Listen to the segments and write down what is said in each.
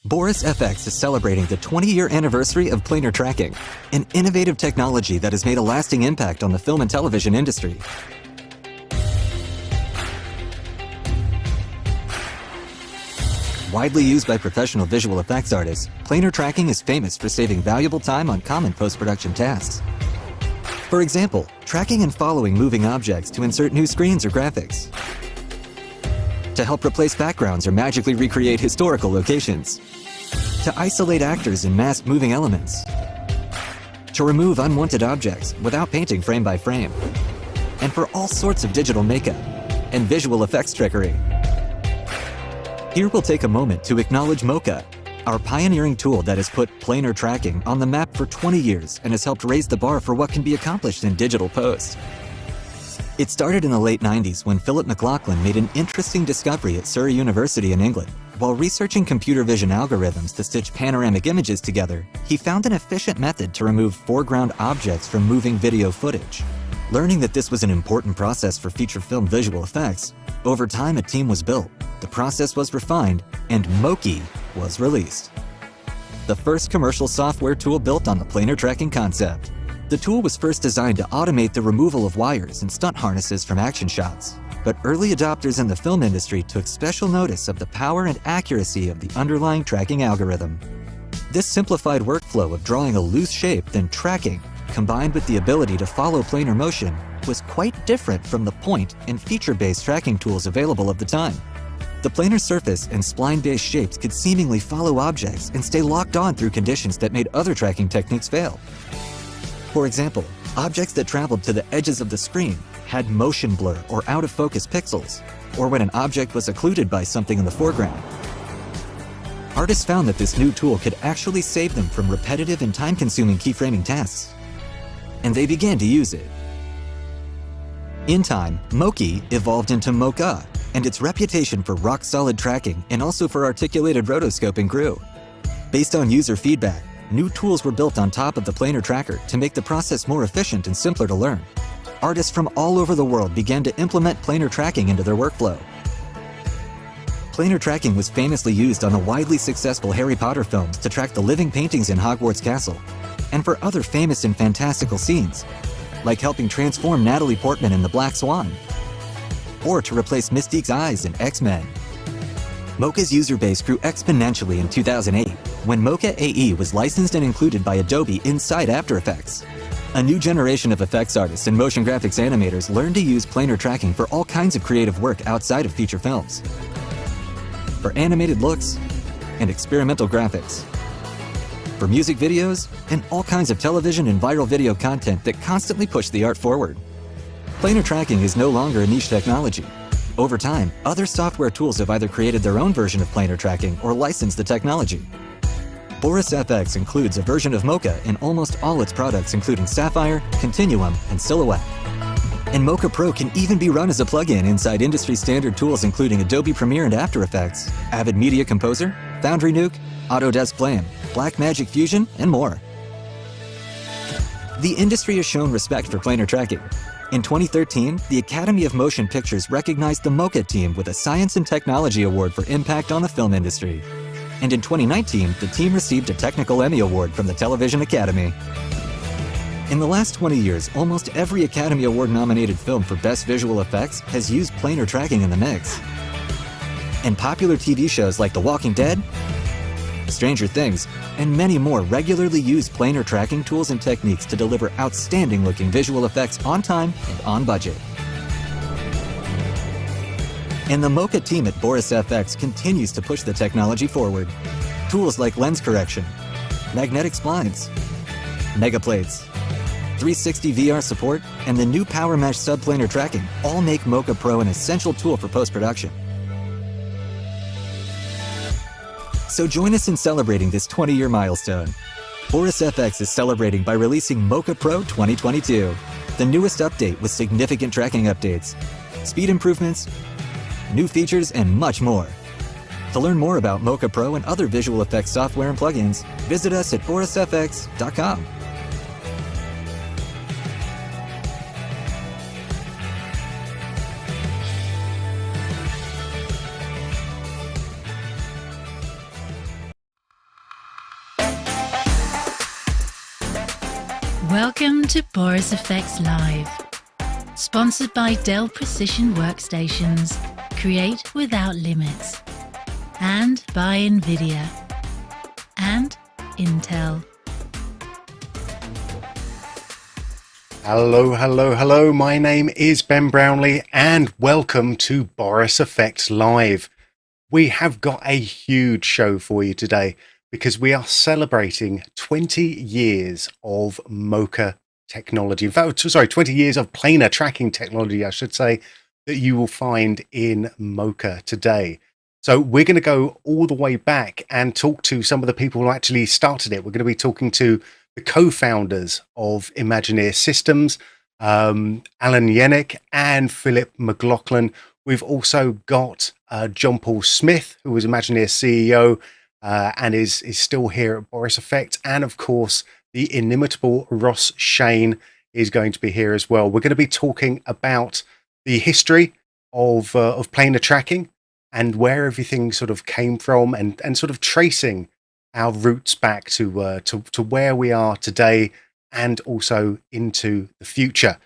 Boris FX is celebrating the 20-year anniversary of planar tracking, an innovative technology that has made a lasting impact on the film and television industry. Widely used by professional visual effects artists, planar tracking is famous for saving valuable time on common post-production tasks. For example, tracking and following moving objects to insert new screens or graphics, to help replace backgrounds or magically recreate historical locations, to isolate actors and mask moving elements, to remove unwanted objects without painting frame by frame, and for all sorts of digital makeup and visual effects trickery. Here we'll take a moment to acknowledge Mocha, our pioneering tool that has put planar tracking on the map for 20 years and has helped raise the bar for what can be accomplished in digital post. It started in the late 90s when McLauchlan made an interesting discovery at Surrey University in England. While researching computer vision algorithms to stitch panoramic images together, he found an efficient method to remove foreground objects from moving video footage. Learning that this was an important process for feature film visual effects, over time a team was built, the process was refined, and Moki was released. The first commercial software tool built on the planar tracking concept. The tool was first designed to automate the removal of wires and stunt harnesses from action shots, but early adopters in the film industry took special notice of the power and accuracy of the underlying tracking algorithm. This simplified workflow of drawing a loose shape then tracking, combined with the ability to follow planar motion, was quite different from the point and feature-based tracking tools available at the time. The planar surface and spline-based shapes could seemingly follow objects and stay locked on through conditions that made other tracking techniques fail. For example, objects that traveled to the edges of the screen had motion blur or out-of-focus pixels, or when an object was occluded by something in the foreground. Artists found that this new tool could actually save them from repetitive and time-consuming keyframing tasks, and they began to use it. In time, Moki evolved into Mocha, and its reputation for rock-solid tracking and also for articulated rotoscoping grew. Based on user feedback, new tools were built on top of the planar tracker to make the process more efficient and simpler to learn. Artists from all over the world began to implement planar tracking into their workflow. Planar tracking was famously used on the widely successful Harry Potter films to track the living paintings in Hogwarts Castle, and for other famous and fantastical scenes, like helping transform Natalie Portman in The Black Swan, or to replace Mystique's eyes in X-Men. Mocha's user base grew exponentially in 2008, when Mocha AE was licensed and included by Adobe inside After Effects. A new generation of effects artists and motion graphics animators learned to use planar tracking for all kinds of creative work outside of feature films. For animated looks and experimental graphics. For music videos and all kinds of television and viral video content that constantly push the art forward. Planar tracking is no longer a niche technology. Over time, other software tools have either created their own version of planar tracking or licensed the technology. Boris FX includes a version of Mocha in almost all its products, including Sapphire, Continuum, and Silhouette. And Mocha Pro can even be run as a plugin inside industry-standard tools including Adobe Premiere and After Effects, Avid Media Composer, Foundry Nuke, Autodesk Flame, Blackmagic Fusion, and more. The industry has shown respect for planar tracking. In 2013, the Academy of Motion Pictures recognized the Mocha team with a Science and Technology Award for impact on the film industry. And in 2019, the team received a Technical Emmy Award from the Television Academy. In the last 20 years, almost every Academy Award-nominated film for Best Visual Effects has used planar tracking in the mix. And popular TV shows like The Walking Dead, Stranger Things, and many more regularly use planar tracking tools and techniques to deliver outstanding-looking visual effects on time and on budget. And the Mocha team at Boris FX continues to push the technology forward. Tools like lens correction, magnetic splines, megaplates, 360 VR support, and the new Power Mesh subplanar tracking all make Mocha Pro an essential tool for post-production. So join us in celebrating this 20-year milestone. Boris FX is celebrating by releasing Mocha Pro 2022, the newest update with significant tracking updates, speed improvements, new features, and much more. To learn more about Mocha Pro and other visual effects software and plugins, visit us at borisfx.com. Welcome to Boris FX Live. Sponsored by Dell Precision Workstations. Create without limits. And by NVIDIA. And Intel. Hello. My name is Ben Brownlee and welcome to Boris FX Live. We have got a huge show for you today because we are celebrating 20 years of Mocha technology. In fact, 20 years of planar tracking technology, I should say, that you will find in Mocha today. So we're going to go all the way back and talk to some of the people who actually started it. We're going to be talking to the co-founders of Imagineer Systems, Allan Jaenicke and Philip McLauchlan. We've also got John-Paul Smith, who was Imagineer CEO and is still here at Boris FX. And of course, the inimitable Ross Shain is going to be here as well. We're going to be talking about the history of planar tracking and where everything sort of came from and sort of tracing our roots back to where we are today and also into the future.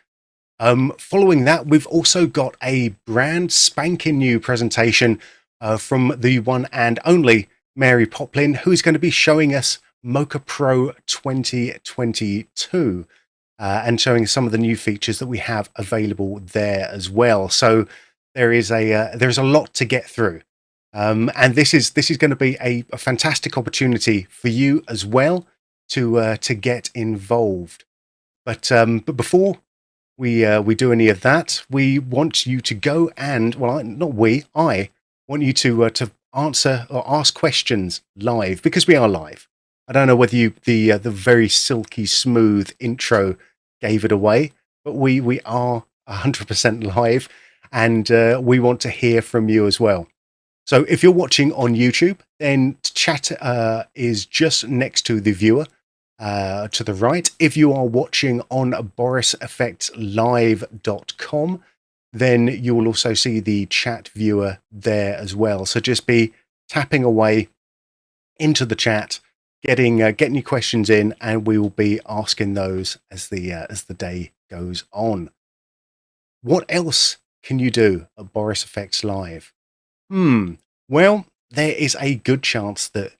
Following that, we've also got a brand spanking new presentation from the one and only Mary Poplin, who's going to be showing us Mocha Pro 2022 and showing some of the new features that we have available there as well. So there's a lot to get through. And this is going to be a fantastic opportunity for you as well to get involved. But before we do any of that, we want you to go and I want you to answer or ask questions live because we are live. I don't know whether the very silky smooth intro gave it away, but we are 100% live, and we want to hear from you as well. So if you're watching on YouTube, then chat is just next to the viewer to the right. If you are watching on borisfxlive.com, then you will also see the chat viewer there as well. So just be tapping away into the chat, getting your questions in, and we will be asking those as the day goes on. What else can you do at Boris FX Live? Well, there is a good chance that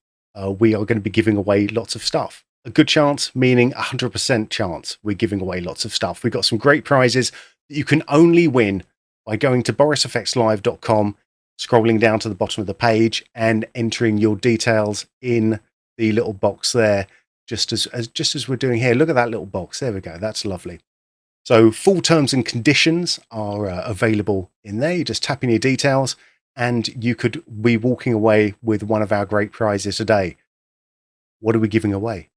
we are going to be giving away lots of stuff. A good chance, meaning 100% chance we're giving away lots of stuff. We've got some great prizes that you can only win by going to borisfxlive.com, scrolling down to the bottom of the page and entering your details in the little box there, just as we're doing here. Look at that little box. There we go. That's lovely. So full terms and conditions are available in there. You just tap in your details and you could be walking away with one of our great prizes today. What are we giving away?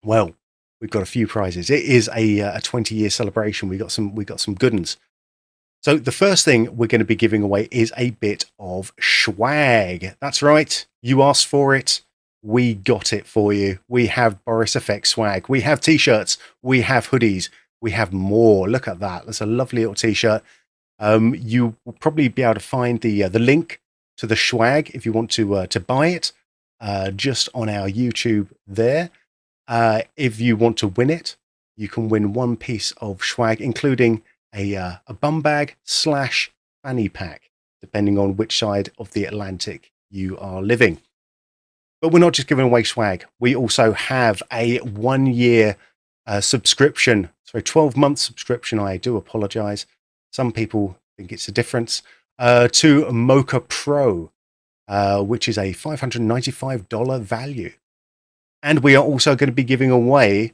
Well, we've got a few prizes. It is a 20-year celebration. We got some good ones. So the first thing we're going to be giving away is a bit of swag. That's right. You asked for it. We got it for you. We have Boris FX swag. We have t-shirts. We have hoodies. We have more. Look at that. That's a lovely little t-shirt. You will probably be able to find the link to the swag if you want to buy it just on our YouTube there. If you want to win it, you can win one piece of swag, including a bum bag / fanny pack, depending on which side of the Atlantic you are living. But we're not just giving away swag. We also have a 1-year subscription. Sorry, 12-month subscription. I do apologize. Some people think it's a difference. To Mocha Pro, which is a $595 value. And we are also going to be giving away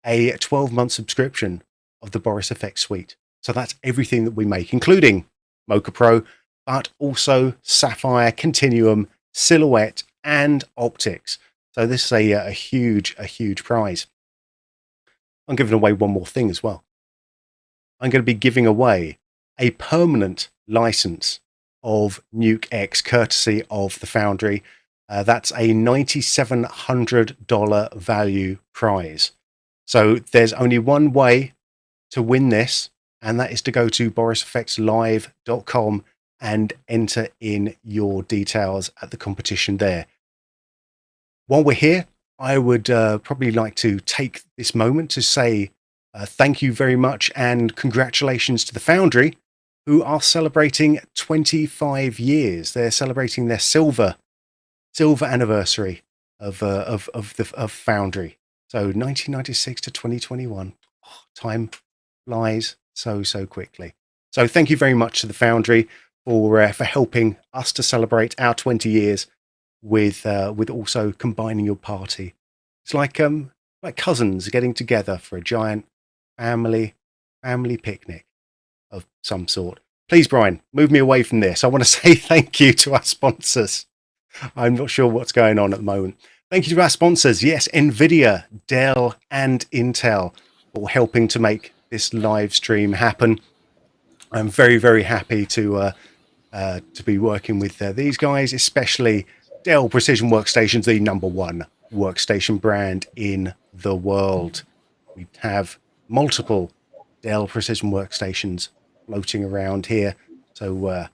a 12-month subscription of the Boris FX Suite. So that's everything that we make, including Mocha Pro, but also Sapphire, Continuum, Silhouette, and Optics. So this is a huge prize. I'm giving away one more thing as well. I'm going to be giving away a permanent license of Nuke X, courtesy of the Foundry. That's a $9,700 value prize. So there's only one way to win this, and that is to go to borisfxlive.com and enter in your details at the competition there. While we're here, I would probably like to take this moment to say thank you very much and congratulations to the Foundry, who are celebrating 25 years. They're celebrating their silver anniversary of Foundry. So 1996 to 2021. Oh, time flies so quickly. So thank you very much to the Foundry for helping us to celebrate our 20 years with also combining your party. It's like cousins getting together for a giant family picnic of some sort. Please, Brian, move me away from this. I want to say thank you to our sponsors. I'm not sure what's going on at the moment. Thank you to our sponsors. Yes, NVIDIA, Dell, and Intel for helping to make this live stream happen. I'm very, very happy to be working with these guys, especially Dell Precision Workstations, the #1 workstation brand in the world. We have multiple Dell Precision Workstations floating around here. So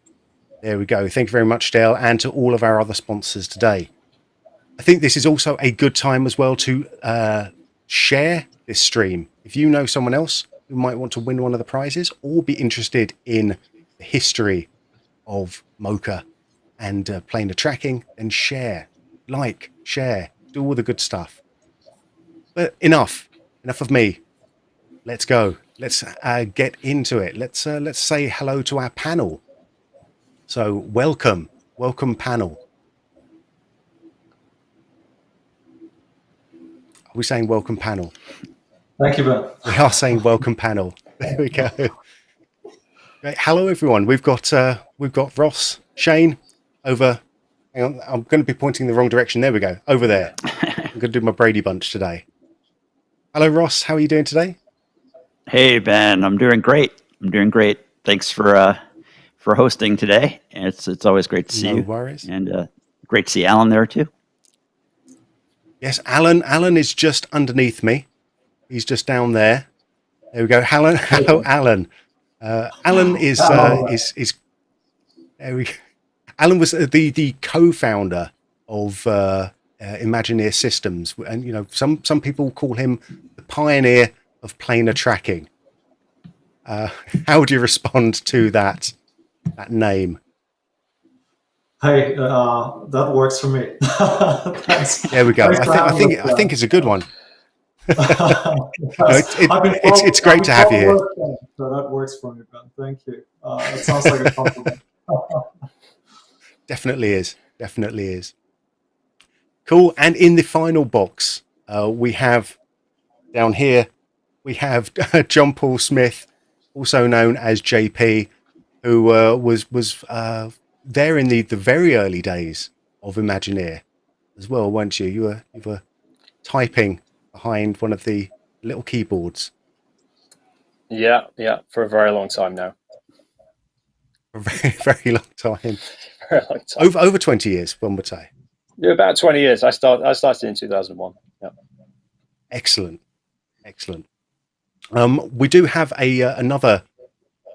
there we go. Thank you very much, Dell, and to all of our other sponsors today. I think this is also a good time as well to share this stream. If you know someone else who might want to win one of the prizes or be interested in the history of Mocha and planar tracking, then share, do all the good stuff. But enough of me. Let's go. Let's get into it. Let's say hello to our panel. So welcome panel. Are we saying welcome panel? Thank you, Ben. We are saying welcome panel. There we go. Right, hello everyone. We've got Ross, Shane over. Hang on, I'm going to be pointing the wrong direction. There we go. Over there. I'm going to do my Brady Bunch today. Hello, Ross. How are you doing today? Hey, Ben. I'm doing great. Thanks for hosting today. It's always great to see you. No worries. And great to see Allan there too. Yes, Allan is just underneath me. He's just down there. There we go. Hello, Allan. Allan is there we go. Allan was the co-founder of Imagineer Systems, and some people call him the pioneer of planar tracking. How would you respond to that name? Hey, that works for me. Thanks. There we go. I think it's a good one. It's great to have you here. So that works for me, Ben. Thank you. It sounds like a compliment. Definitely is. Cool. And in the final box, we have down here, we have John-Paul Smith, also known as JP, who was there in the very early days of Imagineer as well, weren't you? You were typing behind one of the little keyboards. Yeah, for a very long time now. For a very, very long time. Very long time. Over 20 years, one would say. Yeah, about 20 years. I started in 2001. Yeah. Excellent. We do have another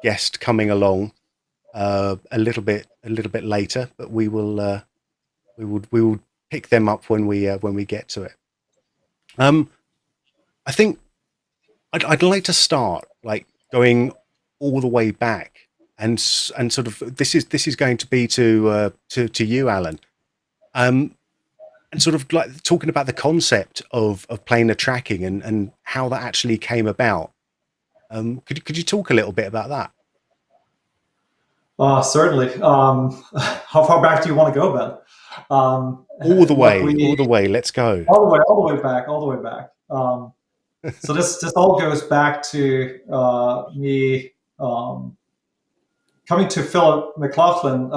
guest coming along a little bit later, but we will pick them up when we get to it. I think I'd like to start like going all the way back and sort of this is going to be to you, Allan, and sort of like talking about the concept of planar tracking and how that actually came about. Could you talk a little bit about that? Certainly. How far back do you want to go, Ben? All the way. Let's go. All the way back. So this all goes back to me coming to Philip McLauchlan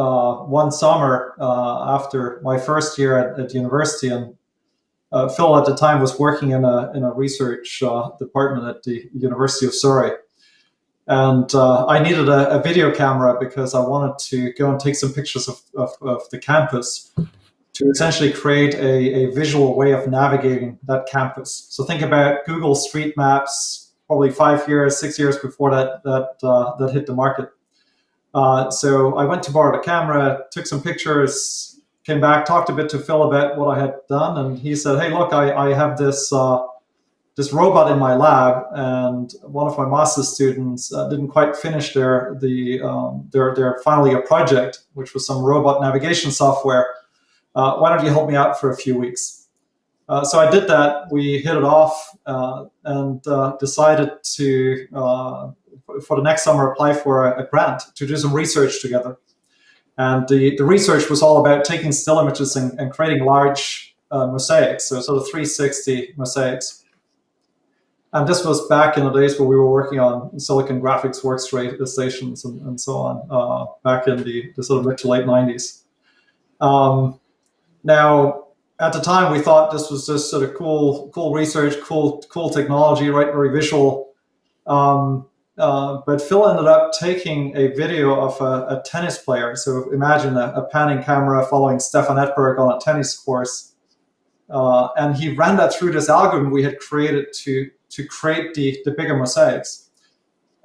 one summer after my first year at university, and Phil at the time was working in a research department at the University of Surrey. And I needed a video camera because I wanted to go and take some pictures of the campus to essentially create a visual way of navigating that campus. So think about Google Street Maps, probably 6 years before that hit the market. So I went to borrow the camera, took some pictures, came back, talked a bit to Phil about what I had done, and he said, "Hey, look, I have this this robot in my lab, and one of my master's students didn't quite finish their final year project, which was some robot navigation software. Why don't you help me out for a few weeks?" So I did that. We hit it off and decided to, for the next summer, apply for a grant to do some research together. And the research was all about taking still images and creating large mosaics, so sort of 360 mosaics. And this was back in the days where we were working on Silicon Graphics workstations and so on, back in the sort of mid to late 90s. Now, at the time, we thought this was just sort of cool research, cool technology, right? Very visual. But Phil ended up taking a video of a tennis player. So imagine a panning camera following Stefan Edberg on a tennis course. And he ran that through this algorithm we had created to create the bigger mosaics.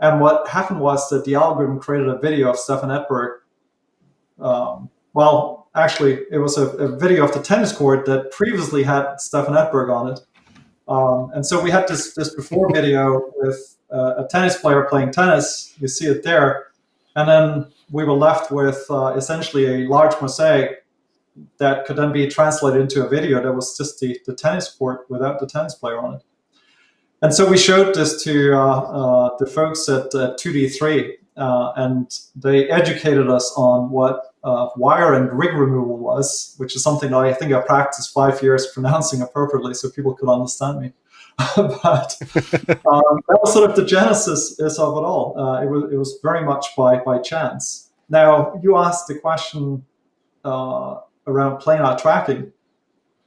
And what happened was that the algorithm created a video of Stefan Edberg. Well, actually, it was a video of the tennis court that previously had Stefan Edberg on it. And so we had this before video with a tennis player playing tennis. You see it there. And then we were left with essentially a large mosaic that could then be translated into a video that was just the tennis court without the tennis player on it. And so we showed this to the folks at 2D3, and they educated us on what wire and rig removal was, which is something that I think I practiced 5 years pronouncing appropriately so people could understand me. But that was sort of the genesis of it all. It was very much by chance. Now, you asked the question around planar tracking.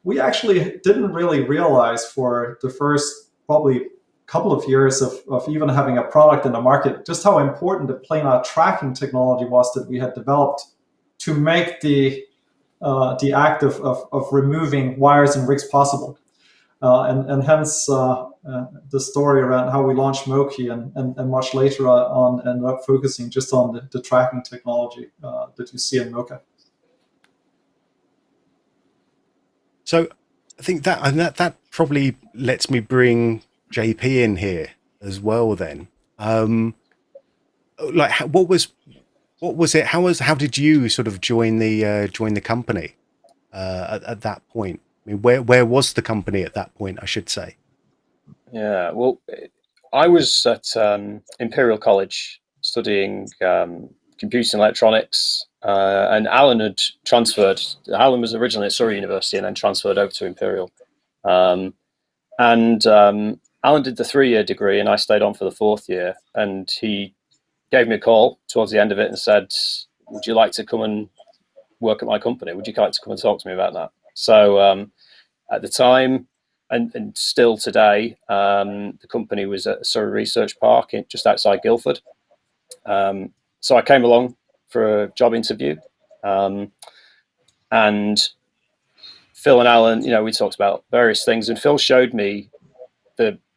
We actually didn't really realize for the first probably couple of years of even having a product in the market just how important the planar tracking technology was that we had developed to make the act of removing wires and rigs possible. And hence the story around how we launched Moki and much later on ended up focusing just on the tracking technology that you see in Mocha. So I think that probably lets me bring JP in here as well then. Like what was it? How did you sort of join the company at that point? I mean, where was the company at that point, I should say? Yeah, well, I was at Imperial College studying computing electronics, and Allan had transferred. Allan was originally at Surrey University and then transferred over to Imperial. Allan did the 3-year degree and I stayed on for the 4th year, and he gave me a call towards the end of it and said, "Would you like to come and work at my company? Would you like to come and talk to me about that?" So at the time, and still today, the company was at Surrey Research Park just outside Guildford. So I came along for a job interview, and Phil and Allan, we talked about various things, and Phil showed me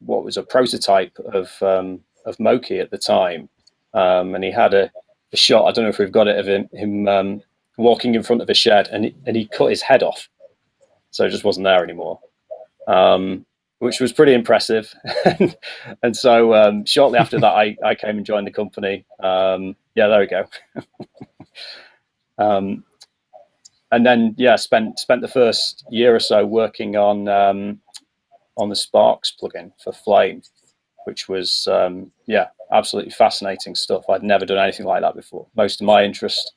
what was a prototype of Moki at the time, and he had a shot. I don't know if we've got it of him walking in front of a shed, and he cut his head off, so it just wasn't there anymore, which was pretty impressive. And so shortly after that, I came and joined the company. Yeah, there we go. And then spent the first year or so working on the Sparks plugin for Flame, which was absolutely fascinating stuff. I'd never done anything like that before. Most of my interest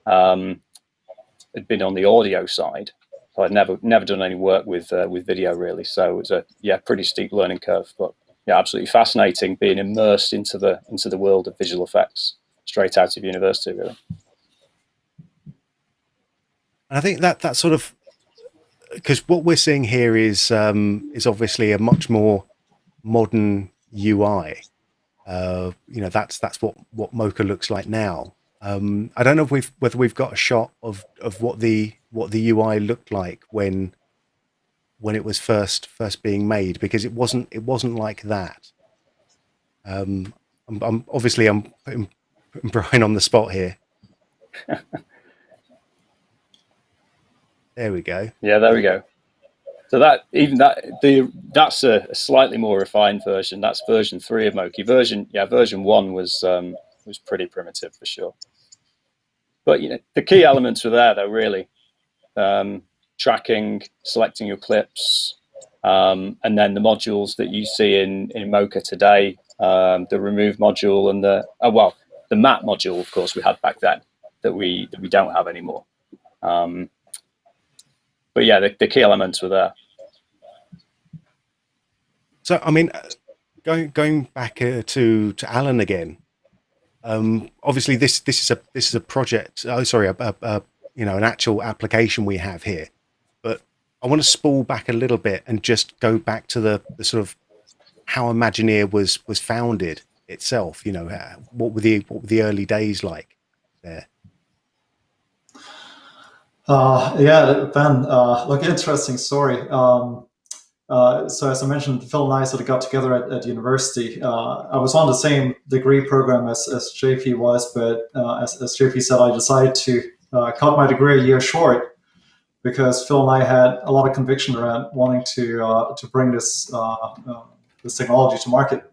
had been on the audio side, so I'd never done any work with video really. So it was a pretty steep learning curve, but absolutely fascinating being immersed into the world of visual effects straight out of university really. And I think that sort of, because what we're seeing here is obviously a much more modern UI. That's what Mocha looks like now. I don't know whether we've got a shot of what the UI looked like when it was first being made, because it wasn't like that. I'm putting Brian on the spot here. There we go. Yeah, there we go. So that's a slightly more refined version. That's version 3 of Moki. Version 1 was pretty primitive for sure. But the key elements were there though, really. Tracking, selecting your clips, and then the modules that you see in Mocha today, the remove module and the map module, of course, we had back then that we don't have anymore. But yeah, the key elements were there. So, I mean, going back to Allan again. Obviously, this is a project. Oh, sorry, an actual application we have here. But I want to spool back a little bit and just go back to the sort of how Imagineer was founded itself. What were the early days like there? Yeah, Ben, look, interesting story. So as I mentioned, Phil and I sort of got together at university. I was on the same degree program as JP was, but as JP said, I decided to cut my degree a year short because Phil and I had a lot of conviction around wanting to bring this technology to market.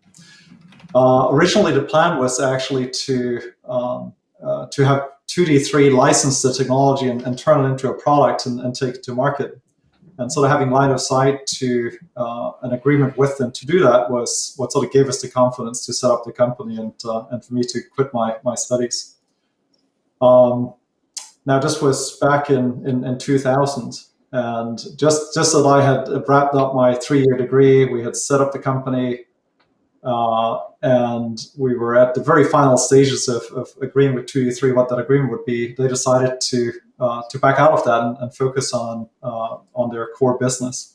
Originally, the plan was actually to have 2D3 license the technology and turn it into a product and take it to market. And sort of having line of sight to an agreement with them to do that was what sort of gave us the confidence to set up the company and for me to quit my studies. Now, this was back in 2000, and just that I had wrapped up my 3-year degree, we had set up the company, and we were at the very final stages of agreeing with 2D3 what that agreement would be. They decided to back out of that and focus on their core business.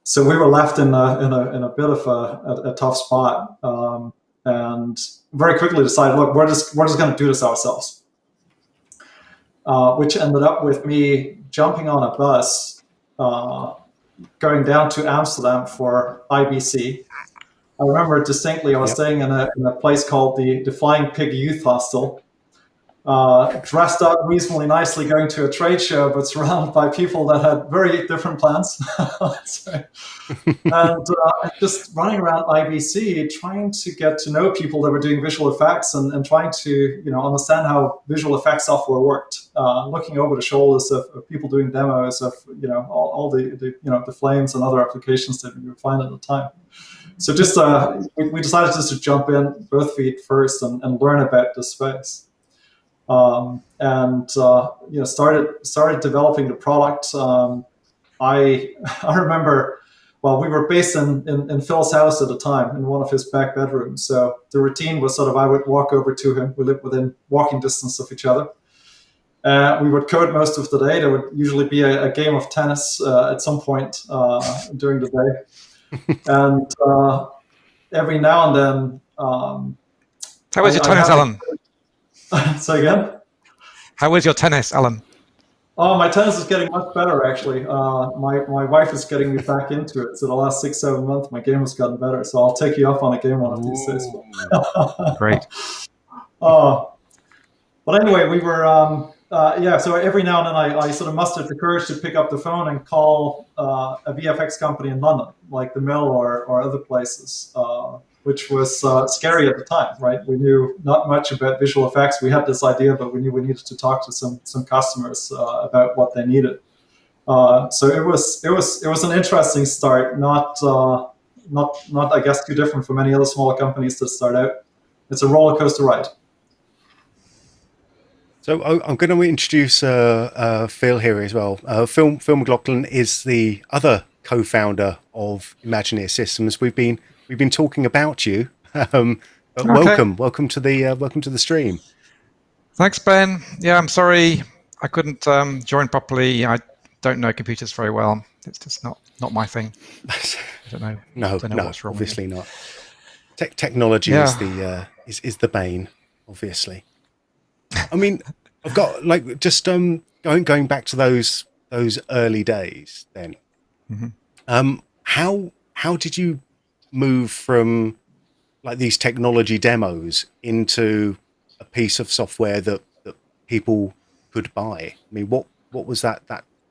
So we were left in a bit of a tough spot, and very quickly decided, look, we're just going to do this ourselves. Which ended up with me jumping on a bus, going down to Amsterdam for IBC. I remember distinctly, I was staying in a place called the Flying Pig Youth Hostel, dressed up reasonably nicely, going to a trade show, but surrounded by people that had very different plans. And just running around IBC, trying to get to know people that were doing visual effects and trying to understand how visual effects software worked. Looking over the shoulders of people doing demos of all the flames and other applications that we would find at the time. So just we decided just to jump in both feet first and learn about the space, and started developing the product. I remember, well, we were based in Phil's house at the time in one of his back bedrooms. So the routine was sort of I would walk over to him. We lived within walking distance of each other. We would code most of the day. There would usually be a game of tennis at some point during the day. And every now and then, how was your tennis, Allan? Say again? How was your tennis, Allan? Oh, my tennis is getting much better, actually. My wife is getting me back into it. So the last 6-7 months, my game has gotten better. So I'll take you up on a game one of these days. Great. But anyway, we were. So every now and then I sort of mustered the courage to pick up the phone and call a VFX company in London, like the Mill or other places, which was scary at the time, right? We knew not much about visual effects. We had this idea, but we knew we needed to talk to some customers about what they needed. So it was an interesting start, not I guess too different from any other smaller companies that start out. It's a roller coaster ride. So I'm going to introduce Phil here as well. Phil McLauchlan is the other co-founder of Imagineer Systems. We've been talking about you. Okay. Welcome to the stream. Thanks, Ben. Yeah, I'm sorry I couldn't join properly. I don't know computers very well. It's just not my thing. I don't know. No, what's wrong obviously not. Technology is the bane, obviously. I mean, I've got just going back to those early days. Then, how did you move from these technology demos into a piece of software that people could buy? I mean, what was that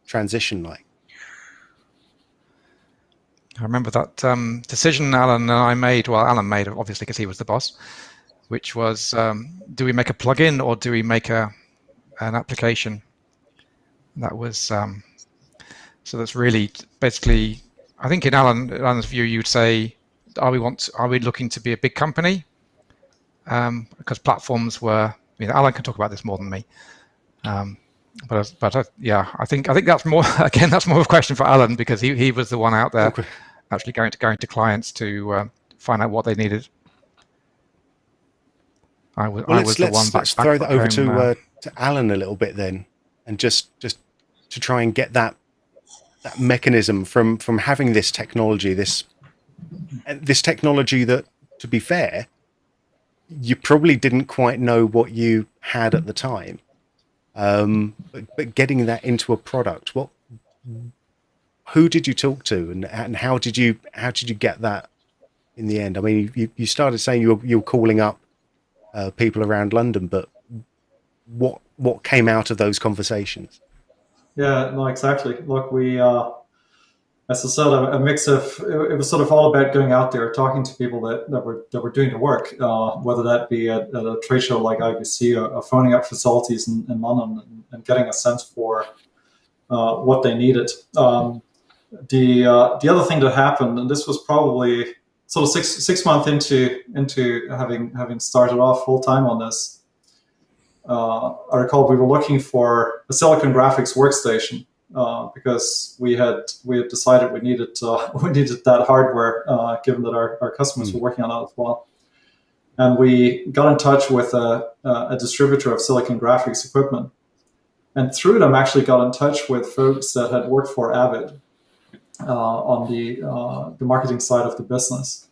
transition like? I remember that decision Allan and I made. Well, Allan made, obviously, because he was the boss, which was, do we make a plugin or do we make an application? That was, so that's really basically, I think in Allan's view, you'd say, are we looking to be a big company? Because platforms were, Allan can talk about this more than me. But I think that's more, again, that's more of a question for Allan, because he was the one out there actually going to clients to find out what they needed. Let's throw that over to Allan a little bit then, and just to try and get that mechanism from having this technology, this technology that, to be fair, you probably didn't quite know what you had at the time, but getting that into a product. Who did you talk to, and how did you get that in the end? I mean, you started saying you were calling up people around London, but what came out of those conversations? Yeah, no, exactly. Look, we, as I said, a mix of, it was sort of all about going out there, talking to people that were doing the work, whether that be at a trade show like IBC or phoning up facilities in London and getting a sense for what they needed. The other thing that happened, and this was probably sort of six months into having started off full time on this, I recall we were looking for a Silicon Graphics workstation because we had decided we needed that hardware, given that our customers were working on it as well. And we got in touch with a distributor of Silicon Graphics equipment, and through them actually got in touch with folks that had worked for Avid on the marketing side of the business.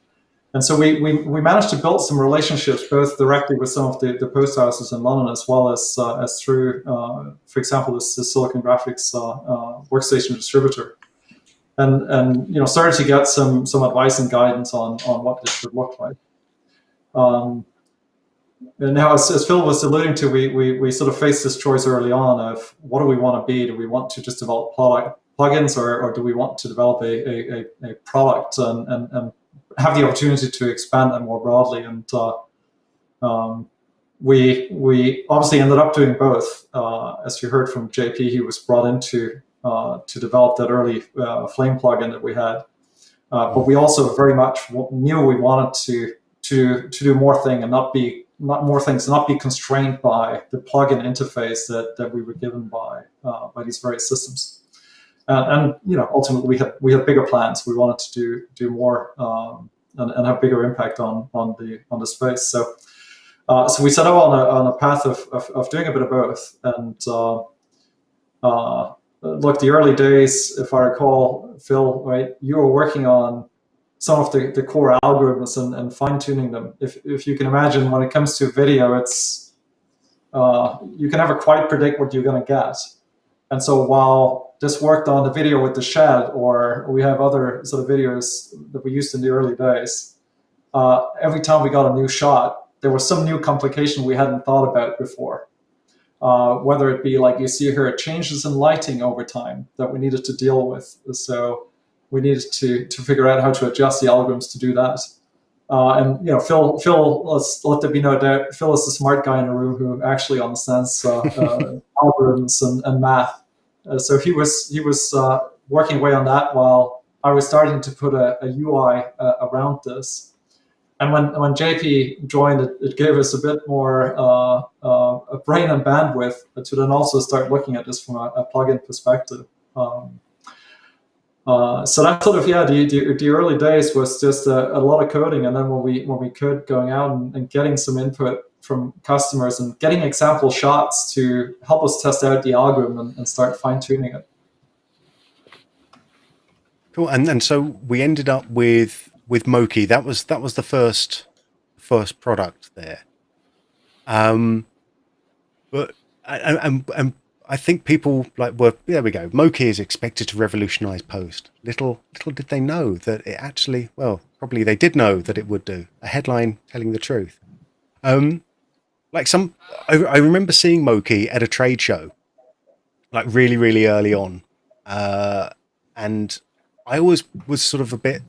And so we managed to build some relationships, both directly with some of the post houses in London, as well as through, for example, this Silicon Graphics workstation distributor, and started to get some advice and guidance on what this should look like. And now, as Phil was alluding to, we sort of faced this choice early on of what do we want to be? Do we want to just develop plugins, or do we want to develop a product and have the opportunity to expand them more broadly? And we obviously ended up doing both. As you heard from JP, he was brought in to develop that early Flame plugin that we had. But we also very much knew we wanted to do more things and not be constrained by the plugin interface that we were given by these various systems. And ultimately we had bigger plans. We wanted to do more and have bigger impact on the space. So we set out on a path of doing a bit of both. And look, the early days, if I recall, Phil, right, you were working on some of the core algorithms and fine tuning them. If you can imagine, when it comes to video, it's you can never quite predict what you're going to get. And so while this worked on the video with the shed, or we have other sort of videos that we used in the early days, every time we got a new shot, there was some new complication we hadn't thought about before. Whether it be, like you see here, changes in lighting over time that we needed to deal with. So we needed to figure out how to adjust the algorithms to do that. And Phil, let there be no doubt, Phil is the smart guy in the room who actually understands algorithms and math. So he was working away on that while I was starting to put a UI around this. And when JP joined, it gave us a bit more a brain and bandwidth to then also start looking at this from a plugin perspective. So that sort of, the early days was just a lot of coding, and then when we could, going out and getting some input from customers and getting example shots to help us test out the algorithm and start fine-tuning it. Cool. And so we ended up with Moki. That was the first product there. But I think people there we go. Moki is expected to revolutionize post. Little did they know that it actually, well, probably they did know that it would do. A headline telling the truth. I remember seeing Moki at a trade show, like really, really early on. and I always was sort of a bit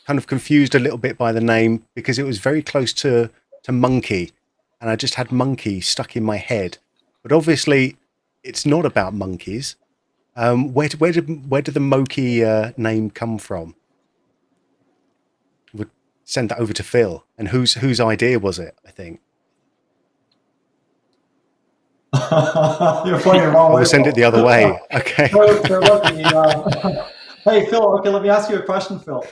kind of confused a little bit by the name because it was very close to monkey, and I just had monkey stuck in my head. But obviously, it's not about monkeys. Where did the Moki name come from? We'll send that over to Phil. And whose idea was it? I think. You're pointing the wrong way. We'll send it the other way. Okay. Hey, Phil. Okay, let me ask you a question, Phil.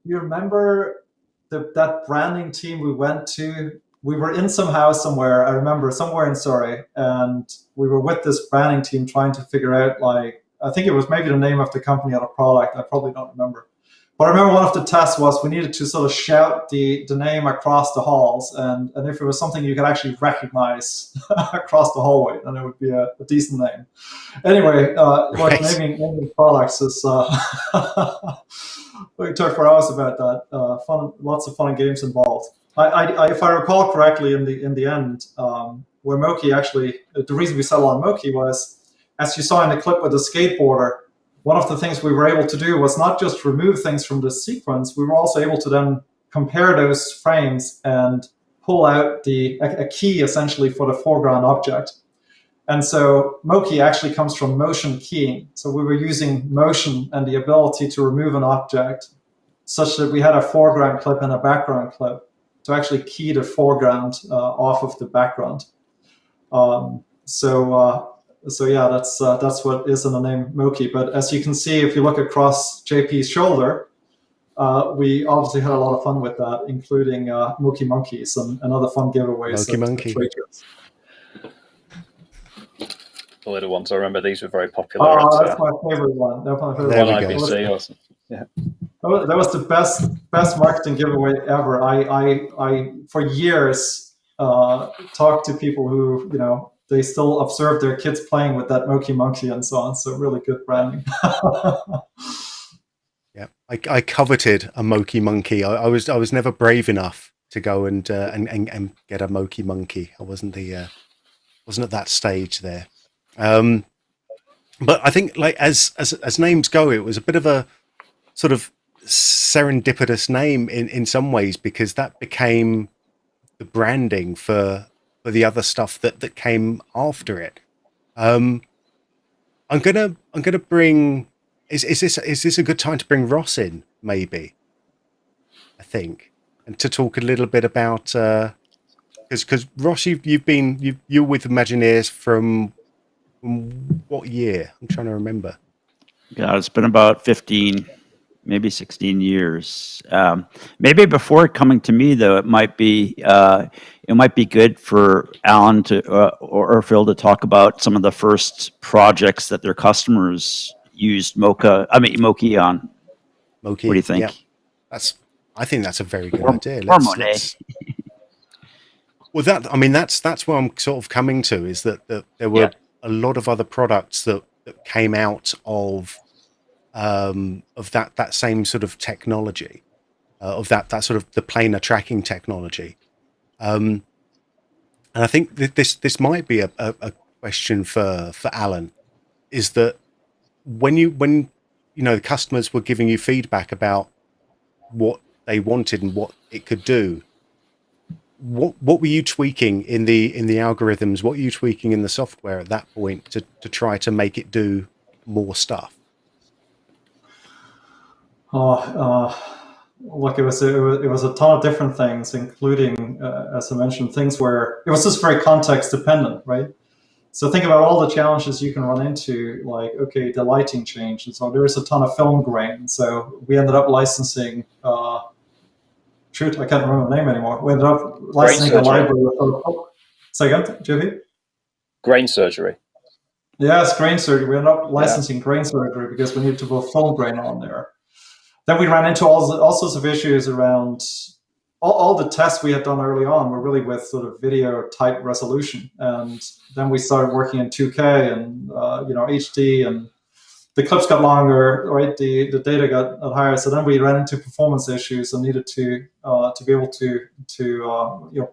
You remember that branding team we went to? We were in some house somewhere. I remember somewhere in Surrey, and we were with this branding team trying to figure out, like, I think it was maybe the name of the company or the product. I probably don't remember. But I remember one of the tests was we needed to sort of shout the name across the halls, and if it was something you could actually recognize across the hallway, then it would be a decent name. Anyway, Right. naming products is we talked for hours about that. Fun, lots of fun and games involved. If I recall correctly, in the end, where Moki actually, the reason we settled on Moki was, as you saw in the clip with the skateboarder, one of the things we were able to do was not just remove things from the sequence, we were also able to then compare those frames and pull out a key essentially for the foreground object. And so Moki actually comes from motion keying. So we were using motion and the ability to remove an object such that we had a foreground clip and a background clip to actually key the foreground off of the background. So yeah, that's what is in the name Moki. But as you can see, if you look across JP's shoulder, we obviously had a lot of fun with that, including Moki monkeys and other fun giveaways. Moki monkey. The little ones, I remember these were very popular. Oh, that's my favorite one. Definitely There favorite we one. go. IBC, awesome. Yeah. That was the best marketing giveaway ever. I for years talked to people who, they still observe their kids playing with that Moki monkey and so on. So really good branding. Yeah, I coveted a Moki monkey. I was never brave enough to go and get a Moki monkey. I wasn't at that stage there. But I think, like, as names go, it was a bit of a sort of serendipitous name in some ways, because that became the branding for the other stuff that came after it. I'm gonna bring. Is this a good time to bring Ross in? Maybe. I think, and to talk a little bit about because Ross, you're with Imagineers from what year? I'm trying to remember. Yeah, it's been about 15, maybe 16 years. Maybe before coming to me, though, it might be good for Allan or Phil to talk about some of the first projects that their customers used Moki on. Moki, what do you think? Yeah. I think that's a very good idea. Well, that's where I'm sort of coming to, is that there were a lot of other products that came out of that same sort of technology, of that sort of the planar tracking technology. And I think that this might be a question for Allan, is that when the customers were giving you feedback about what they wanted and what it could do, what were you tweaking in the algorithms? What were you tweaking in the software at that point to try to make it do more stuff? Look, it was a ton of different things, including, as I mentioned, things where it was just very context dependent, right? So think about all the challenges you can run into, like, okay, the lighting change, and so there is a ton of film grain. So we ended up licensing. Shoot, I can't remember the name anymore. We ended up licensing a library. Say again, JP? Grain surgery. Yes, grain surgery. We ended up licensing grain surgery because we needed to put film grain on there. Then we ran into all sorts of issues around all the tests we had done early on were really with sort of video type resolution. And then we started working in 2K and HD, and the clips got longer, right? The data got higher. So then we ran into performance issues and needed to be able to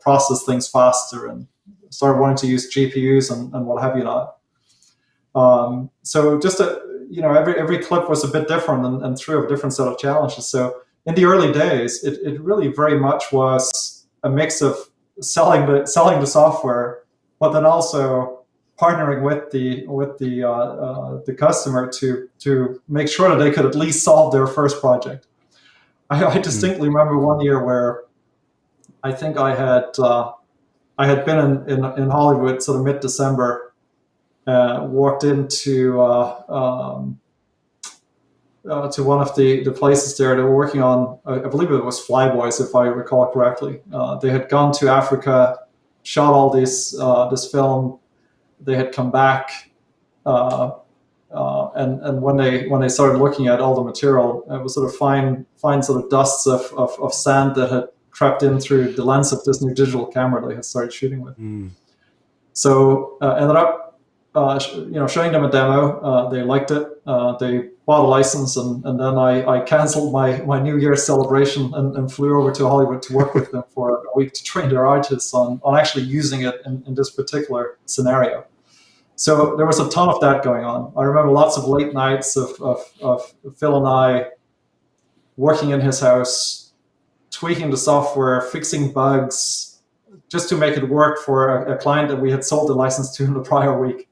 process things faster, and started wanting to use GPUs and what have you not. So just every clip was a bit different and threw a different set of challenges. So in the early days, it really very much was a mix of selling the software, but then also partnering with the customer to make sure that they could at least solve their first project. I distinctly remember one year where I think I had been in Hollywood sort of mid-December, walked into to one of the places there. They were working on, I believe it was Flyboys, if I recall correctly. They had gone to Africa, shot all this film. They had come back, and when they started looking at all the material, it was sort of fine sort of dusts of sand that had crept in through the lens of this new digital camera they had started shooting with. So ended up showing them a demo. They liked it. They bought a license, and then I canceled my New Year's celebration and flew over to Hollywood to work with them for a week to train their artists on actually using it in this particular scenario. So there was a ton of that going on. I remember lots of late nights of Phil and I working in his house, tweaking the software, fixing bugs, just to make it work for a client that we had sold the license to in the prior week.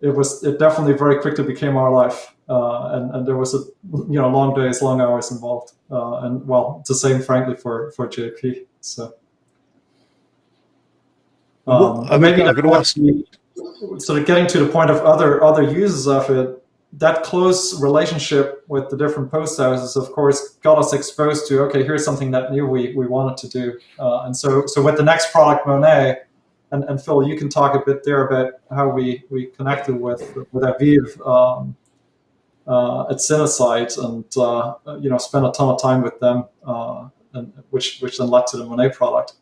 It definitely very quickly became our life, and there was long days, long hours involved, and well, it's the same frankly for JP. So. Maybe I'm going to ask you, sort of getting to the point of other uses of it. That close relationship with the different post houses, of course, got us exposed to, okay, here's something that new we wanted to do, and so with the next product, Monet, and Phil, you can talk a bit there about how we connected with Aviv at Cinecite, and spent a ton of time with them, and which then led to the Monet product.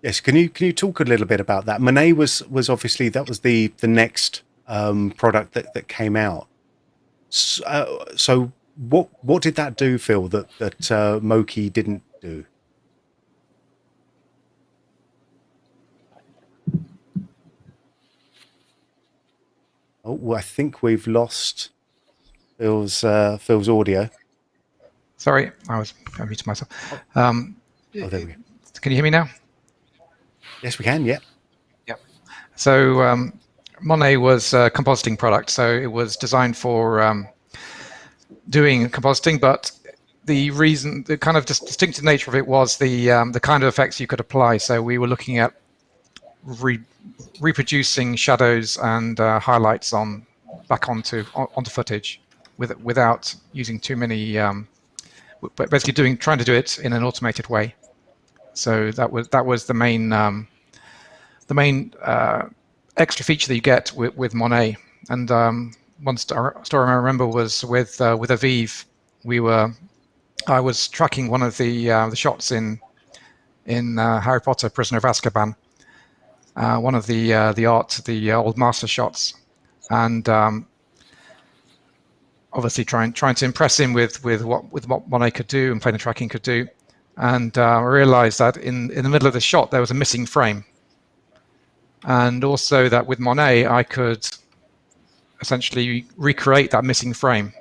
Yes, can you talk a little bit about that? Monet was obviously, that was the next product that came out. So what did that do, Phil, that Moki didn't do? Oh, well, I think we've lost Phil's audio. Sorry, I was muting myself. Oh, there we go. Can you hear me now? Yes, we can. Yeah. Yep. So Monet was a compositing product, so it was designed for doing compositing, but the kind of distinctive nature of it was the kind of effects you could apply. So we were looking at reproducing shadows and highlights back onto footage without using too many, but basically trying to do it in an automated way. So that was the main extra feature that you get with Monet. And one story I remember was with Aviv. I was tracking one of the shots in Harry Potter: Prisoner of Azkaban, one of the old master shots, and obviously trying to impress him with what Monet could do and planar tracking could do. And I realized that in the middle of the shot there was a missing frame, and also that with Monet I could essentially recreate that missing frame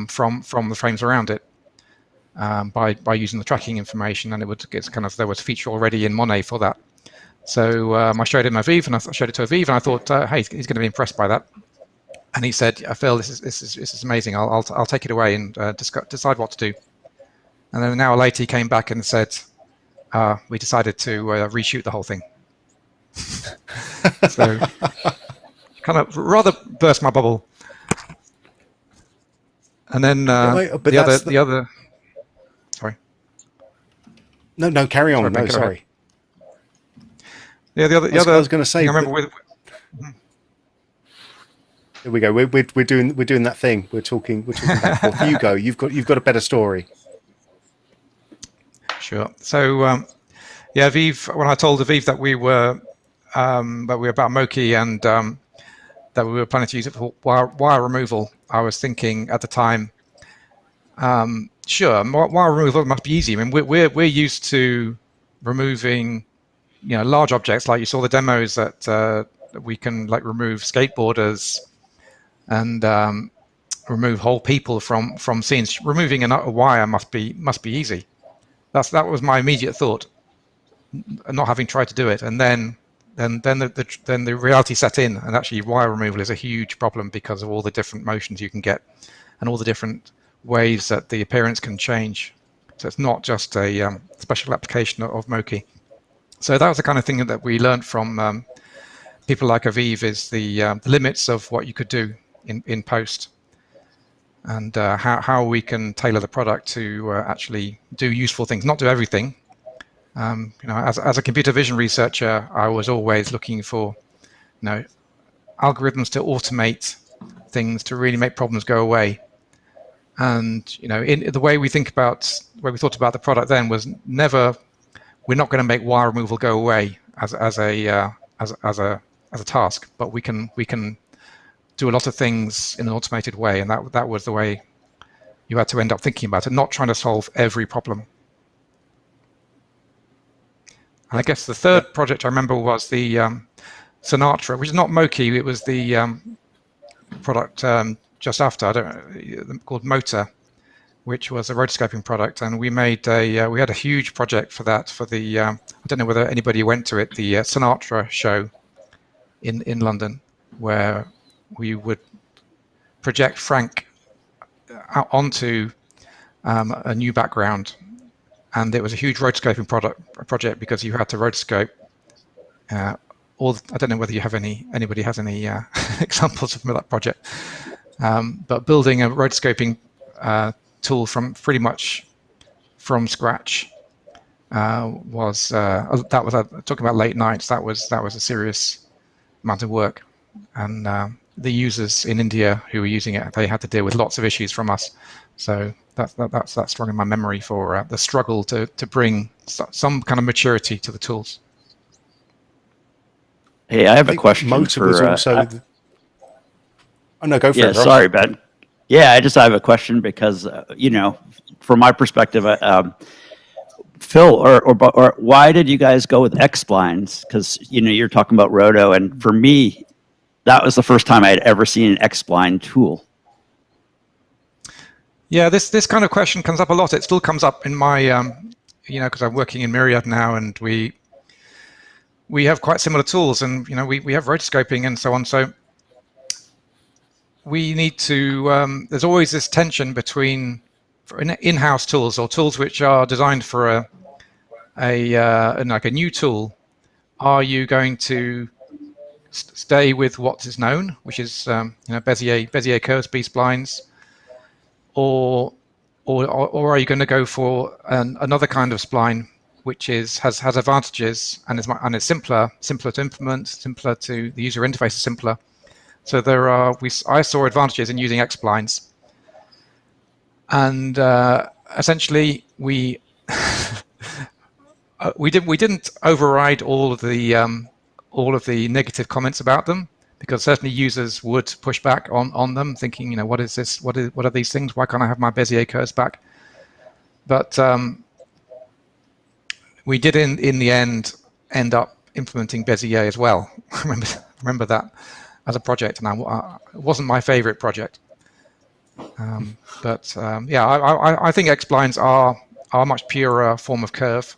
from the frames around it by using the tracking information, and there was a feature already in Monet for that. So I showed him Aviv, and I showed it to Aviv, and I thought, hey, he's going to be impressed by that. And he said, Phil, this is amazing. I'll take it away and decide what to do. And then an hour later, he came back and said, we decided to reshoot the whole thing. So kind of rather burst my bubble. And then the other. Sorry. No, carry on. No, sorry. Yeah, the other. I was going to say. I remember with. Here we go. We're doing that thing. We're talking back and forth. You go. You've got a better story. Sure. So, Aviv, when I told Aviv that we were about Moki and that we were planning to use it for wire removal, I was thinking at the time, sure, wire removal must be easy. I mean, we're used to removing large objects, like you saw the demos that we can like remove skateboarders and remove whole people from scenes. Removing a wire must be easy. That was my immediate thought, not having tried to do it. And then the reality set in, and actually wire removal is a huge problem because of all the different motions you can get and all the different ways that the appearance can change. So it's not just a special application of Moki. So that was the kind of thing that we learned from people like Aviv, is the limits of what you could do in post, and how we can tailor the product to actually do useful things, not do everything. As a computer vision researcher, I was always looking for algorithms to automate things, to really make problems go away. And in the way we thought about the product then was never, we're not going to make wire removal go away as a task, but we can do a lot of things in an automated way, and that was the way you had to end up thinking about it, not trying to solve every problem. And I guess the third project I remember was the Sinatra, which is not Moki. It was the product just after, called Motor, which was a rotoscoping product, and we made we had a huge project for that, for the I don't know whether anybody went to it, the Sinatra show in London, where we would project Frank out onto a new background, and it was a huge rotoscoping project because you had to rotoscope I don't know whether you have anybody has any examples of that project, but building a rotoscoping tool from pretty much from scratch was talking about late nights. That was a serious amount of work, and the users in India who were using it, they had to deal with lots of issues from us. So that's strong in my memory for the struggle to bring some kind of maturity to the tools. Hey, I have a question. Motor was also. Oh no, go for it. Yeah, sorry, Ben. Yeah, I have a question because from my perspective, Phil, or why did you guys go with X-splines? Because you're talking about roto, and for me, that was the first time I had ever seen an X-spline tool. Yeah, this kind of question comes up a lot. It still comes up in my, because I'm working in Myriad now, and we have quite similar tools, and we have rotoscoping and so on. So we need to. There's always this tension between in-house tools or tools which are designed for a new tool. Are you going to stay with what is known, which is Bezier curves, B-splines, or are you going to go for another kind of spline which has advantages and is simpler to implement, simpler to the user interface is simpler. So I saw advantages in using X-splines, and essentially we didn't override all of the negative comments about them, because certainly users would push back on them, thinking, what is this? What are these things? Why can't I have my Bezier curves back? But we did in the end up implementing Bezier as well. remember that as a project, and it wasn't my favorite project. I think X-splines are a much purer form of curve.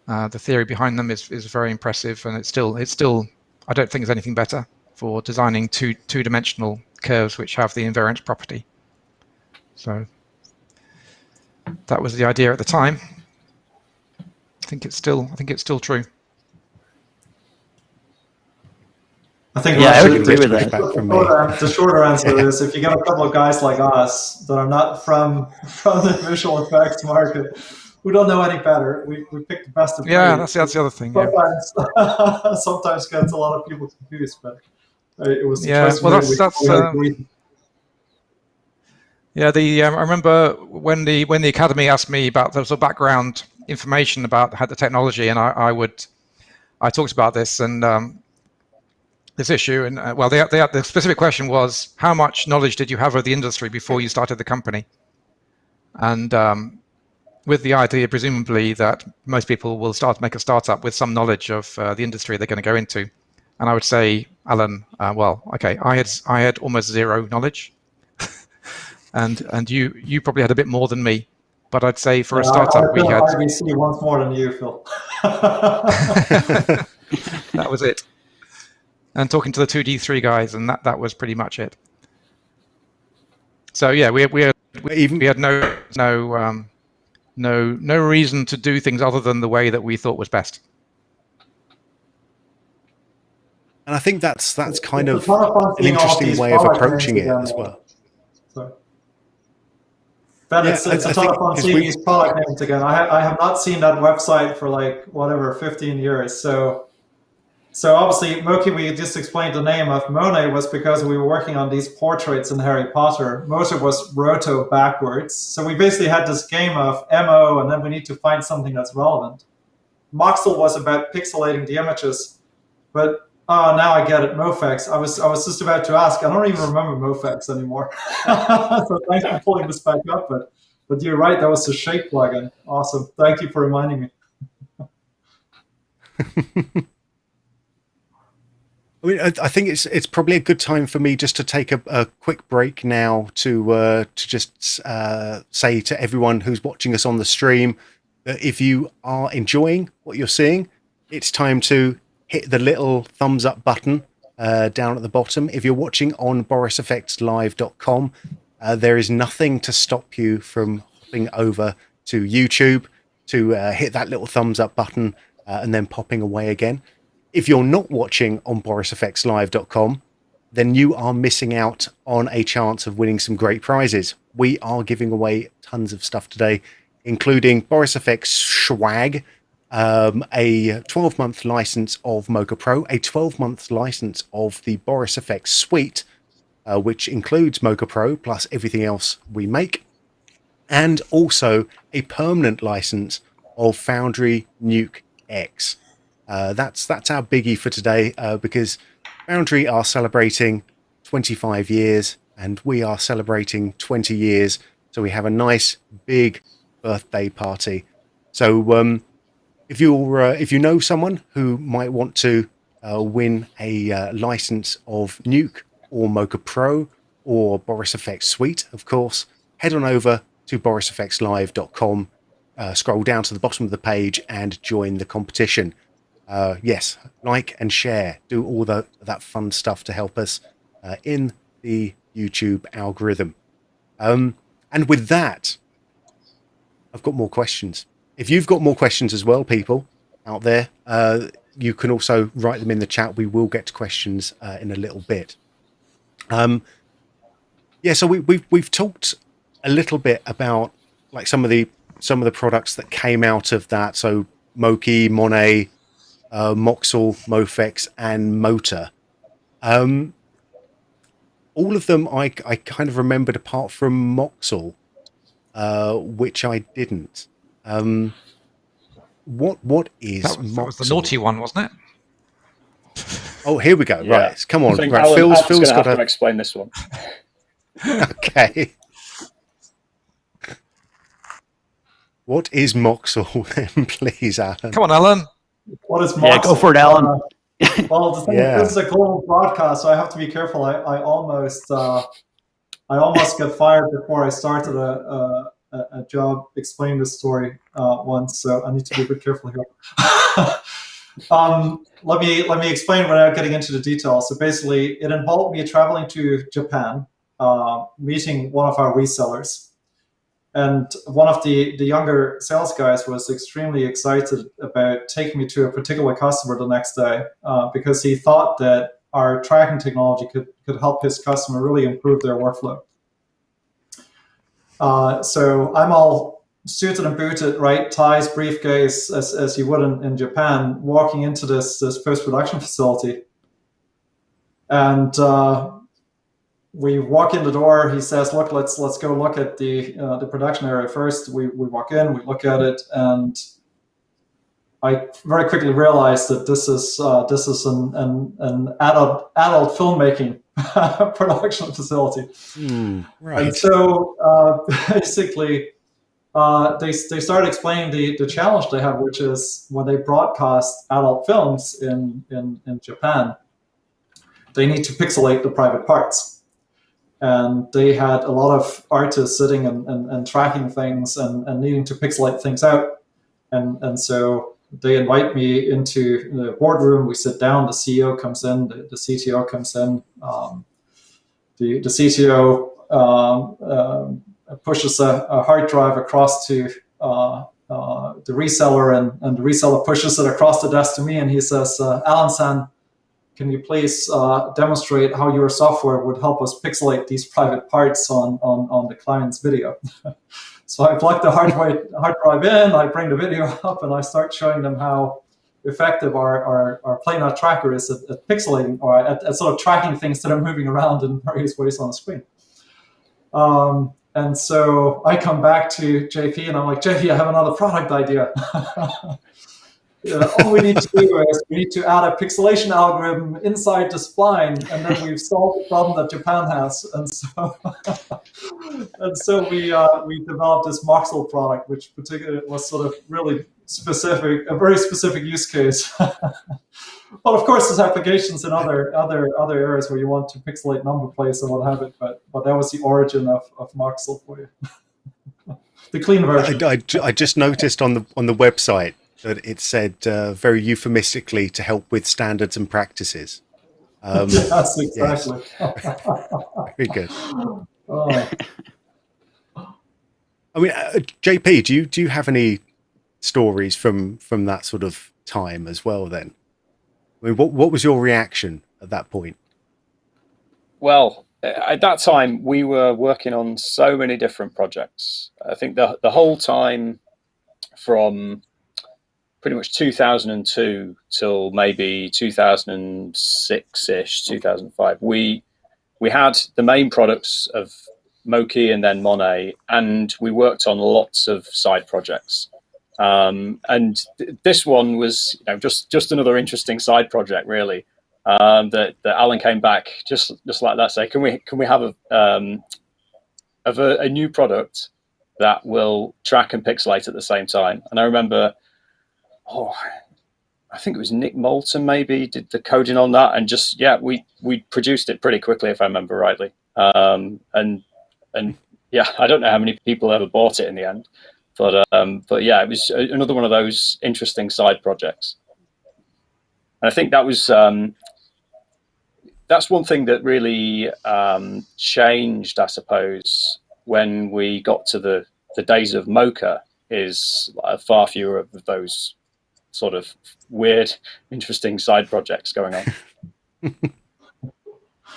The theory behind them is very impressive, and it's still I don't think there's anything better for designing two-dimensional curves which have the invariance property. So that was the idea at the time. I think it's still true. I think I would agree with that. The shorter answer is, if you get a couple of guys like us that are not from the visual effects market, who don't know any better, we pick the best of breed. Yeah, that's the other thing. Sometimes gets a lot of people confused, but it was the choice. I remember when the academy asked me about the background information about the technology, and I talked about this and this issue, and the specific question was, how much knowledge did you have of the industry before you started the company? And with the idea, presumably, that most people will start to make a startup with some knowledge of the industry they're going to go into. And I would say, Allan, well, okay, I had almost zero knowledge, and you probably had a bit more than me. But I'd say for a startup, we had RBC once more than you, Phil. That was it. And talking to the 2D3 guys, and that was pretty much it. So yeah, we had no reason to do things other than the way that we thought was best. And I think that's kind of an interesting way of approaching it as well. Sorry. Ben, it's a ton of fun seeing these product names again. I have not seen that website for like, whatever, 15 years. So obviously, Moki, we just explained the name of Monet was because we were working on these portraits in Harry Potter. Mocha was roto backwards. So we basically had this game of MO, and then we need to find something that's relevant. Moxel was about pixelating the images, but now I get it, Mofex. I was just about to ask. I don't even remember Mofex anymore. So thanks for pulling this back up. But you're right, that was the Shape plugin. Awesome. Thank you for reminding me. I mean, I think it's probably a good time for me just to take a quick break now to just say to everyone who's watching us on the stream that if you are enjoying what you're seeing, it's time to hit the little thumbs up button down at the bottom. If you're watching on borisfxlive.com, there is nothing to stop you from hopping over to YouTube to hit that little thumbs up button and then popping away again. If you're not watching on borisfxlive.com, then you are missing out on a chance of winning some great prizes. We are giving away tons of stuff today, including Boris FX swag, a 12-month license of Mocha Pro, a 12-month license of the Boris FX Suite, which includes Mocha Pro plus everything else we make, and also a permanent license of Foundry Nuke X. That's our biggie for today, because Foundry are celebrating 25 years and we are celebrating 20 years. So we have a nice big birthday party. So if you know someone who might want to win a license of Nuke or Mocha Pro or Boris FX Suite, of course, head on over to borisfxlive.com, scroll down to the bottom of the page and join the competition. Yes, like and share, do all that fun stuff to help us in the YouTube algorithm. And with that, I've got more questions. If you've got more questions as well, people out there, you can also write them in the chat. We will get to questions in a little bit. Yeah, so we've talked a little bit about like some of the products that came out of that. So Moki, Monet, Moxel, Mofex, and Motor. All of them I kind of remembered apart from Moxel, which I didn't. What is Moxel? That was the naughty one, wasn't it? Oh, here we go. Yeah. Right, come on. Right, Phil's going to got have to explain this one. Okay. What is Moxel then, please, Allan? Come on, Allan. What is Moxel? Yeah, go for it, Allan. Well, the thing is, this is a global broadcast, so I have to be careful. I almost got fired before I started a job explaining this story once, so I need to be a bit careful here. Let me explain without getting into the details. So basically, it involved me traveling to Japan, meeting one of our resellers. And one of the younger sales guys was extremely excited about taking me to a particular customer the next day because he thought that our tracking technology could help his customer really improve their workflow. So I'm all suited and booted, right? Ties, briefcase, as you would in Japan, walking into this post-production facility. And we walk in the door. He says, "Look, let's go look at the production area first." We walk in, we look at it, and I very quickly realized that this is an adult filmmaking production facility. Right. And so basically, they started explaining the challenge they have, which is when they broadcast adult films in Japan, they need to pixelate the private parts. And they had a lot of artists sitting and tracking things and needing to pixelate things out. And so they invite me into the boardroom. We sit down, the CEO comes in, the CTO comes in. The CTO pushes a hard drive across to the reseller, and the reseller pushes it across the desk to me, and he says, Allan-san, can you please demonstrate how your software would help us pixelate these private parts on the client's video? So I plug the hard drive in, I bring the video up, and I start showing them how effective our Planar tracker is at pixelating, or at sort of tracking things that are moving around in various ways on the screen. And so I come back to JP and I'm like, JP, I have another product idea. All we need to do is we need to add a pixelation algorithm inside the spline, and then we've solved the problem that Japan has. And so we developed this Moxel product, which particularly was sort of really specific, a very specific use case. But of course, there's applications in other areas where you want to pixelate number plates and what have it. But that was the origin of Moxel for you. The clean version. I just noticed on the website that it said very euphemistically to help with standards and practices. Yes, exactly. Yes. Very good. Oh. I mean, JP, do you have any stories from that sort of time as well? Then, I mean, what was your reaction at that point? Well, at that time, we were working on so many different projects. I think the whole time from pretty much 2002 till maybe 2006-ish, 2005, we had the main products of Moki and then Monet, and we worked on lots of side projects. And this one was, just another interesting side project, really. That Allan came back just like that, say, can we have a new product that will track and pixelate at the same time? And I remember, I think it was Nick Moulton maybe did the coding on that, and we produced it pretty quickly, if I remember rightly. And yeah, I don't know how many people ever bought it in the end, but yeah, it was another one of those interesting side projects. And I think that was that's one thing that really changed, I suppose, when we got to the days of Mocha, is far fewer of those sort of weird, interesting side projects going on.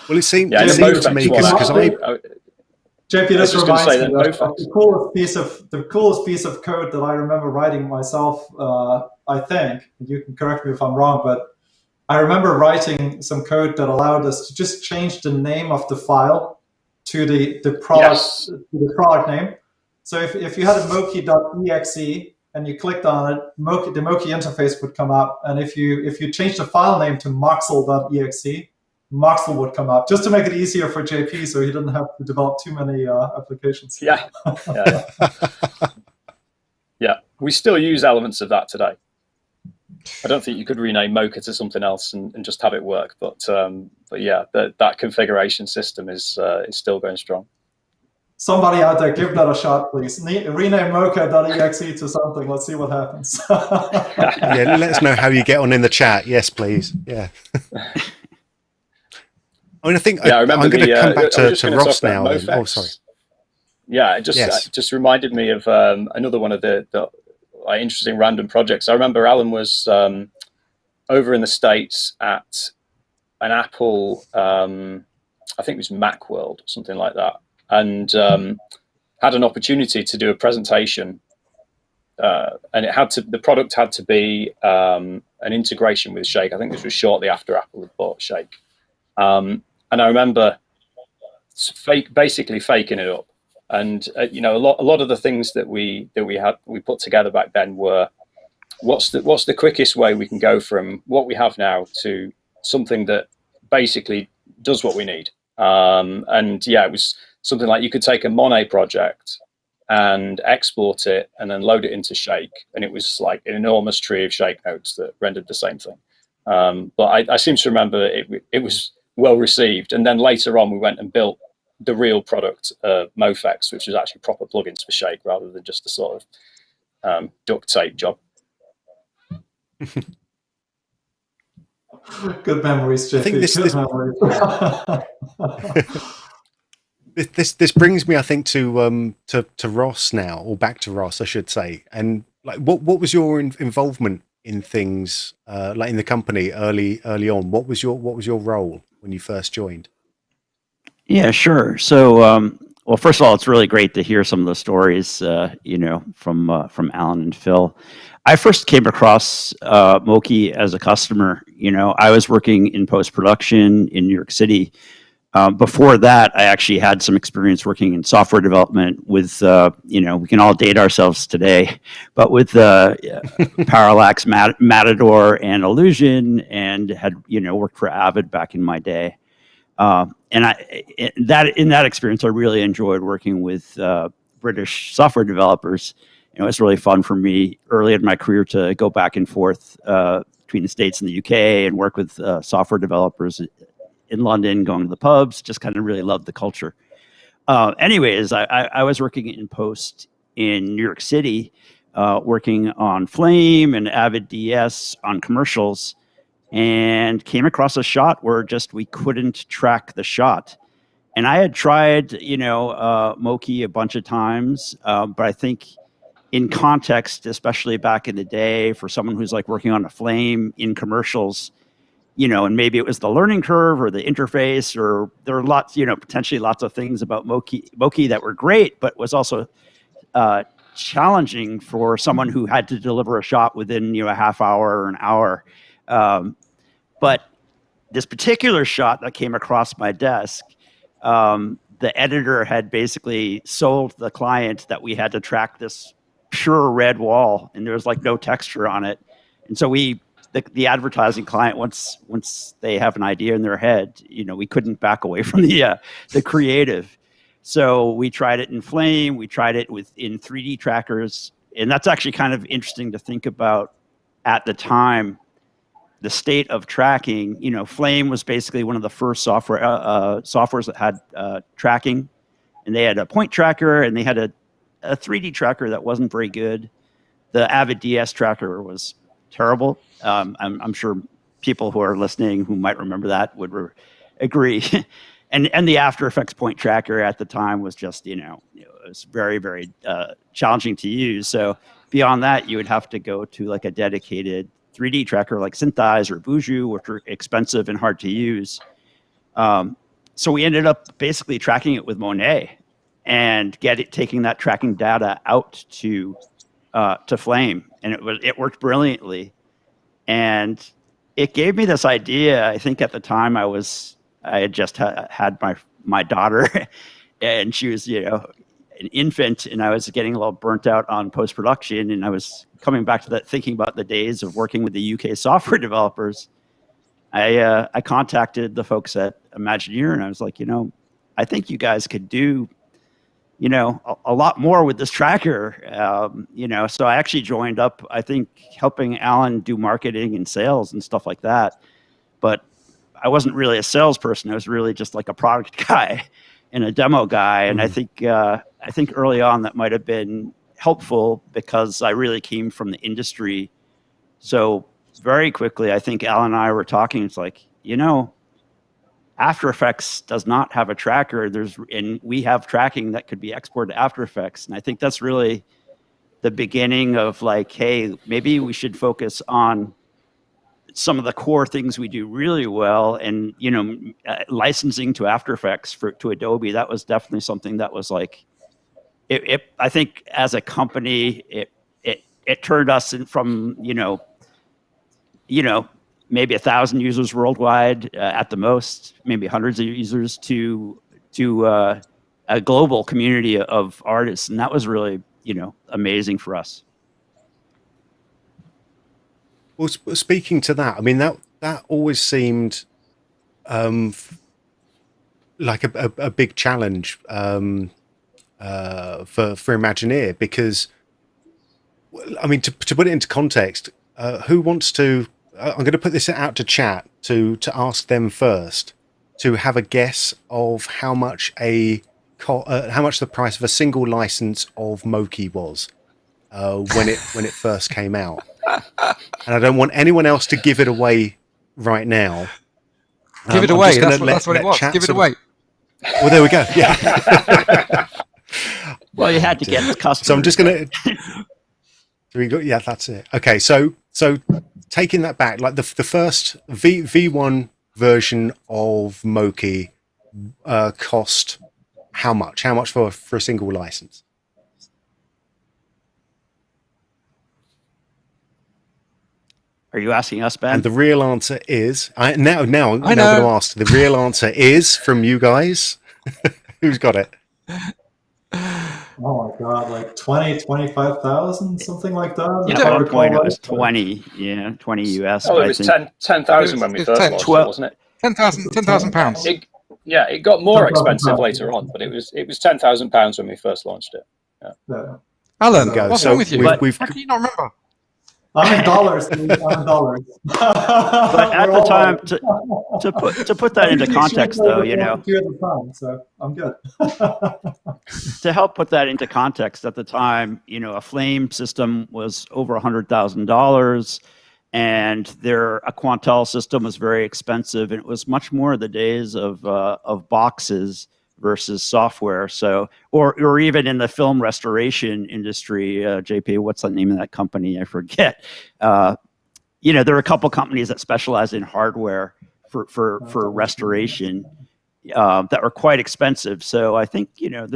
Well, it seemed to me because JP, this reminds me of the coolest piece of code that I remember writing myself. I think you can correct me if I'm wrong, but I remember writing some code that allowed us to just change the name of the file to the product to the product name. So if you had a moki.exe and you clicked on it, the Moki interface would come up, and if you changed the file name to moxel.exe, Moxel would come up, just to make it easier for JP, so he didn't have to develop too many applications. Yeah. Yeah, we still use elements of that today. I don't think you could rename Mocha to something else and just have it work, but yeah, that configuration system is still going strong. Somebody out there, give that a shot, please. Rename mocha.exe to something. Let's see what happens. Yeah, let us know how you get on in the chat. Yes, please. Yeah. I mean, I think I'm going to come back to Ross now. Oh, sorry. Yeah, it just reminded me of another one of the interesting random projects. I remember Allan was over in the States at an Apple, I think it was Macworld, something like that, and had an opportunity to do a presentation, and the product had to be an integration with Shake. I think this was shortly after Apple had bought Shake. And I remember basically faking it up. And a lot of the things that we put together back then were, what's the quickest way we can go from what we have now to something that basically does what we need. And yeah, it was something like you could take a Monet project and export it and then load it into Shake. And it was like an enormous tree of Shake nodes that rendered the same thing. But I seem to remember it was well received. And then later on, we went and built the real product, Mofex, which is actually proper plugins for Shake rather than just a sort of duct tape job. Good memories, JP. This brings me, I think, to Ross now, or back to Ross, I should say. And like, what was your involvement in things like in the company early on? What was your role when you first joined? Yeah, sure. So, well, first of all, it's really great to hear some of the stories, from Allan and Phil. I first came across Moki as a customer. I was working in post-production in New York City. Before that, I actually had some experience working in software development with, we can all date ourselves today, but with Parallax, Matador, and Illusion, and had, worked for Avid back in my day. And in that experience, I really enjoyed working with British software developers. It was really fun for me early in my career to go back and forth between the States and the UK and work with software developers in London, going to the pubs, just kind of really loved the culture. Anyways, I was working in post in New York City, working on Flame and Avid DS on commercials, and came across a shot where we couldn't track the shot. And I had tried, Moki a bunch of times, but I think in context, especially back in the day, for someone who's like working on a Flame in commercials, and maybe it was the learning curve or the interface, or there are lots, potentially lots of things about Moki that were great, but was also challenging for someone who had to deliver a shot within, a half hour or an hour. But this particular shot that came across my desk, the editor had basically sold the client that we had to track this pure red wall, and there was like no texture on it. And so the advertising client, once they have an idea in their head, we couldn't back away from the creative. So we tried it in Flame, we tried it in 3D trackers, and that's actually kind of interesting to think about at the time. The state of tracking, Flame was basically one of the first softwares that had tracking, and they had a point tracker and they had a 3D tracker that wasn't very good. The Avid DS tracker was terrible. I'm sure people who are listening who might remember that would agree. and the After Effects point tracker at the time was just, it was very, very challenging to use. So beyond that, you would have to go to like a dedicated 3D tracker like Synthesize or Buju, which are expensive and hard to use. So we ended up basically tracking it with Monet and taking that tracking data out to Flame, and it worked brilliantly. And it gave me this idea. I think at the time I had just had my daughter, and she was an infant, and I was getting a little burnt out on post-production, and I was coming back to that, thinking about the days of working with the UK software developers. I contacted the folks at Imagineer, and I was like, I think you guys could do, a lot more with this tracker. So I actually joined up, I think, helping Allan do marketing and sales and stuff like that. But I wasn't really a salesperson. I was really just like a product guy and a demo guy. And I think early on that might have been helpful because I really came from the industry. So very quickly, I think Allan and I were talking. It's like, After Effects does not have a tracker. And we have tracking that could be exported to After Effects. And I think that's really the beginning of like, hey, maybe we should focus on some of the core things we do really well. And, licensing to After Effects to Adobe, that was definitely something that was like, I think as a company, it turned us in from, maybe 1,000 users worldwide at the most, maybe hundreds of users to a global community of artists. And that was really, amazing for us. Well, speaking to that, I mean, that always seemed like a big challenge for Imagineer, because I mean, to put it into context, who wants to? I'm going to put this out to chat to ask them first to have a guess of how much how much the price of a single license of Moki was when it first came out. And I don't want anyone else to give it away right now. Give it away. That's what it was. Give it away. Well, there we go. Yeah. Well, you had to get customers. So I'm just going to. Yeah, that's it. Okay, so taking that back, like the first V1 version of Moki cost how much? How much for a single license? Are you asking us, Ben? And the real answer is I'm now going to ask. The real answer is from you guys. Who's got it? Oh my God, like 25,000, something like that. Yeah, at one point it was 20. Yeah, 20 US. Oh, it was 10,000 when we first launched it, wasn't it? 10,000 pounds. It got more expensive later on, but it was £10,000 when we first launched it. Yeah. Alan, what's wrong with you? How can you not remember? I'm in dollars. I'm in dollars. But at the time, to put that into context, though, you know, at the time, so I'm good. to help put that into context, at the time, you know, a Flame system was over $100,000, and a Quantel system was very expensive, and it was much more the days of boxes versus software. So, or even in the film restoration industry, JP, what's the name of that company? I forget. You know, there are a couple companies that specialize in hardware for restoration that were quite expensive. So I think, you know,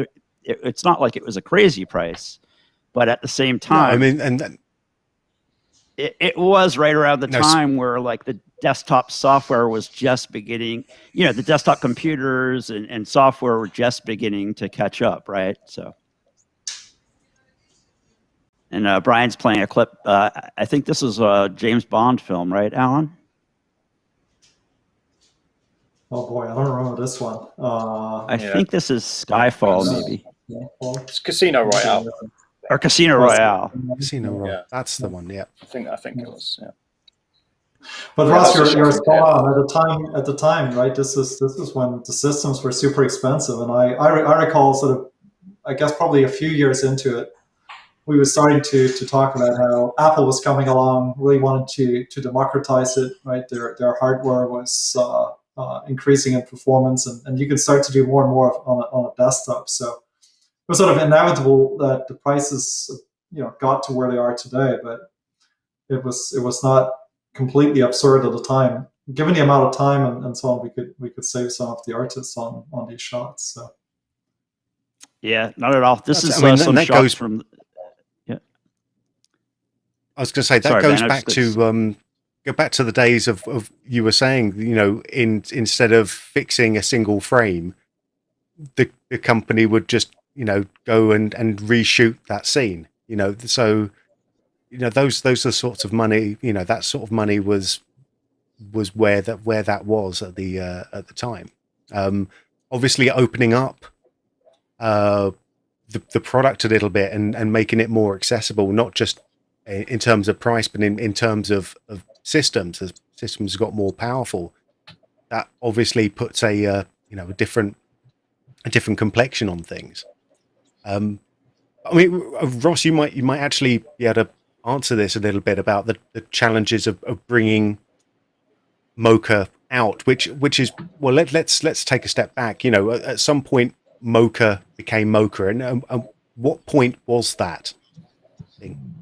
it's not like it was a crazy price, but at the same time, no, I mean, and it was right around the time where like the desktop software was just beginning, you know, the desktop computers and software were just beginning to catch up, right? So, and Brian's playing a clip. I think this is a James Bond film, right, Alan? Oh boy, I don't remember this one. I think this is Skyfall, maybe. It's Casino Royale. Or Casino Royale. Casino Royale. Yeah. That's the one. Yeah. I think it was. Yeah. But Ross, you're spot on. At the time, right? This is when the systems were super expensive, and I recall sort of, I guess probably a few years into it, we were starting to talk about how Apple was coming along, really wanted to democratize it, right? Their hardware was increasing in performance, and you could start to do more and more on a desktop. So it was sort of inevitable that the prices, you know, got to where they are today, but it was not completely absurd at the time. Given the amount of time and so on, we could save some of the artists on these shots. So yeah, not at all. This is some that shots goes from. Yeah, I was going to say that goes back to go back to the days of you were saying, you know, instead of fixing a single frame, the company would just, you know, go and reshoot that scene, you know. So, you know, those are sorts of money, you know, that sort of money was where that was at the time. Obviously opening up the product a little bit and making it more accessible, not just in terms of price, but in terms of systems. As systems got more powerful, that obviously puts a different complexion on things. I mean, Ross, you might actually be able to answer this a little bit about the challenges of bringing Mocha out, which is, well, let's take a step back. You know, at some point Mocha became Mocha, and what point was that thing?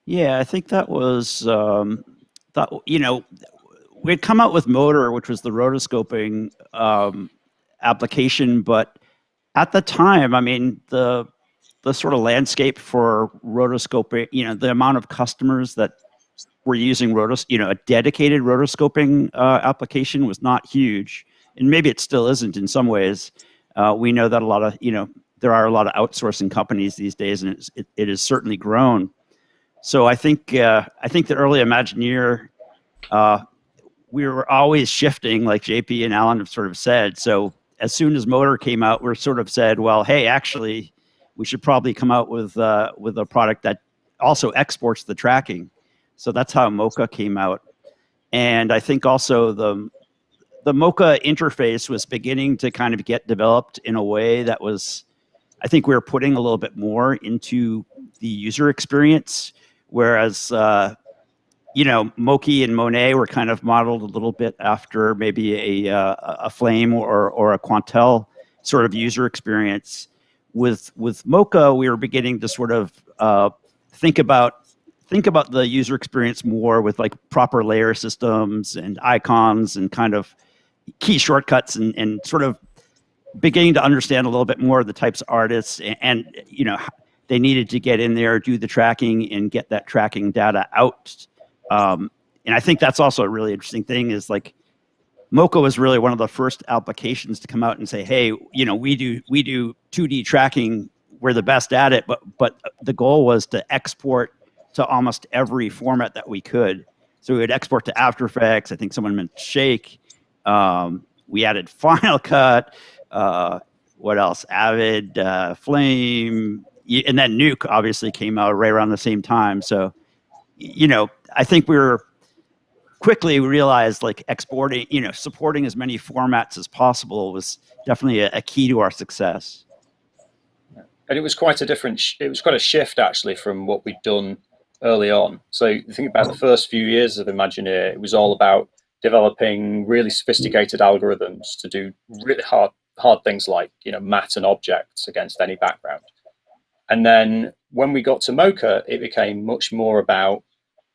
Yeah, I think that was that, you know, we'd come out with Motor, which was the rotoscoping application, but at the time, I mean, the sort of landscape for rotoscoping, you know, the amount of customers that were using a dedicated rotoscoping application was not huge, and maybe it still isn't in some ways. We know that a lot of, you know, there are a lot of outsourcing companies these days, and it has certainly grown. So I think the early Imagineer, we were always shifting, like JP and Allan have sort of said. So as soon as Motor came out, we sort of said, well, hey, actually, we should probably come out with a product that also exports the tracking. So that's how Mocha came out. And I think also the Mocha interface was beginning to kind of get developed in a way that was, I think we were putting a little bit more into the user experience, whereas Moki and Monet were kind of modeled a little bit after maybe a Flame or a Quantel sort of user experience. With Mocha, we were beginning to sort of think about the user experience more with like proper layer systems and icons and kind of key shortcuts and sort of beginning to understand a little bit more of the types of artists and they needed to get in there, do the tracking and get that tracking data out. And I think that's also a really interesting thing is like Mocha was really one of the first applications to come out and say, hey, we do 2D tracking. We're the best at it. But the goal was to export to almost every format that we could. So we would export to After Effects. I think someone meant Shake. We added Final Cut. What else? Avid, Flame. And then Nuke obviously came out right around the same time. So, I think we quickly realized like exporting, supporting as many formats as possible was definitely a key to our success. And it was quite a shift actually from what we'd done early on. So you think about the first few years of Imagineer, it was all about developing really sophisticated algorithms to do really hard things like, matte and objects against any background. And then when we got to Mocha, it became much more about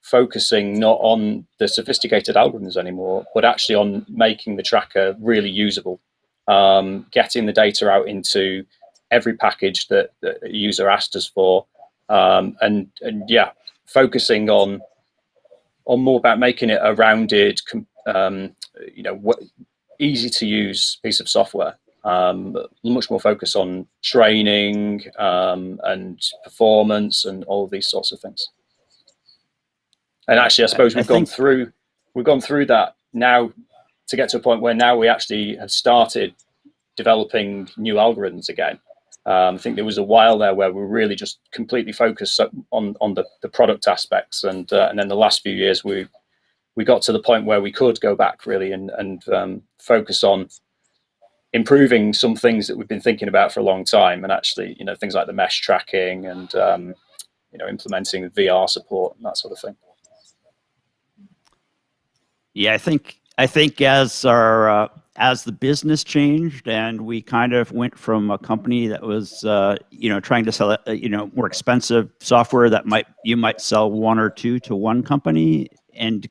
focusing not on the sophisticated algorithms anymore, but actually on making the tracker really usable, getting the data out into every package that a user asked us for, and focusing on more about making it a rounded, easy to use piece of software. Much more focus on training and performance and all of these sorts of things. And actually, I suppose we've gone through that now to get to a point where now we actually have started developing new algorithms again. I think there was a while there where we were really just completely focused on the product aspects, and then the last few years we got to the point where we could go back really and focus on improving some things that we've been thinking about for a long time, and actually things like the mesh tracking and implementing VR support and that sort of thing. Yeah, I think as the business changed and we kind of went from a company that was trying to sell more expensive software that you might sell one or two to one company and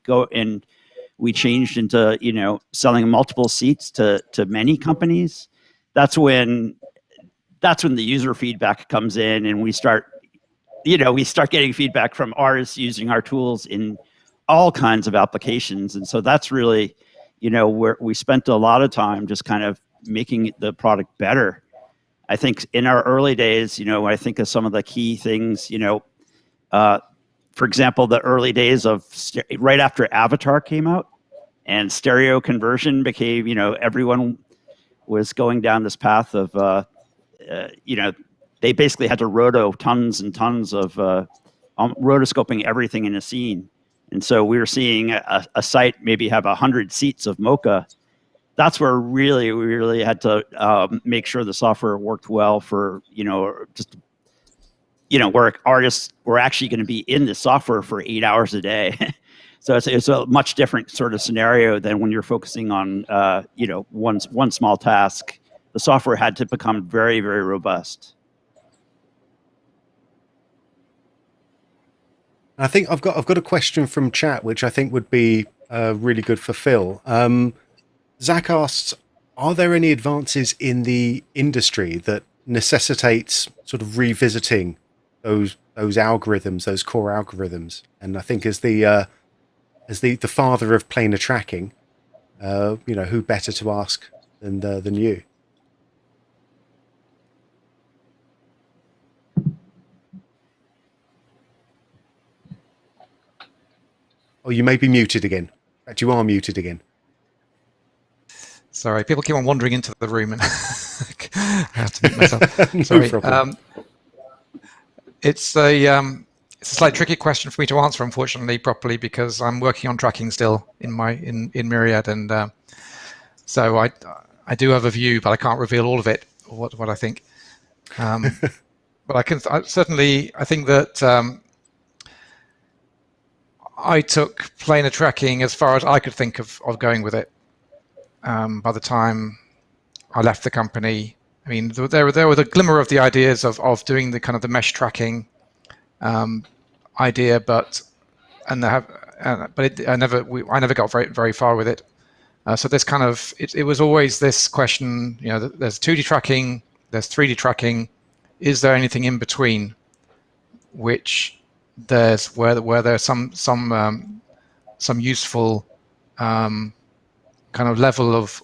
we changed into selling multiple seats to many companies. That's when the user feedback comes in, and we start getting feedback from artists using our tools in all kinds of applications. And so that's really where we spent a lot of time just kind of making the product better. I think in our early days, I think of some of the key things, for example, the early days of right after Avatar came out and stereo conversion became, everyone was going down this path of, they basically had to roto tons and tons of rotoscoping everything in a scene. And so we were seeing a site maybe have 100 seats of Mocha. That's where we really had to make sure the software worked well for, where artists were actually going to be in the software for 8 hours a day. So it's a much different sort of scenario than when you're focusing on, one small task. The software had to become very, very robust. I think I've got a question from chat, which I think would be really good for Phil. Zach asks, are there any advances in the industry that necessitates sort of revisiting those algorithms, those core algorithms? And I think as the father of planar tracking, who better to ask than you? Oh, you may be muted again. In fact, you are muted again. Sorry, people keep on wandering into the room, and I have to mute myself. No Sorry. problem. It's a slightly tricky question for me to answer, unfortunately, properly, because I'm working on tracking still in Myriad, and so I do have a view, but I can't reveal all of it, or what I think. But I think that I took planar tracking as far as I could think of going with it. By the time I left the company, I mean, there was a glimmer of the ideas of doing the kind of the mesh tracking idea, but I never got very far with it. So this kind of it was always this question, you know, there's 2D tracking, there's 3D tracking. Is there anything in between, which there's where there's some useful kind of level of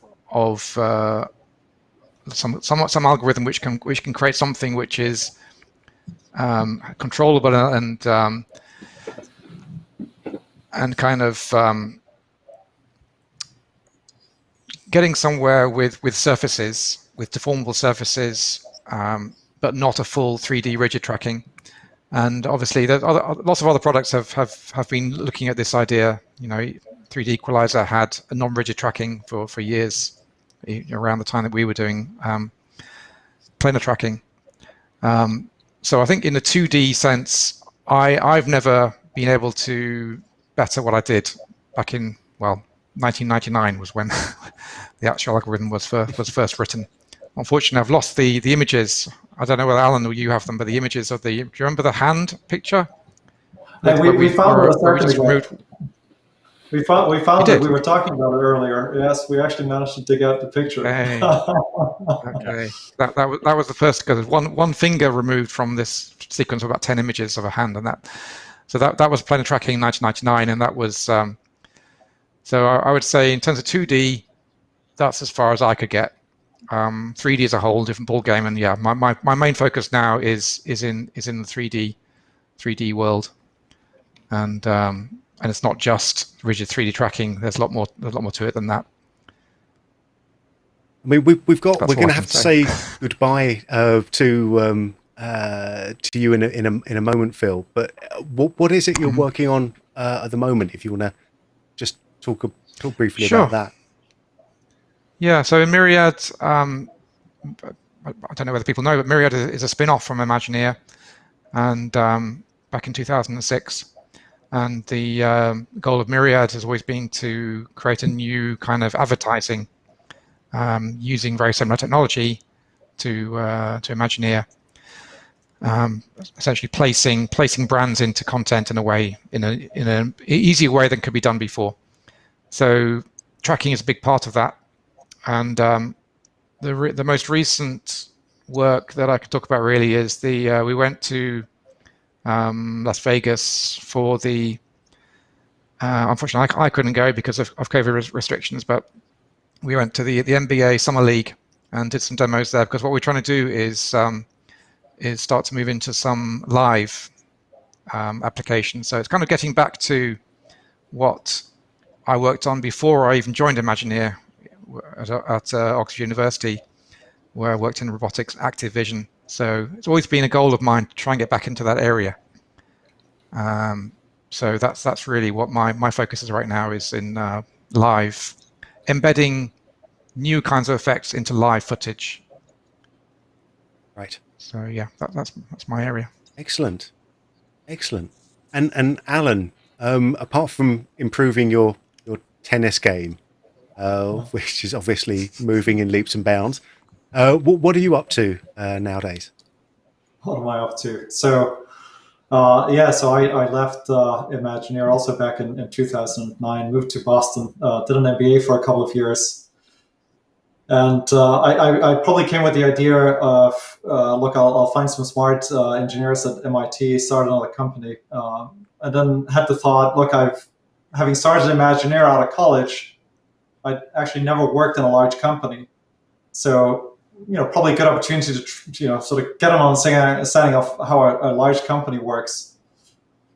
some algorithm which can create something which is controllable and kind of getting somewhere with surfaces, with deformable surfaces, but not a full 3D rigid tracking. And obviously, lots of other products have been looking at this idea. You know, 3D Equalizer had a non-rigid tracking for years, around the time that we were doing planar tracking. So I think in the 2D sense, I've never been able to better what I did back in, well, 1999 was when the actual algorithm was first written. Unfortunately, I've lost the images. I don't know whether Allan or you have them, but the images of do you remember the hand picture? We found it. We found it. We were talking about it earlier. Yes, we actually managed to dig out the picture. Okay. Okay. That was the first, because one finger removed from this sequence of about 10 images of a hand, and that was planar tracking in 1999, and that was so I would say in terms of 2D, that's as far as I could get. 3D is a whole different ball game, and yeah, my main focus now is in the 3D world, and it's not just rigid 3D tracking. There's a lot more to it than that. I mean, we're going to have to say goodbye to you in a moment, Phil. But what is it you're working on at the moment? If you want to just talk briefly about that. Yeah, so in Myriad, I don't know whether people know, but Myriad is a spin-off from Imagineer, and back in 2006. And the goal of Myriad has always been to create a new kind of advertising using very similar technology to Imagineer, essentially placing brands into content in an easier way than could be done before. So tracking is a big part of that. And the most recent work that I could talk about really is we went to Las Vegas for the unfortunately I couldn't go because of COVID restrictions, but we went to the NBA Summer League and did some demos there, because what we're trying to do is start to move into some live applications. So it's kind of getting back to what I worked on before I even joined Imagineer at Oxford University, where I worked in robotics, active vision. So it's always been a goal of mine to try and get back into that area. So that's really what my focus is right now, is in live, embedding new kinds of effects into live footage. Right. So yeah, that's my area. Excellent. And Allan, apart from improving your tennis game, which is obviously moving in leaps and bounds, what are you up to nowadays? What am I up to? So so I left Imagineer also back in 2009, moved to Boston, did an MBA for a couple of years. And I probably came with the idea of, look, I'll find some smart engineers at MIT, start another company. And then had the thought, look, having started Imagineer out of college, I actually never worked in a large company. So, probably a good opportunity to, sort of get an understanding of how a large company works.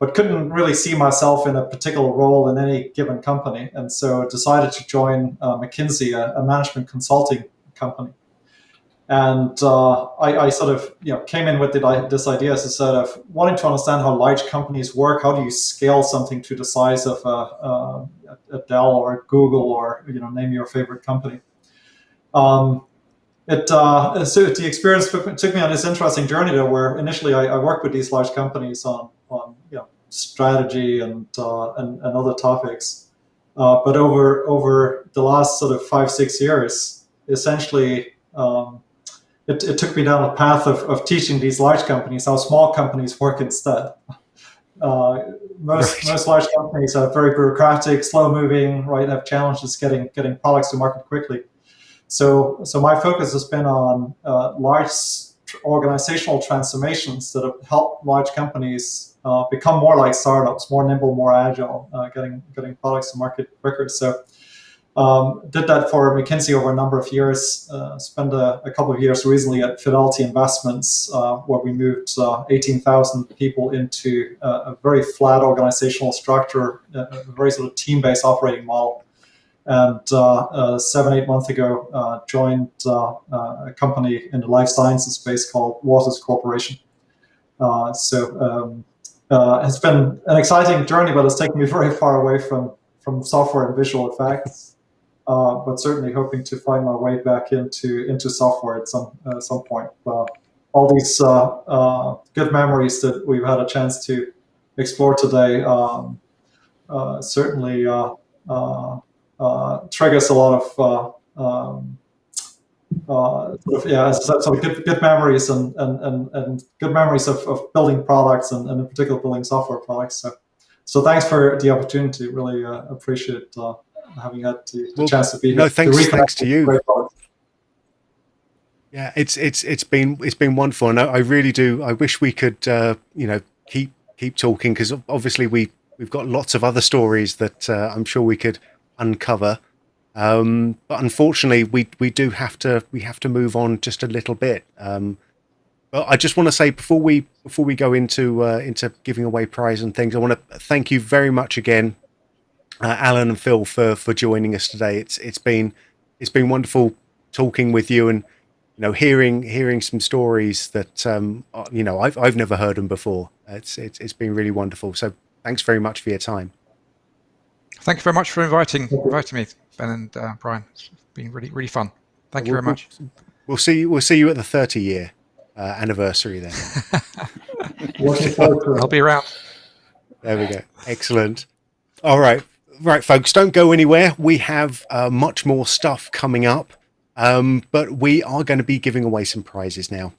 but couldn't really see myself in a particular role in any given company, and so decided to join McKinsey, a management consulting company. And I sort of came in with this idea, as I said, of wanting to understand how large companies work. How do you scale something to the size of a Dell or a Google, or name your favorite company. So the experience took me on this interesting journey, though, where initially I worked with these large companies on strategy and other topics, but over the last sort of 5-6 years, essentially. It took me down a path of teaching these large companies how small companies work instead. Most large companies are very bureaucratic, slow-moving, right? Have challenges getting products to market quickly. So my focus has been on large organizational transformations that have helped large companies become more like startups, more nimble, more agile, getting products to market quicker. So. Did that for McKinsey over a number of years. Spent a couple of years recently at Fidelity Investments, where we moved 18,000 people into a very flat organizational structure, a very sort of team-based operating model. And 7-8 months ago, joined a company in the life sciences space called Waters Corporation. It's been an exciting journey, but it's taken me very far away from software and visual effects. But certainly hoping to find my way back into software at some point. All these good memories that we've had a chance to explore today certainly triggers a lot of as I said, sort of good memories and good memories of building products and in particular building software products. So thanks for the opportunity. Really appreciate having had the chance to be here. No, thanks to you. Yeah, it's been wonderful, and I really do. I wish we could keep talking, because obviously we've got lots of other stories that I'm sure we could uncover. But unfortunately, we have to move on just a little bit. But I just want to say before we go into giving away prizes and things, I want to thank you very much again, Allan and Phil, for joining us today. It's been wonderful talking with you, and hearing some stories that I've never heard them before. It's been really wonderful. So thanks very much for your time. Thank you very much for inviting me, Ben and Brian. It's been really, really fun. Thank you very much. We'll see you at the 30-year anniversary then. I'll be around. There we go. Excellent. All right, folks, don't go anywhere. We have much more stuff coming up, but we are going to be giving away some prizes now.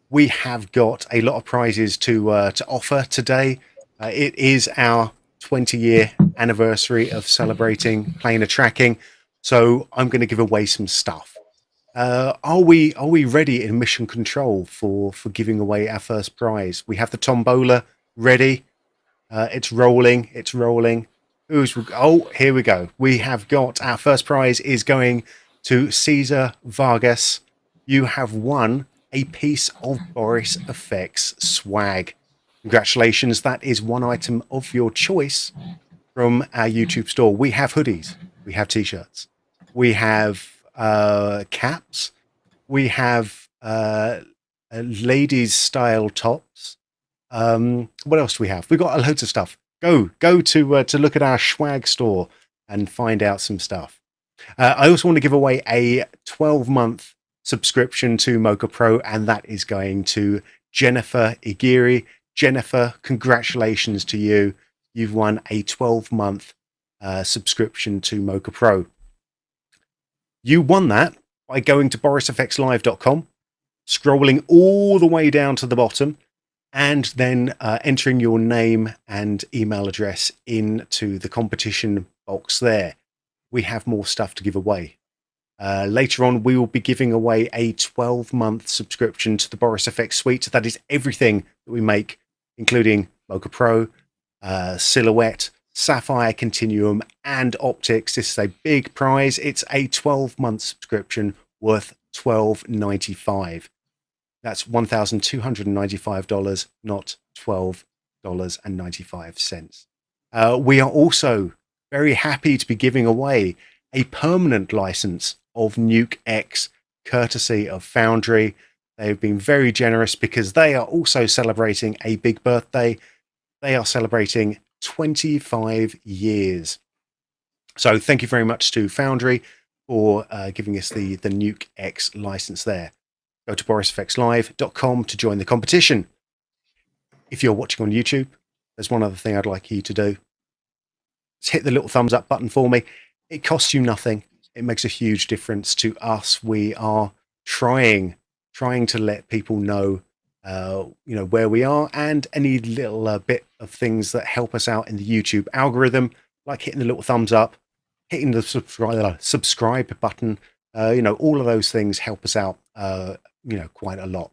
We have got a lot of prizes to offer today. It is our 20-year anniversary of celebrating Planar tracking, so I'm going to give away some stuff. Are we ready in mission control for giving away our first prize? We have the tombola ready. It's rolling. Here we go. We have got our first prize is going to Cesar Vargas. You have won a piece of Boris FX swag. Congratulations. That is one item of your choice from our YouTube store. We have hoodies. We have t-shirts. We have caps. We have ladies style tops. What else do we have? We've got loads of stuff. Go to look at our swag store and find out some stuff. I also want to give away a 12-month subscription to Mocha Pro, and that is going to Jennifer Igiri. Jennifer, congratulations to you. You've won a 12-month subscription to Mocha Pro. You won that by going to borisfxlive.com, scrolling all the way down to the bottom, and then entering your name and email address into the competition box there. We have more stuff to give away. Later on, we will be giving away a 12-month subscription to the Boris FX Suite. That is everything that we make, including Mocha Pro, Silhouette, Sapphire Continuum, and Optics. This is a big prize. It's a 12-month subscription worth $12.95. That's $1,295, not $12. $6.95. We are also very happy to be giving away a permanent license of Nuke X, courtesy of Foundry. They've been very generous because they are also celebrating a big birthday. They are celebrating 25 years. So thank you very much to Foundry for giving us the Nuke X license there. Go to borisfxlive.com to join the competition. If you're watching on YouTube, there's one other thing I'd like you to do. Just hit the little thumbs up button for me. It costs you nothing. It makes a huge difference to us. We are trying to let people know, where we are, and any little bit of things that help us out in the YouTube algorithm, like hitting the little thumbs up, hitting the subscribe button. All of those things help us out, quite a lot.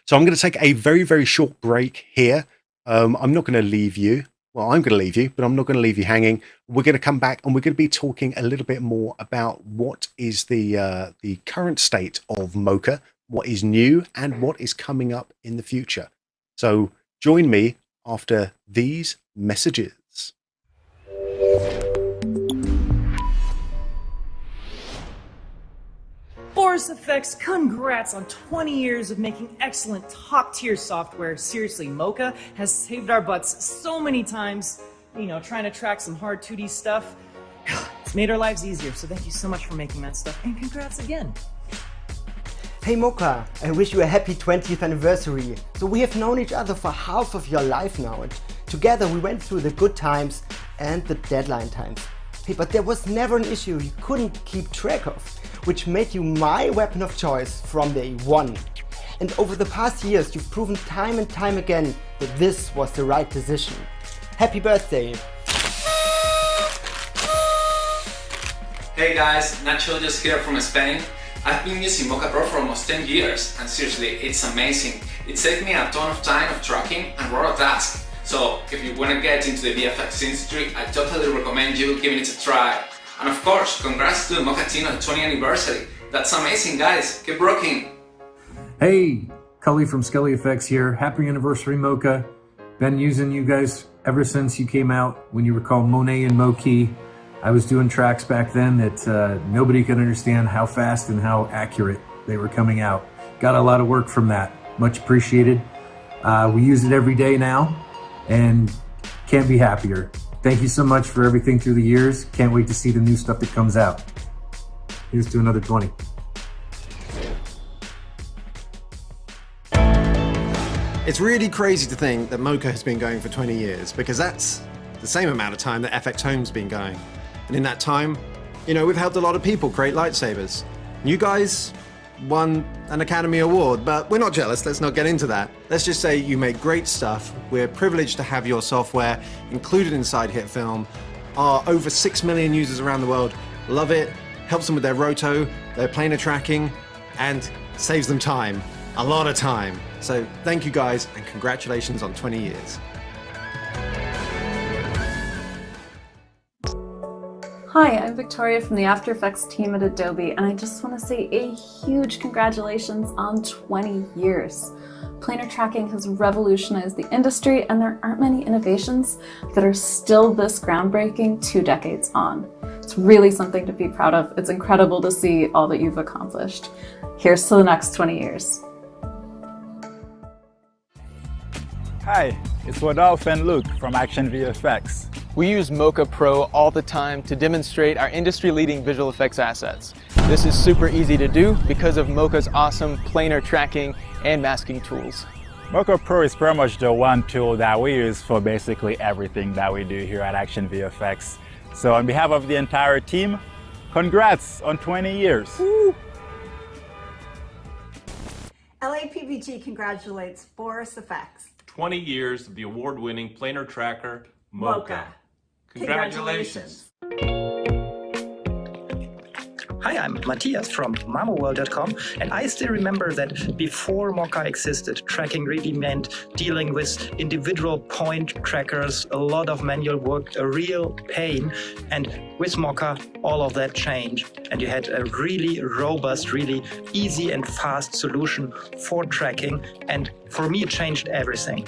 So I'm going to take a very, very short break here. I'm not going to leave you. Well, I'm going to leave you, but I'm not going to leave you hanging. We're going to come back and we're going to be talking a little bit more about what is the current state of Mocha, what is new, and what is coming up in the future. So join me after these messages. Boris FX, congrats on 20 years of making excellent top-tier software. Seriously, Mocha has saved our butts so many times, trying to track some hard 2D stuff. It's made our lives easier, so thank you so much for making that stuff, and congrats again. Hey Mocha, I wish you a happy 20th anniversary. So we have known each other for half of your life now, and together we went through the good times and the deadline times. Hey, but there was never an issue you couldn't keep track of, which made you my weapon of choice from day one. And over the past years, you've proven time and time again that this was the right decision. Happy birthday! Hey guys, Nacho just here from Spain. I've been using Mocha Pro for almost 10 years, and seriously, it's amazing. It saved me a ton of time of tracking and a lot of tasks. So if you want to get into the VFX industry, I totally recommend you giving it a try. And of course, congrats to the Mocha team on the 20th anniversary. That's amazing, guys. Keep rocking. Hey, Cully from Skelly Effects here. Happy anniversary, Mocha. Been using you guys ever since you came out when you were called Monet and Moki. I was doing tracks back then that nobody could understand how fast and how accurate they were coming out. Got a lot of work from that. Much appreciated. We use it every day now and can't be happier. Thank you so much for everything through the years. Can't wait to see the new stuff that comes out. Here's to another 20. It's really crazy to think that Mocha has been going for 20 years, because that's the same amount of time that FX Home's been going. And in that time, we've helped a lot of people create lightsabers. You guys won an Academy Award, but we're not jealous. Let's not get into that. Let's just say you make great stuff. We're privileged to have your software included inside HitFilm. Our over 6 million users around the world love it, helps them with their roto, their planar tracking, and saves them time. A lot of time. So thank you guys, and congratulations on 20 years. Hi, I'm Victoria from the After Effects team at Adobe, and I just want to say a huge congratulations on 20 years. Planar tracking has revolutionized the industry, and there aren't many innovations that are still this groundbreaking 2 decades on. It's really something to be proud of. It's incredible to see all that you've accomplished. Here's to the next 20 years. Hi, it's Rodolphe and Luke from Action VFX. We use Mocha Pro all the time to demonstrate our industry-leading visual effects assets. This is super easy to do because of Mocha's awesome planar tracking and masking tools. Mocha Pro is pretty much the one tool that we use for basically everything that we do here at Action VFX. So on behalf of the entire team, congrats on 20 years. Woo! LAPVG congratulates Boris FX. 20 years of the award-winning planar tracker, Mocha. Congratulations. Hi, I'm Matthias from MamoWorld.com, and I still remember that before Mocha existed, tracking really meant dealing with individual point trackers, a lot of manual work, a real pain. And with Mocha, all of that changed, and you had a really robust, really easy and fast solution for tracking, and for me it changed everything.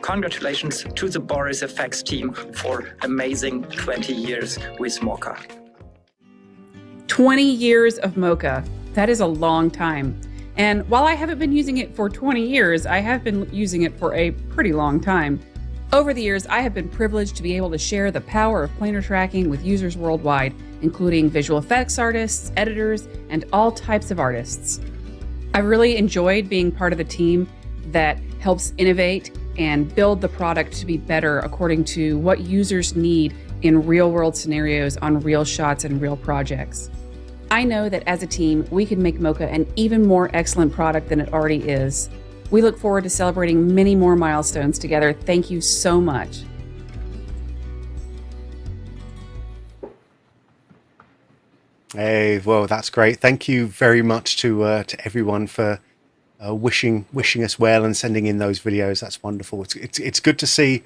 congratulations to the Boris FX team for amazing 20 years with Mocha. 20 years of Mocha. That is a long time. And while I haven't been using it for 20 years, I have been using it for a pretty long time. Over the years, I have been privileged to be able to share the power of planar tracking with users worldwide, including visual effects artists, editors, and all types of artists. I really enjoyed being part of the team that helps innovate and build the product to be better according to what users need in real-world scenarios on real shots and real projects. I know that as a team, we can make Mocha an even more excellent product than it already is. We look forward to celebrating many more milestones together. Thank you so much. Hey, well, that's great. Thank you very much to everyone for wishing us well and sending in those videos. That's wonderful. It's good to see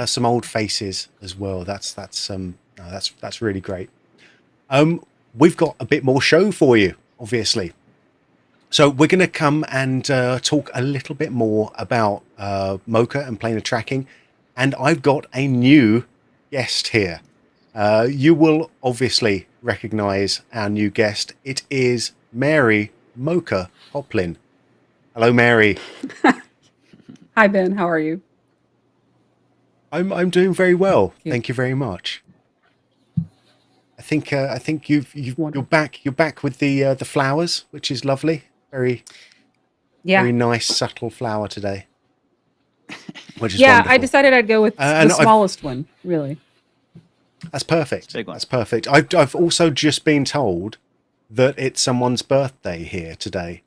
some old faces as well. That's really great. We've got a bit more show for you, obviously. So we're going to come and talk a little bit more about Mocha and planar tracking. And I've got a new guest here. You will obviously recognize our new guest. It is Mary Mocha Poplin. Hello, Mary. Hi, Ben. How are you? I'm doing very well. Thank you very much. I think you're back with the flowers, which is lovely. Very nice, subtle flower today. Which is wonderful. I decided I'd go with the smallest one, really. That's perfect. That's perfect. I've also just been told that it's someone's birthday here today.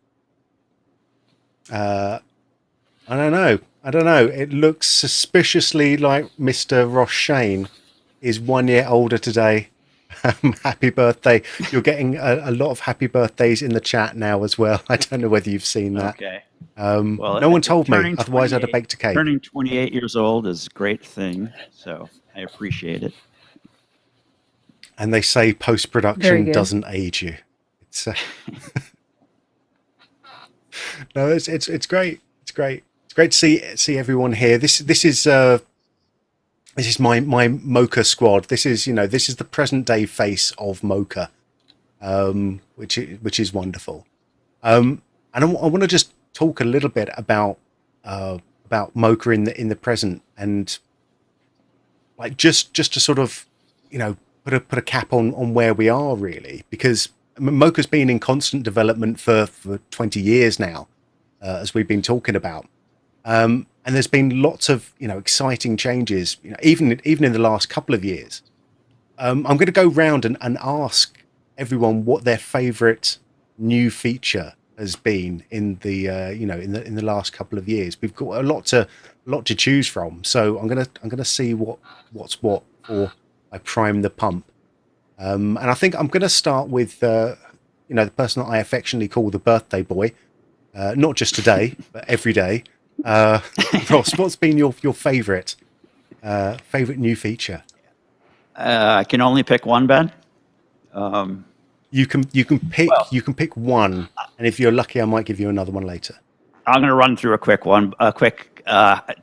I don't know. It looks suspiciously like Mr. Ross Shain is 1 year older today. Happy birthday. You're getting a lot of happy birthdays in the chat now as well. I don't know whether you've seen that. Okay. Well, no one told me, otherwise I'd have baked a cake. Turning 28 years old is a great thing, so I appreciate it. And they say post-production doesn't age you. It's no, it's great. It's great. It's great to see everyone here. This is my Mocha squad. This is the present day face of Mocha, which is wonderful. And I want to just talk a little bit about Mocha in the present, and like just to sort of put a cap on where we are really, because Mocha's been in constant development for 20 years now, as we've been talking about. And there's been lots of exciting changes, even in the last couple of years. I'm going to go round and ask everyone what their favourite new feature has been in the in the last couple of years. We've got a lot to choose from, so I'm gonna see what's what before I prime the pump. And I think I'm going to start with the person that I affectionately call the birthday boy, not just today but every day. Ross, what's been your favorite new feature? I can only pick one, Ben. You can pick one, and if you're lucky, I might give you another one later. I'm going to run through a quick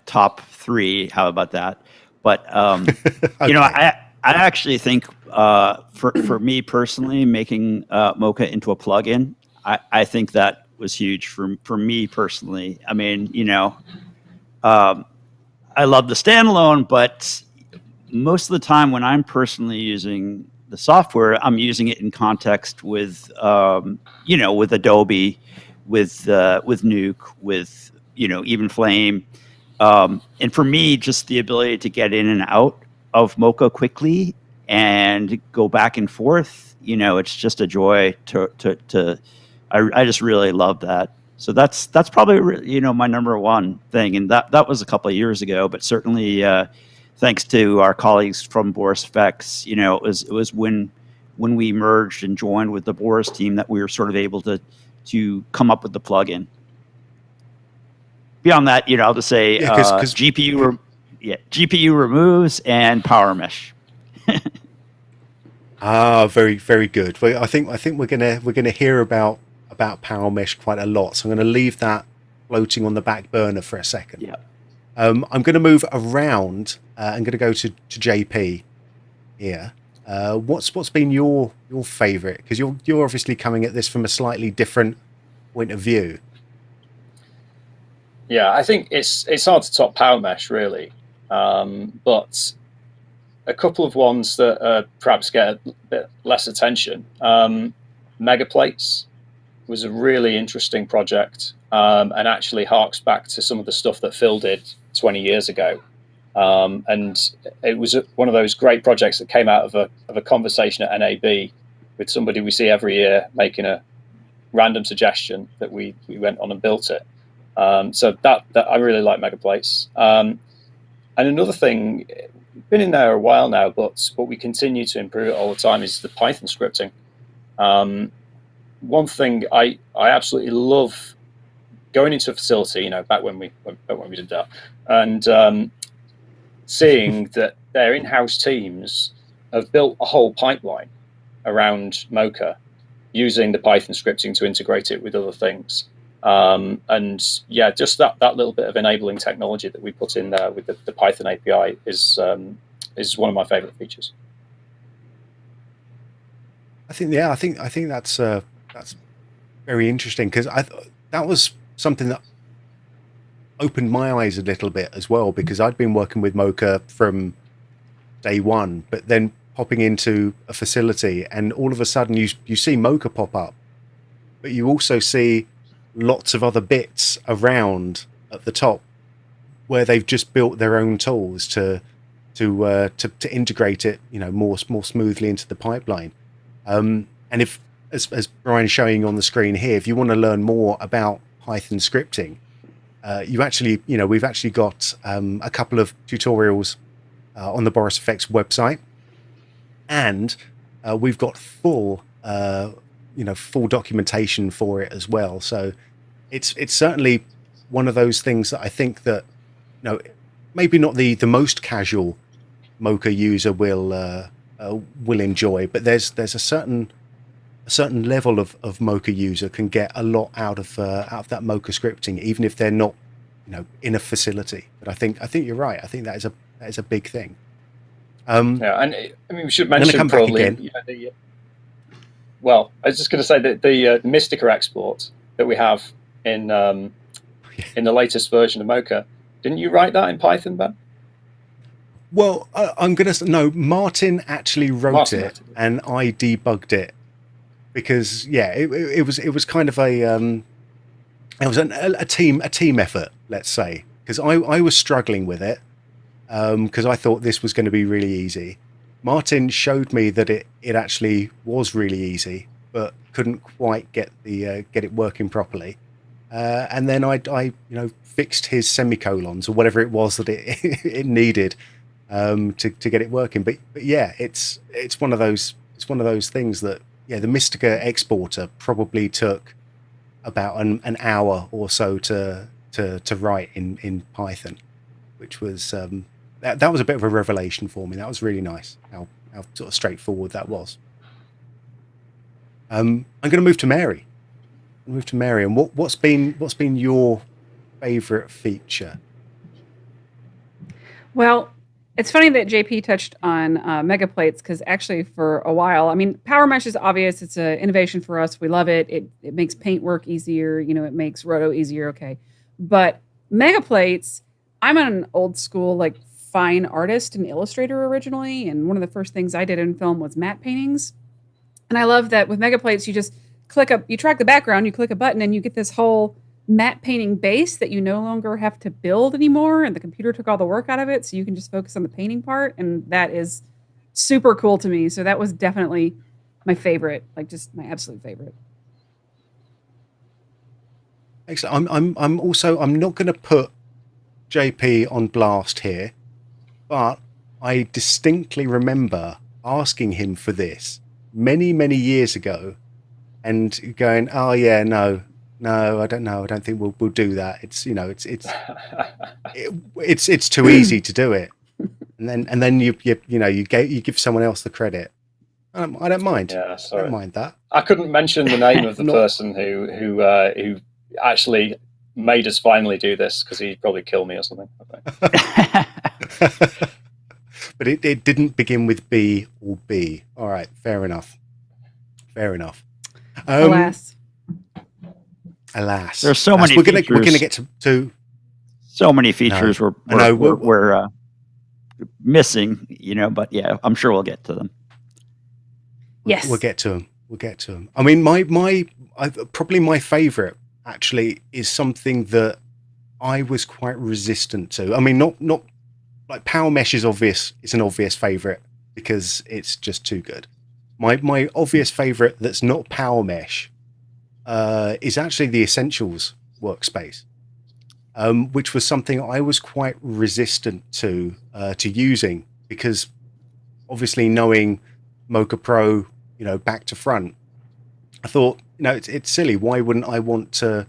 top three. How about that? But okay. I actually think for me personally, making Mocha into a plugin, I think that was huge for me personally. I mean, I love the standalone, but most of the time when I'm personally using the software, I'm using it in context with, with Adobe, with Nuke, with, even Flame. And for me, just the ability to get in and out of Mocha quickly and go back and forth, it's just a joy I just really love that. So that's probably, my number one thing. And that was a couple of years ago, but certainly thanks to our colleagues from Boris FX, it was when we merged and joined with the Boris team that we were sort of able to come up with the plugin. Beyond that, I'll just say GPU removes and power mesh. Very, very good. Well, I think we're gonna hear about power mesh quite a lot, so I'm going to leave that floating on the back burner for a second. Yeah. I'm going to move around. I'm going to go to JP here. What's been your favorite? Because you're obviously coming at this from a slightly different point of view. Yeah, I think it's hard to top Power Mesh, really. But a couple of ones that perhaps get a bit less attention. Mega Plates was a really interesting project, and actually harks back to some of the stuff that Phil did 20 years ago. And it was one of those great projects that came out of a conversation at NAB with somebody we see every year making a random suggestion that we went on and built it. So that I really like Mega Plates. And another thing, been in there a while now, but we continue to improve it all the time, is the Python scripting. One thing I absolutely love going into a facility, back when we did that, and seeing that their in-house teams have built a whole pipeline around Mocha using the Python scripting to integrate it with other things. And yeah, just that little bit of enabling technology that we put in there with the Python API is one of my favorite features. I think that's very interesting, because that was something that opened my eyes a little bit as well, because I'd been working with Mocha from day one, but then popping into a facility and all of a sudden you see Mocha pop up, but you also see lots of other bits around at the top where they've just built their own tools to integrate it, more smoothly into the pipeline. And if, as Brian's showing on the screen here, if you want to learn more about Python scripting, we've actually got a couple of tutorials on the Boris FX website, and we've got full documentation for it as well. So it's certainly one of those things that I think that maybe not the most casual Mocha user will enjoy, but there's a certain level of Mocha user can get a lot out of that Mocha scripting, even if they're not in a facility. But I think you're right. I think that is a big thing. Yeah, and I mean, we should mention probably. Well, I was just going to say that the Mystica export that we have in the latest version of Mocha, didn't you write that in Python, Ben? Well, Martin actually wrote it, and I debugged it, because it was kind of a team effort, let's say, because I was struggling with it, because I thought this was going to be really easy. Martin showed me that it actually was really easy, but couldn't quite get it working properly. And then I fixed his semicolons or whatever it was that it needed to get it working. But yeah, it's one of those things that the Mystica exporter probably took about an hour or so to write in Python, which was that was a bit of a revelation for me. That was really nice how sort of straightforward that was. I'm going to move to Mary. And what's been your favorite feature? Well, it's funny that JP touched on Mega Plates, because actually for a while, I mean, Power Mesh is obvious. It's an innovation for us. We love it. It makes paint work easier. It makes roto easier. Okay. But Mega Plates, I'm an old school, fine artist and illustrator originally. And one of the first things I did in film was matte paintings. And I love that with Mega Plates, you just you track the background, you click a button, and you get this whole matte painting base that you no longer have to build anymore, and the computer took all the work out of it, so you can just focus on the painting part, and that is super cool to me. So that was definitely my favorite, just my absolute favorite. Excellent. I'm not going to put JP on blast here, but I distinctly remember asking him for this many years ago, and going, "Oh yeah, no, I don't know. I don't think we'll do that. It's it's too easy to do it." And then you give someone else the credit. I don't mind. Yeah, sorry. I don't mind that. I couldn't mention the name of the person who actually made us finally do this, because he'd probably kill me or something. But it didn't begin with B or B. All right, fair enough. Fair enough. Alas. There's so many We're features. gonna get to so many features we're missing, but yeah, I'm sure we'll get to them. Yes, we'll get to them. I mean, probably my favorite actually is something that I was quite resistant to. I mean, not like Power Mesh is obvious. It's an obvious favorite because it's just too good. My obvious favorite that's not Power Mesh is actually the Essentials workspace, which was something I was quite resistant to using, because obviously knowing Mocha Pro, back to front, I thought, it's silly. Why wouldn't I want to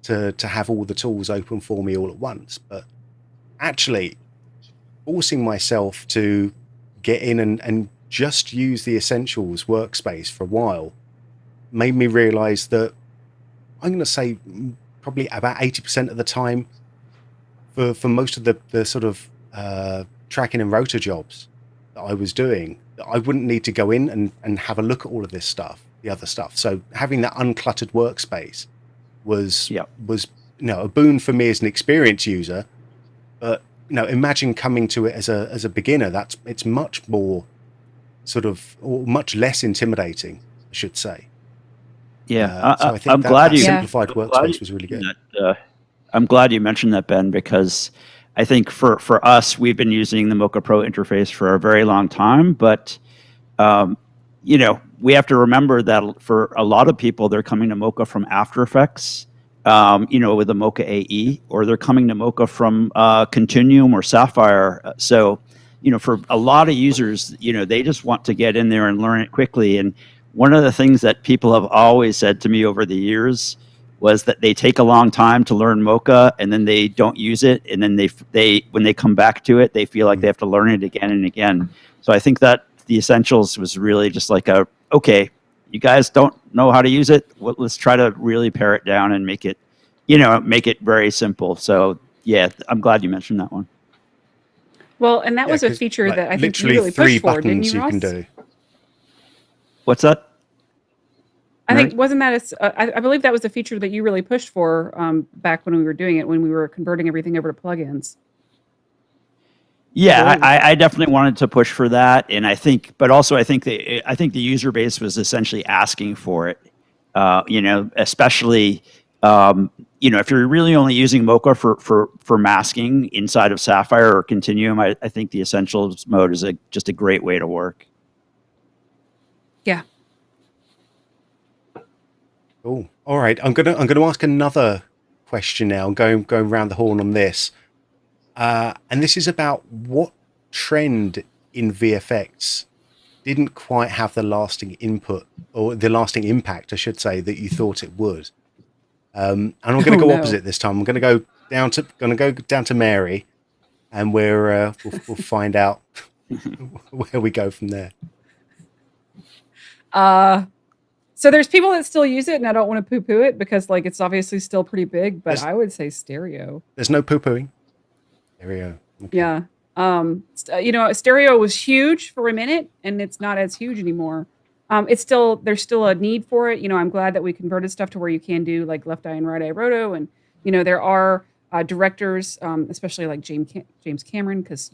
have all the tools open for me all at once? But actually, forcing myself to get in and just use the Essentials workspace for a while made me realize that I'm going to say probably about 80% of the time for most of the sort of tracking and rotor jobs that I was doing, I wouldn't need to go in and have a look at all of this stuff, the other stuff. So having that uncluttered workspace was a boon for me as an experienced user. But imagine coming to it as a beginner. It's much more or much less intimidating, I should say. Yeah, so I think I'm glad you simplified workspace was really good. I'm glad you mentioned that, Ben, because I think for us, we've been using the Mocha Pro interface for a very long time, but we have to remember that for a lot of people, they're coming to Mocha from After Effects, with the Mocha AE, or they're coming to Mocha from Continuum or Sapphire. So, for a lot of users, they just want to get in there and learn it quickly. And one of the things that people have always said to me over the years was that they take a long time to learn Mocha, and then they don't use it, and then they when they come back to it, they feel like they have to learn it again and again. So I think that the Essentials was really just like okay, you guys don't know how to use it. Well, let's try to really pare it down and make it, make it very simple. So yeah, I'm glad you mentioned that one. Well, and that was a feature that I think you really pushed for, didn't you, Ross? Can do. What's that? I think wasn't that I believe that was a feature that you really pushed for back when we were doing it, when we were converting everything over to plugins. Yeah, I definitely wanted to push for that, and I think the user base was essentially asking for it. Especially if you're really only using Mocha for masking inside of Sapphire or Continuum, I think the Essentials mode is just a great way to work. Yeah. Cool. All right, I'm gonna ask another question now. I'm going around the horn on this, and this is about what trend in VFX didn't quite have the lasting input, or the lasting impact, I should say, that you thought it would. And I'm going to go opposite this time. I'm going to go down to Mary, and we'll find out where we go from there. So there's people that still use it, and I don't want to poo-poo it because it's obviously still pretty big, but I would say stereo. There's no poo-pooing. Stereo. Okay. Yeah. Stereo was huge for a minute, and it's not as huge anymore. There's still a need for it. I'm glad that we converted stuff to where you can do like left eye and right eye roto, and there are directors, especially like James Cameron, because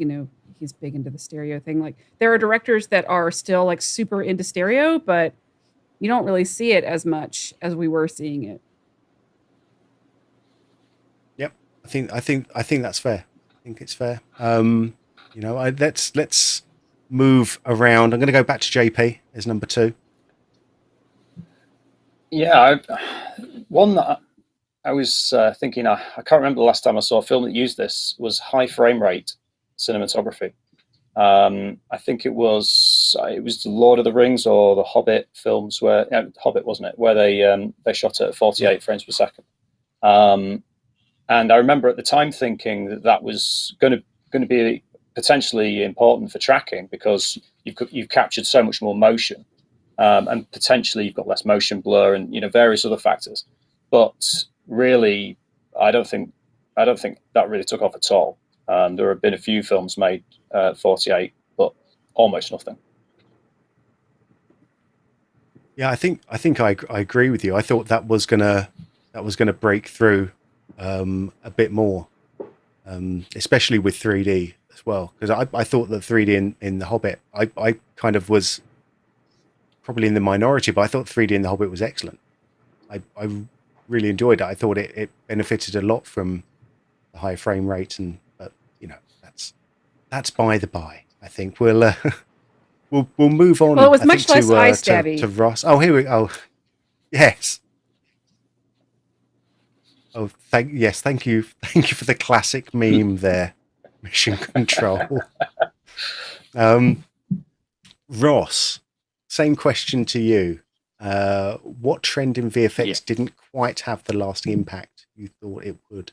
he's big into the stereo thing. Like there are directors that are still like super into stereo, but you don't really see it as much as we were seeing it. Yep, I think that's fair. I think it's fair. Let's move around. I'm going to go back to JP as number 2. Yeah, one that I was thinking, I can't remember the last time I saw a film that used this, was high frame rate cinematography. I think it was the Lord of the Rings or the Hobbit films, where Hobbit, wasn't it, where they shot it at 48 frames per second. And I remember at the time thinking that was going to be potentially important for tracking, because you've captured so much more motion, and potentially you've got less motion blur and various other factors. But really, I don't think that really took off at all. There have been a few films made 48, but almost nothing. Yeah, I think I agree with you. I thought that was gonna break through a bit more, especially with 3D as well, because I thought that 3D in The Hobbit, I kind of was probably in the minority, but I thought 3D in The Hobbit was excellent. I really enjoyed it. I thought it benefited a lot from the high frame rate, but that's by the by. I think we'll move on. Well, it was I much think, less eye stabby. to Ross. Oh, here we go. Oh, yes. Oh, thank you for the classic meme there. Mission Control. Ross, same question to you. What trend in VFX didn't quite have the lasting impact you thought it would?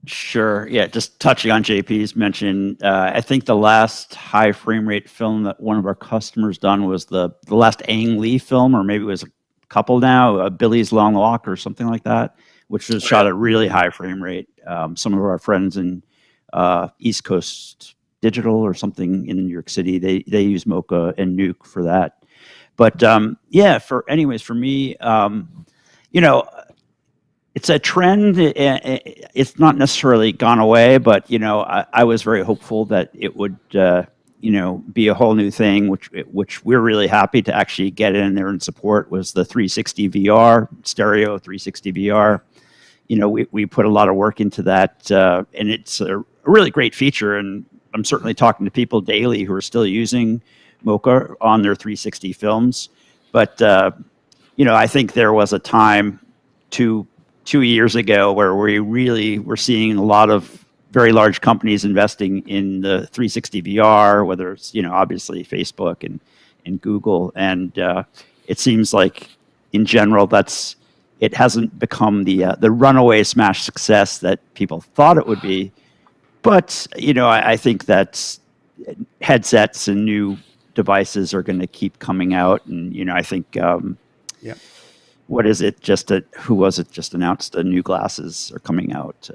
Sure. Yeah, just touching on JP's mention, I think the last high frame rate film that one of our customers done was the last Ang Lee film, or maybe it was a couple now, Billy's Long Walk or something like that, which was shot at really high frame rate. Some of our friends in East Coast Digital or something in New York City, they use Mocha and Nuke for that. But for me, it's a trend. It's not necessarily gone away, but I was very hopeful that it would be a whole new thing, which we're really happy to actually get in there and support. Was the 360 VR, stereo 360 VR. We put a lot of work into that, and it's a really great feature. And I'm certainly talking to people daily who are still using Mocha on their 360 films. But I think there was a time 2 years ago where we really were seeing a lot of very large companies investing in the 360 VR, whether it's obviously Facebook and Google, and it seems like in general it hasn't become the runaway smash success that people thought it would be. But I think that headsets and new devices are going to keep coming out, and I think what is it? Who was it? Just announced the new glasses are coming out.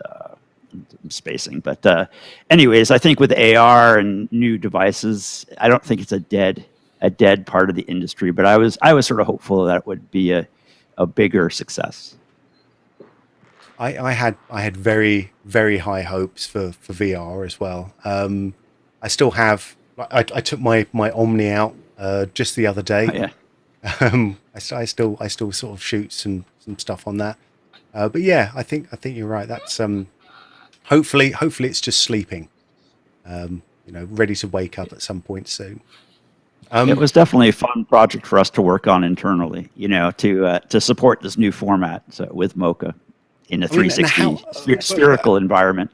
I'm spacing, but anyways, I think with AR and new devices, I don't think it's a dead part of the industry. But I was sort of hopeful that it would be a bigger success. I had very, very high hopes for VR as well. I still have. I took my Omni out just the other day. Oh, yeah. I still sort of shoot some stuff on that. But yeah, I think you're right. That's hopefully it's just sleeping. Ready to wake up at some point soon. It was definitely a fun project for us to work on internally, to support this new format with Mocha in a 360 spherical environment.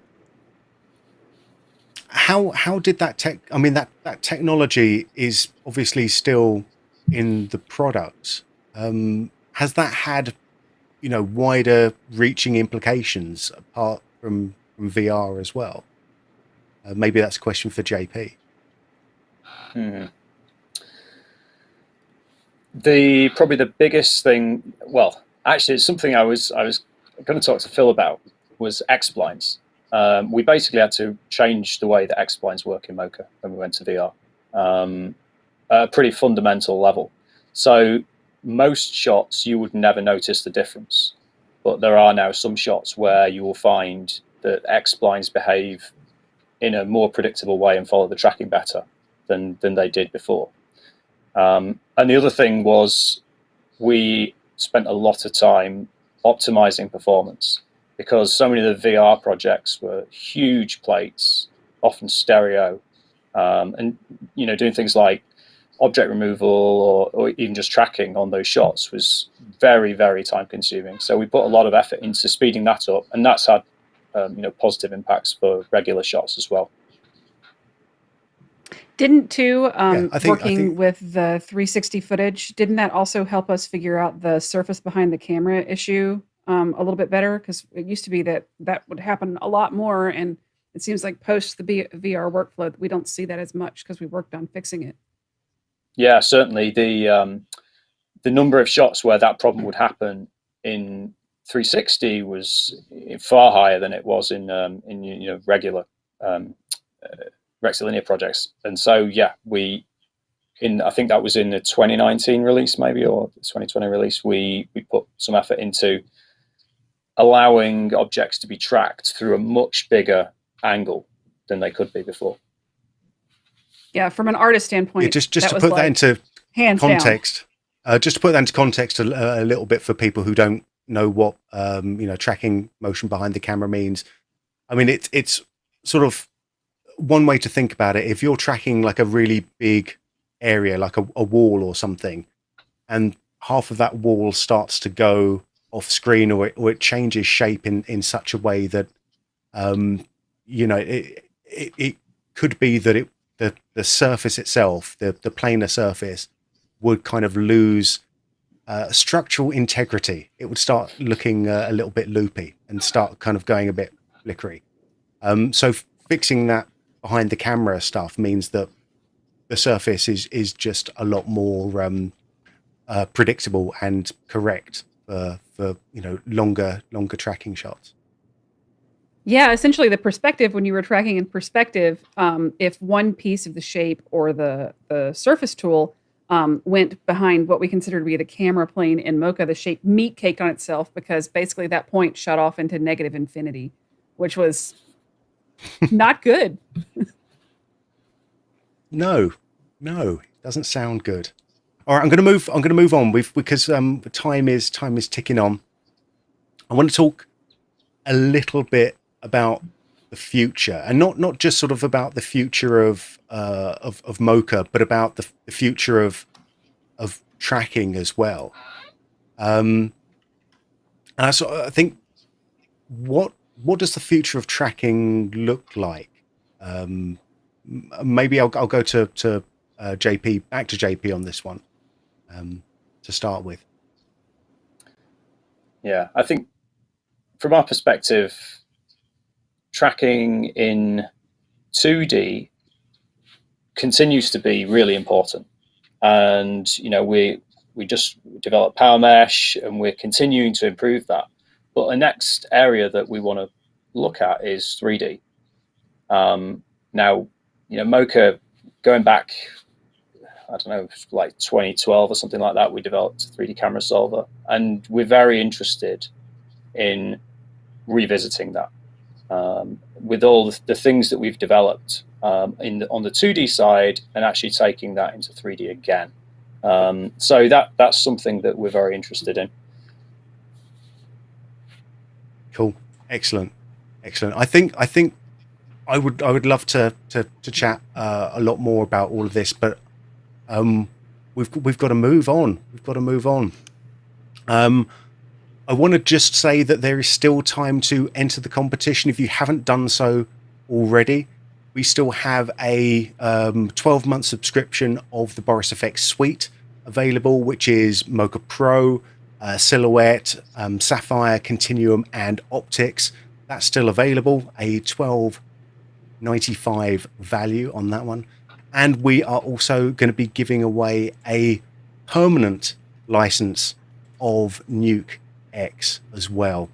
How did that that technology is obviously still in the product. Has that had, wider reaching implications apart from VR as well? Maybe that's a question for JP. Probably the biggest thing, well, actually it's something I was going to talk to Phil about, was X-splines. We basically had to change the way that X-splines work in Mocha when we went to VR. A pretty fundamental level. So most shots you would never notice the difference, but there are now some shots where you will find that X-splines behave in a more predictable way and follow the tracking better than they did before. And the other thing was we spent a lot of time optimizing performance, because so many of the VR projects were huge plates, often stereo, and doing things like object removal or even just tracking on those shots was very, very time consuming. So we put a lot of effort into speeding that up, and that's had positive impacts for regular shots as well. Didn't I think with the 360 footage, didn't that also help us figure out the surface behind the camera issue a little bit better? Because it used to be that would happen a lot more, and it seems like post the VR workflow, we don't see that as much because we worked on fixing it. Yeah, certainly the number of shots where that problem would happen in 360 was far higher than it was in regular rectilinear projects. And so yeah, I think that was in the 2019 release maybe, or 2020 release, we put some effort into allowing objects to be tracked through a much bigger angle than they could be before. Yeah, from an artist standpoint, yeah, just to put that into context, just to put that into context a little bit for people who don't know what tracking motion behind the camera means. I mean, it's sort of one way to think about it. If you're tracking like a really big area, like a wall or something, and half of that wall starts to go off screen, or it changes shape in such a way that it could be that the surface itself, the planar surface, would kind of lose structural integrity. It would start looking a little bit loopy and start kind of going a bit flickery. So fixing that behind the camera stuff means that the surface is just a lot more predictable and correct for longer tracking shots. Yeah, essentially the perspective, when you were tracking in perspective, if one piece of the shape or the surface tool went behind what we consider to be the camera plane in Mocha, the shape meat caked on itself, because basically that point shot off into negative infinity, which was not good. No, it doesn't sound good. All right, I'm going to move on because time is ticking on. I want to talk a little bit about the future, and not just sort of about the future of Mocha, but about the future of tracking as well. And I think, what does the future of tracking look like? Maybe I'll go to JP, back to JP on this one to start with. Yeah, I think from our perspective, tracking in 2D continues to be really important. And, we just developed Power Mesh and we're continuing to improve that. But the next area that we want to look at is 3D. Now, Mocha, going back, I don't know, like 2012 or something like that, we developed a 3D camera solver, and we're very interested in revisiting that with all the things that we've developed on the 2D side, and actually taking that into 3D again. So that's something that we're very interested in. Cool, excellent. I think I would love to chat a lot more about all of this, but we've got to move on. I want to just say that there is still time to enter the competition if you haven't done so already. We still have a 12-month subscription of the Boris FX Suite available, which is Mocha Pro, Silhouette, Sapphire, Continuum, and Optics. That's still available, a $12.95 value on that one. And we are also going to be giving away a permanent license of Nuke X as well.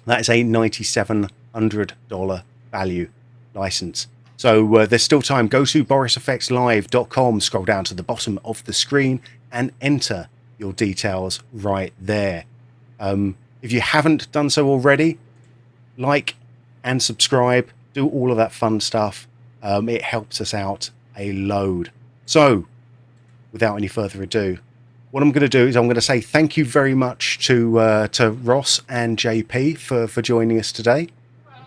That is a $9,700 value license. So there's still time. Go to borisfxlive.com, scroll down to the bottom of the screen and enter your details right there. If you haven't done so already, like and subscribe, do all of that fun stuff. It helps us out a load. So without any further ado, what I'm going to do is I'm going to say thank you very much to Ross and JP for joining us today.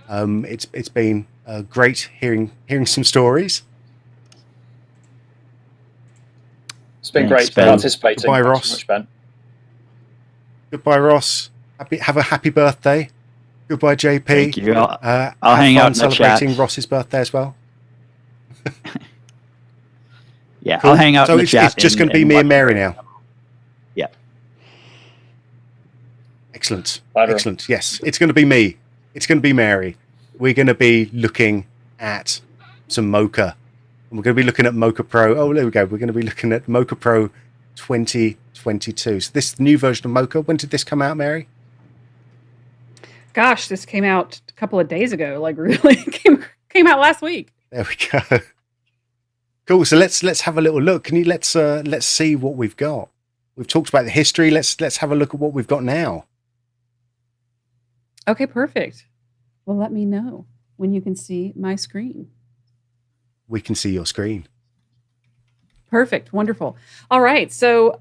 It's been great hearing some stories. It's been great participating. Goodbye, Ross. Thanks so much, Ben. Goodbye, Ross. Have a happy birthday. Goodbye, JP. Thank you. I'll hang out in the celebrating chat. Ross's birthday as well. Yeah, Cool. I'll hang out So in the it's chat. just going to be me and Mary now. Yeah. Excellent. Bye, Excellent. Yes, it's going to be me. It's going to be Mary. We're going to be looking at some Mocha. And we're going to be looking at Mocha Pro. Oh, there we go. We're going to be looking at Mocha Pro 2022. So this is the new version of Mocha. When did this come out, Mary? Gosh, this came out a couple of days ago. Like really came out last week. There we go. Cool. So let's have a little look. Can you let's see what we've got. We've talked about the history. Let's have a look at what we've got now. Okay, perfect. Well, let me know when you can see my screen. We can see your screen. Perfect. Wonderful. All right. So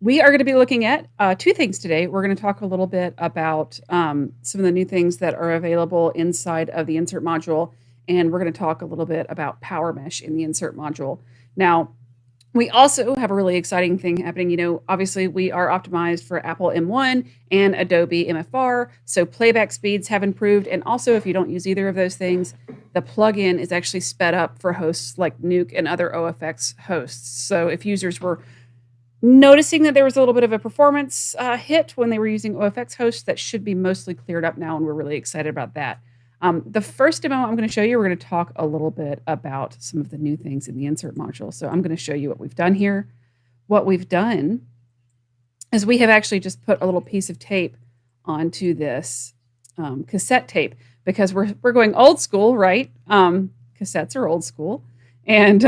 we are going to be looking at two things today. We're going to talk a little bit about some of the new things that are available inside of the insert module. And we're going to talk a little bit about Power Mesh in the insert module. Now, we also have a really exciting thing happening. You know, obviously we are optimized for Apple M1 and Adobe MFR. So playback speeds have improved. And also if you don't use either of those things, the plugin is actually sped up for hosts like Nuke and other OFX hosts. So if users were noticing that there was a little bit of a performance hit when they were using OFX hosts, that should be mostly cleared up now. And we're really excited about that. The first demo I'm going to show you, we're going to talk a little bit about some of the new things in the insert module. So I'm going to show you what we've done here. What we've done is we have actually just put a little piece of tape onto this cassette tape because we're going old school, right? Cassettes are old school. And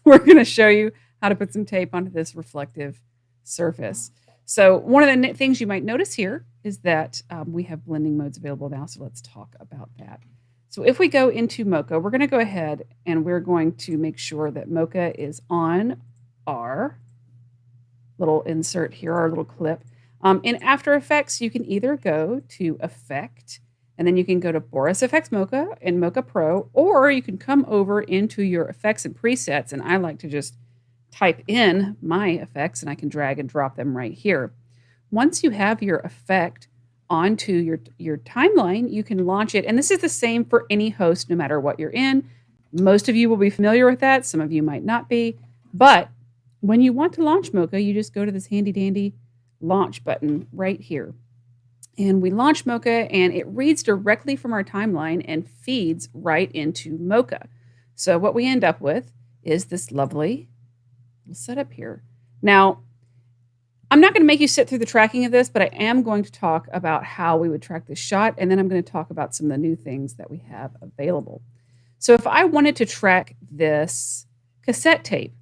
we're going to show you how to put some tape onto this reflective surface. So one of the things you might notice here is that we have blending modes available now. So let's talk about that. So if we go into Mocha, we're going to go ahead and we're going to make sure that Mocha is on our little insert here, our little clip. In After Effects, you can either go to Effect, and then you can go to Boris FX Mocha and Mocha Pro, or you can come over into your effects and presets. And I like to just type in my effects and I can drag and drop them right here. Once you have your effect onto your timeline, you can launch it. And this is the same for any host, no matter what you're in. Most of you will be familiar with that. Some of you might not be. But when you want to launch Mocha, you just go to this handy dandy launch button right here. And we launch Mocha and it reads directly from our timeline and feeds right into Mocha. So what we end up with is this lovely setup here. Now, I'm not going to make you sit through the tracking of this, but I am going to talk about how we would track this shot, and then I'm going to talk about some of the new things that we have available. So if I wanted to track this cassette tape,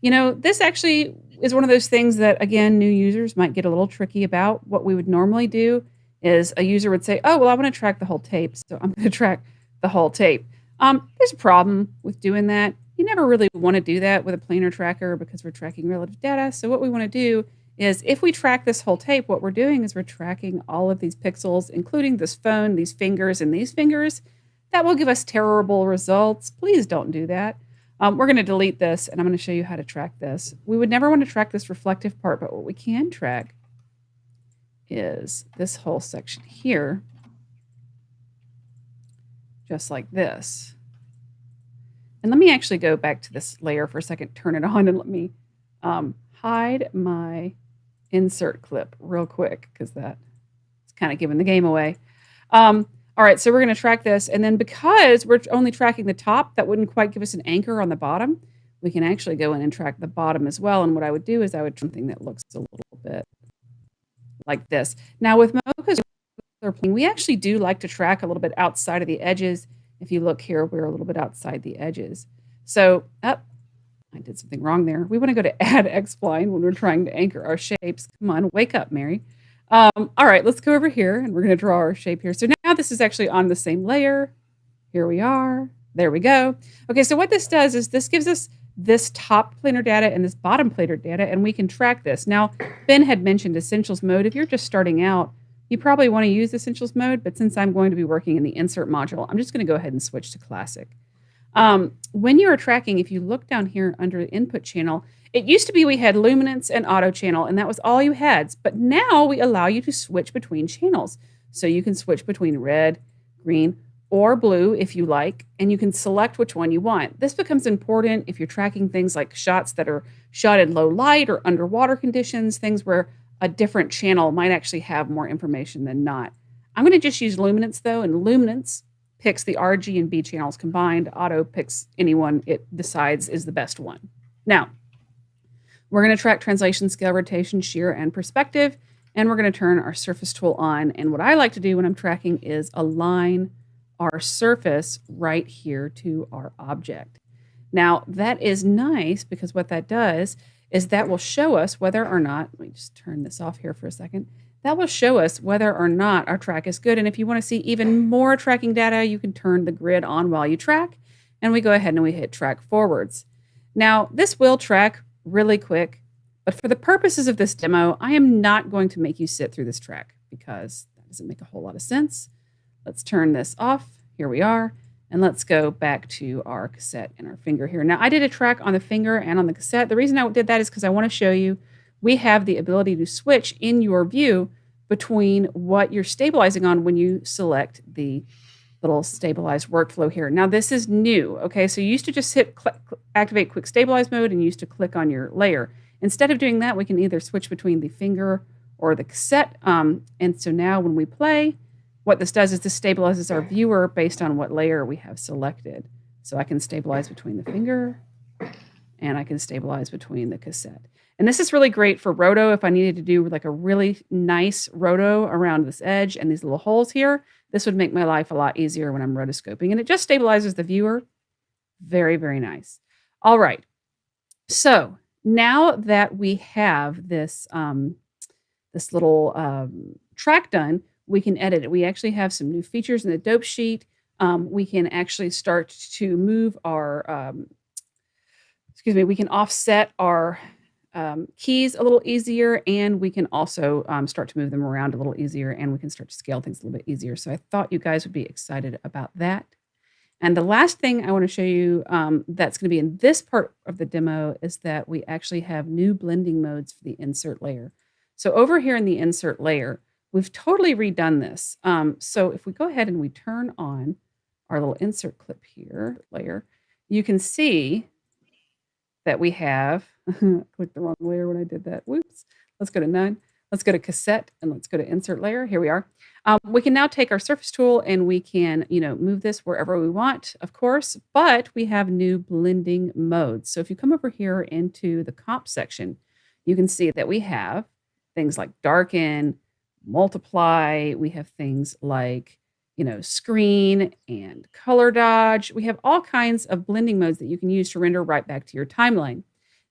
you know, this actually is one of those things that, again, new users might get a little tricky about. What we would normally do is a user would say, oh, well, I want to track the whole tape, so I'm going to track the whole tape. There's a problem with doing that. You never really want to do that with a planar tracker because we're tracking relative data. So what we want to do is if we track this whole tape, what we're doing is we're tracking all of these pixels, including this phone, these fingers, and these fingers. That will give us terrible results. Please don't do that. We're going to delete this, and I'm going to show you how to track this. We would never want to track this reflective part, but what we can track is this whole section here, just like this. And let me actually go back to this layer for a second, turn it on, and let me hide my insert clip real quick because that's kind of giving the game away. All right, so we're going to track this. And then because we're only tracking the top, that wouldn't quite give us an anchor on the bottom. We can actually go in and track the bottom as well. And what I would do is I would do something that looks a little bit like this. Now with Mocha's, we actually do like to track a little bit outside of the edges. If you look here, we're a little bit outside the edges. So, I did something wrong there. We want to go to Add X-Spline when we're trying to anchor our shapes. Come on, wake up, Mary. All right, let's go over here, and we're going to draw our shape here. So now this is actually on the same layer. Here we are. There we go. Okay, so what this does is this gives us this top planar data and this bottom planar data, and we can track this. Now, Ben had mentioned Essentials mode. If you're just starting out, you probably want to use Essentials mode, but since I'm going to be working in the insert module, I'm just going to go ahead and switch to Classic. When you are tracking, if you look down here under the input channel, it used to be we had luminance and auto channel, and that was all you had. But now we allow you to switch between channels. So you can switch between red, green, or blue if you like, and you can select which one you want. This becomes important if you're tracking things like shots that are shot in low light or underwater conditions, things where a different channel might actually have more information than not. I'm going to just use luminance though, and luminance picks the R, G, and B channels combined. Auto picks anyone it decides is the best one. Now, we're going to track translation, scale, rotation, shear, and perspective. and we're going to turn our surface tool on. And what I like to do when I'm tracking is align our surface right here to our object. Now that is nice because what that does is that will show us whether or not, let me just turn this off here for a second. That will show us whether or not our track is good. And if you want to see even more tracking data, you can turn the grid on while you track, and we go ahead and we hit track forwards. Now this will track really quick, but for the purposes of this demo, I am not going to make you sit through this track because that doesn't make a whole lot of sense. Let's turn this off. Here we are. And let's go back to our cassette and our finger here. Now, I did a track on the finger and on the cassette. The reason I did that is because I want to show you we have the ability to switch in your view between what you're stabilizing on when you select the little stabilized workflow here. Now, this is new, okay? So you used to just hit activate quick stabilize mode and you used to click on your layer. Instead of doing that, we can either switch between the finger or the cassette. And so now when we play, what this does is this stabilizes our viewer based on what layer we have selected. So I can stabilize between the finger and I can stabilize between the cassette. And this is really great for roto if I needed to do like a really nice roto around this edge and these little holes here. This would make my life a lot easier when I'm rotoscoping. And it just stabilizes the viewer. Very, very nice. All right. So now that we have this, this little track done, we can edit it. We actually have some new features in the dope sheet. We can actually start to move our, we can offset our keys a little easier, and we can also start to move them around a little easier, and we can start to scale things a little bit easier. So I thought you guys would be excited about that. And the last thing I want to show you that's going to be in this part of the demo is that we actually have new blending modes for the insert layer. So over here in the insert layer, we've totally redone this. So if we go ahead and we turn on our little insert clip here, layer, you can see that we have, clicked the wrong layer when I did that. Whoops. Let's go to none. Let's go to cassette and let's go to insert layer. Here we are. We can now take our surface tool and we can, move this wherever we want, of course, but we have new blending modes. So if you come over here into the comp section, you can see that we have things like darken, multiply. We have things like, screen and color dodge. We have all kinds of blending modes that you can use to render right back to your timeline.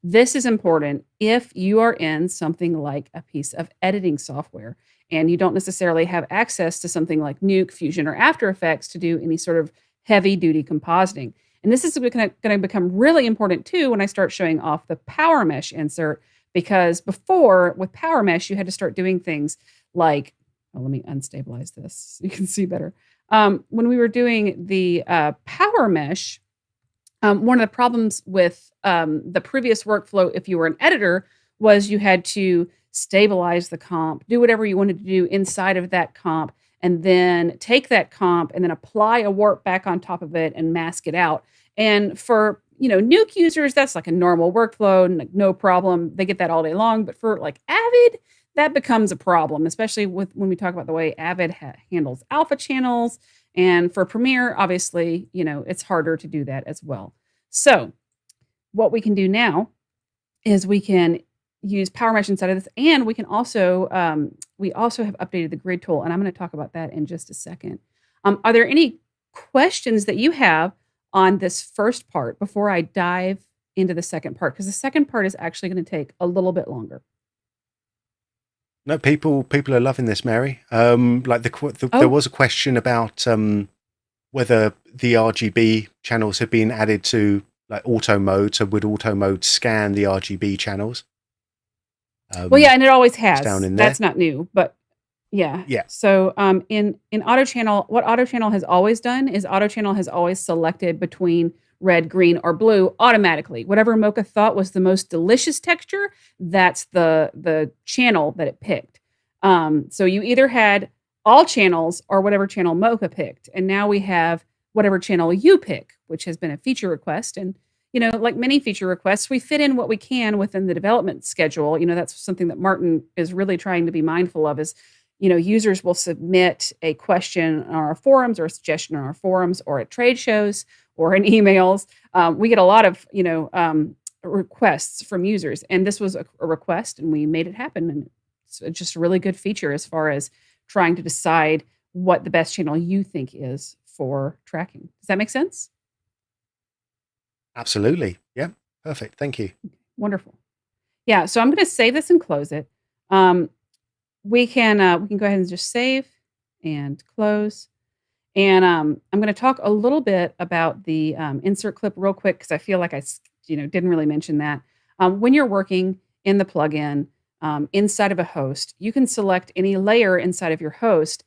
This is important if you are in something like a piece of editing software and you don't necessarily have access to something like Nuke, Fusion, or After Effects to do any sort of heavy-duty compositing. And this is going to become really important too when I start showing off the Power Mesh insert, because before with Power Mesh, you had to start doing things like, let me unstabilize this so you can see better. When we were doing the Power Mesh, one of the problems with the previous workflow, if you were an editor, was you had to stabilize the comp, do whatever you wanted to do inside of that comp, and then take that comp and then apply a warp back on top of it and mask it out. And for Nuke users, that's like a normal workflow, no problem. They get that all day long. But for like Avid, that becomes a problem, especially when we talk about the way Avid handles alpha channels. And for Premiere, obviously, it's harder to do that as well. So what we can do now is we can use Power Mesh inside of this, and we can also, we also have updated the grid tool, and I'm going to talk about that in just a second. Are there any questions that you have on this first part before I dive into the second part? Because the second part is actually going to take a little bit longer. No, people are loving this, Mary. There was a question about whether the RGB channels have been added to like auto mode. So would auto mode scan the RGB channels? Well, yeah, and it always has. Down in there. That's not new, but yeah. Yeah. So in auto channel, what auto channel has always done is auto channel has always selected between red, green, or blue automatically. Whatever Mocha thought was the most delicious texture, that's the channel that it picked. So you either had all channels or whatever channel Mocha picked. And now we have whatever channel you pick, which has been a feature request. And, like many feature requests, we fit in what we can within the development schedule. That's something that Martin is really trying to be mindful of is, users will submit a question on our forums or a suggestion on our forums or at trade shows or in emails. We get a lot of, requests from users, and this was a request and we made it happen. And It's just a really good feature as far as trying to decide what the best channel you think is for tracking. Does that make sense? Absolutely. Yeah. Perfect. Thank you. Wonderful. Yeah. So I'm going to save this and close it. We can go ahead and just save and close. And I'm going to talk a little bit about the insert clip real quick because I feel like I didn't really mention that. When you're working in the plugin inside of a host, you can select any layer inside of your host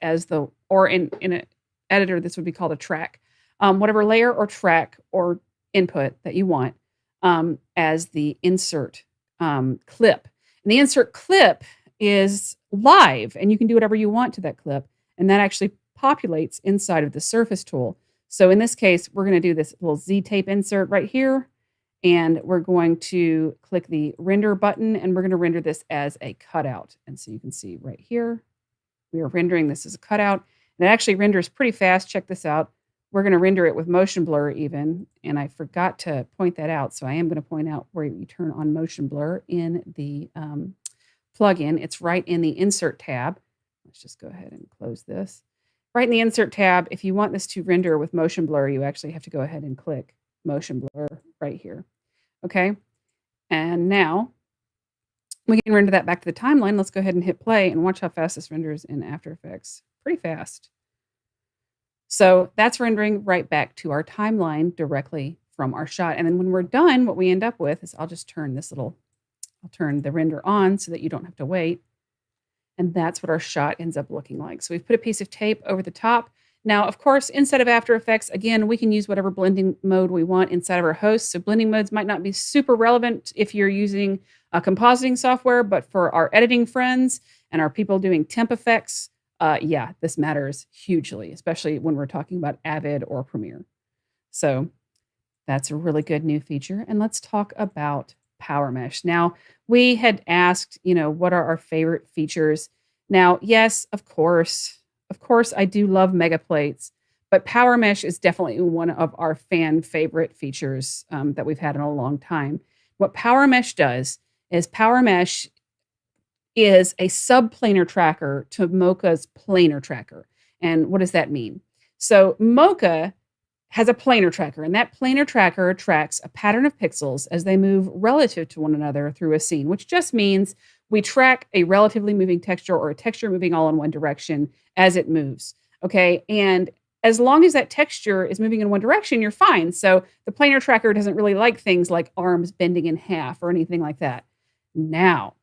or in an editor, this would be called a track, whatever layer or track or input that you want as the insert clip. And the insert clip is live, and you can do whatever you want to that clip, and that actually populates inside of the Surface tool. So in this case, we're going to do this little Z-tape insert right here, and we're going to click the render button, and we're going to render this as a cutout. And so you can see right here, we are rendering this as a cutout, and it actually renders pretty fast. Check this out. We're going to render it with motion blur even, and I forgot to point that out, so I am going to point out where you turn on motion blur in the plugin. It's right in the Insert tab. Let's just go ahead and close this. Right in the Insert tab, if you want this to render with motion blur, you actually have to go ahead and click motion blur right here. Okay, and now we can render that back to the timeline. Let's go ahead and hit play and watch how fast this renders in After Effects. Pretty fast. So that's rendering right back to our timeline directly from our shot. And then when we're done, what we end up with is I'll turn the render on so that you don't have to wait. And that's what our shot ends up looking like. So we've put a piece of tape over the top. Now, of course, inside of After Effects, again, we can use whatever blending mode we want inside of our host. So blending modes might not be super relevant if you're using a compositing software, but for our editing friends and our people doing temp effects, yeah, this matters hugely, especially when we're talking about Avid or Premiere. So that's a really good new feature. And let's talk about Power Mesh. Now, we had asked, what are our favorite features? Now, yes, of course, I do love mega plates, but Power Mesh is definitely one of our fan favorite features that we've had in a long time. What Power Mesh does is Power Mesh is a subplanar tracker to Mocha's planar tracker. And what does that mean? So Mocha has a planar tracker, and that planar tracker tracks a pattern of pixels as they move relative to one another through a scene, which just means we track a relatively moving texture or a texture moving all in one direction as it moves. Okay, and as long as that texture is moving in one direction, you're fine. So the planar tracker doesn't really like things like arms bending in half or anything like that. Now,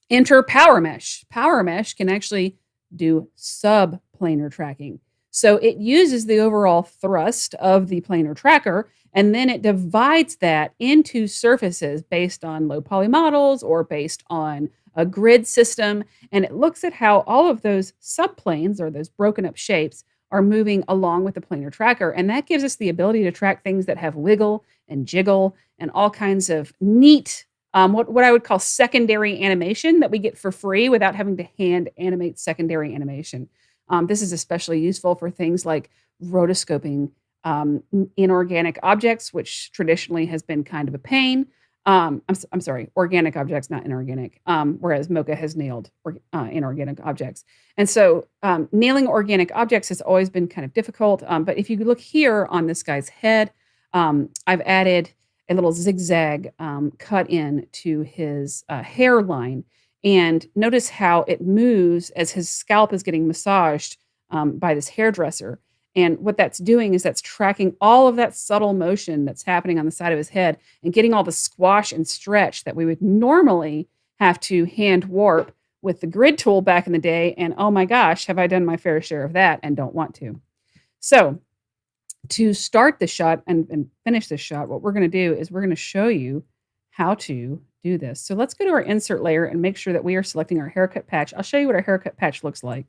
enter Power Mesh. Power Mesh can actually do subplanar tracking. So it uses the overall thrust of the planar tracker, and then it divides that into surfaces based on low poly models or based on a grid system. And it looks at how all of those subplanes or those broken up shapes are moving along with the planar tracker. And that gives us the ability to track things that have wiggle and jiggle and all kinds of neat what I would call secondary animation that we get for free without having to hand animate secondary animation. This is especially useful for things like rotoscoping inorganic objects, which traditionally has been kind of a pain. I'm sorry, organic objects, not inorganic, whereas Mocha has nailed inorganic objects. And so nailing organic objects has always been kind of difficult. But if you look here on this guy's head, I've added a little zigzag cut in to his hairline. And notice how it moves as his scalp is getting massaged by this hairdresser. And what that's doing is that's tracking all of that subtle motion that's happening on the side of his head and getting all the squash and stretch that we would normally have to hand warp with the grid tool back in the day. And oh my gosh, have I done my fair share of that and don't want to. So to start the shot and finish this shot, what we're going to do is we're going to show you how to do this. So let's go to our insert layer and make sure that we are selecting our haircut patch. I'll show you what our haircut patch looks like.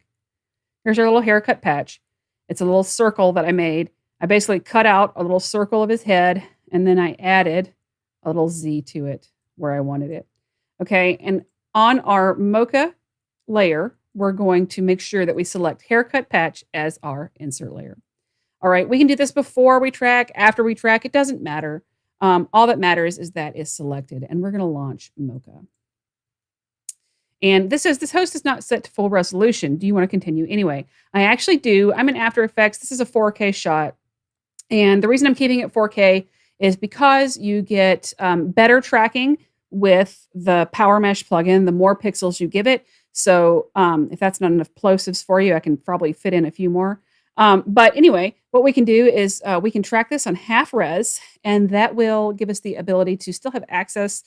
Here's our little haircut patch. It's a little circle that I made. I basically cut out a little circle of his head, and then I added a little Z to it where I wanted it. Okay, and on our Mocha layer, we're going to make sure that we select haircut patch as our insert layer. All right, we can do this before we track, after we track, it doesn't matter. All that matters is that is selected, and we're going to launch Mocha. And this says this host is not set to full resolution. Do you want to continue? Anyway, I actually do. I'm in After Effects. This is a 4K shot. And the reason I'm keeping it 4K is because you get better tracking with the Power Mesh plugin, the more pixels you give it. So if that's not enough plosives for you, I can probably fit in a few more. But anyway, what we can do is we can track this on half res, and that will give us the ability to still have access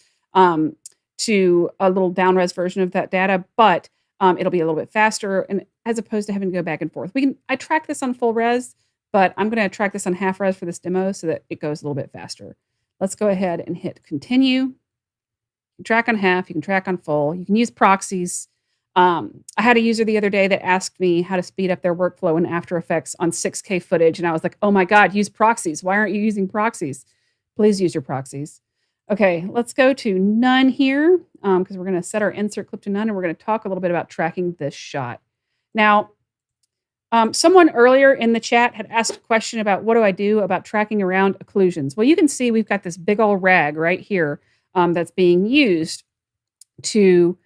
to a little down res version of that data, but it'll be a little bit faster, and as opposed to having to go back and forth. I track this on full res, but I'm going to track this on half res for this demo so that it goes a little bit faster. Let's go ahead and hit continue. You can track on half, you can track on full, you can use proxies. I had a user the other day that asked me how to speed up their workflow in After Effects on 6K footage, and I was like, oh my God, use proxies. Why aren't you using proxies? Please use your proxies. Okay, let's go to none here because we're going to set our insert clip to none, and we're going to talk a little bit about tracking this shot. Now, someone earlier in the chat had asked a question about what do I do about tracking around occlusions. Well, you can see we've got this big old rag right here that's being used to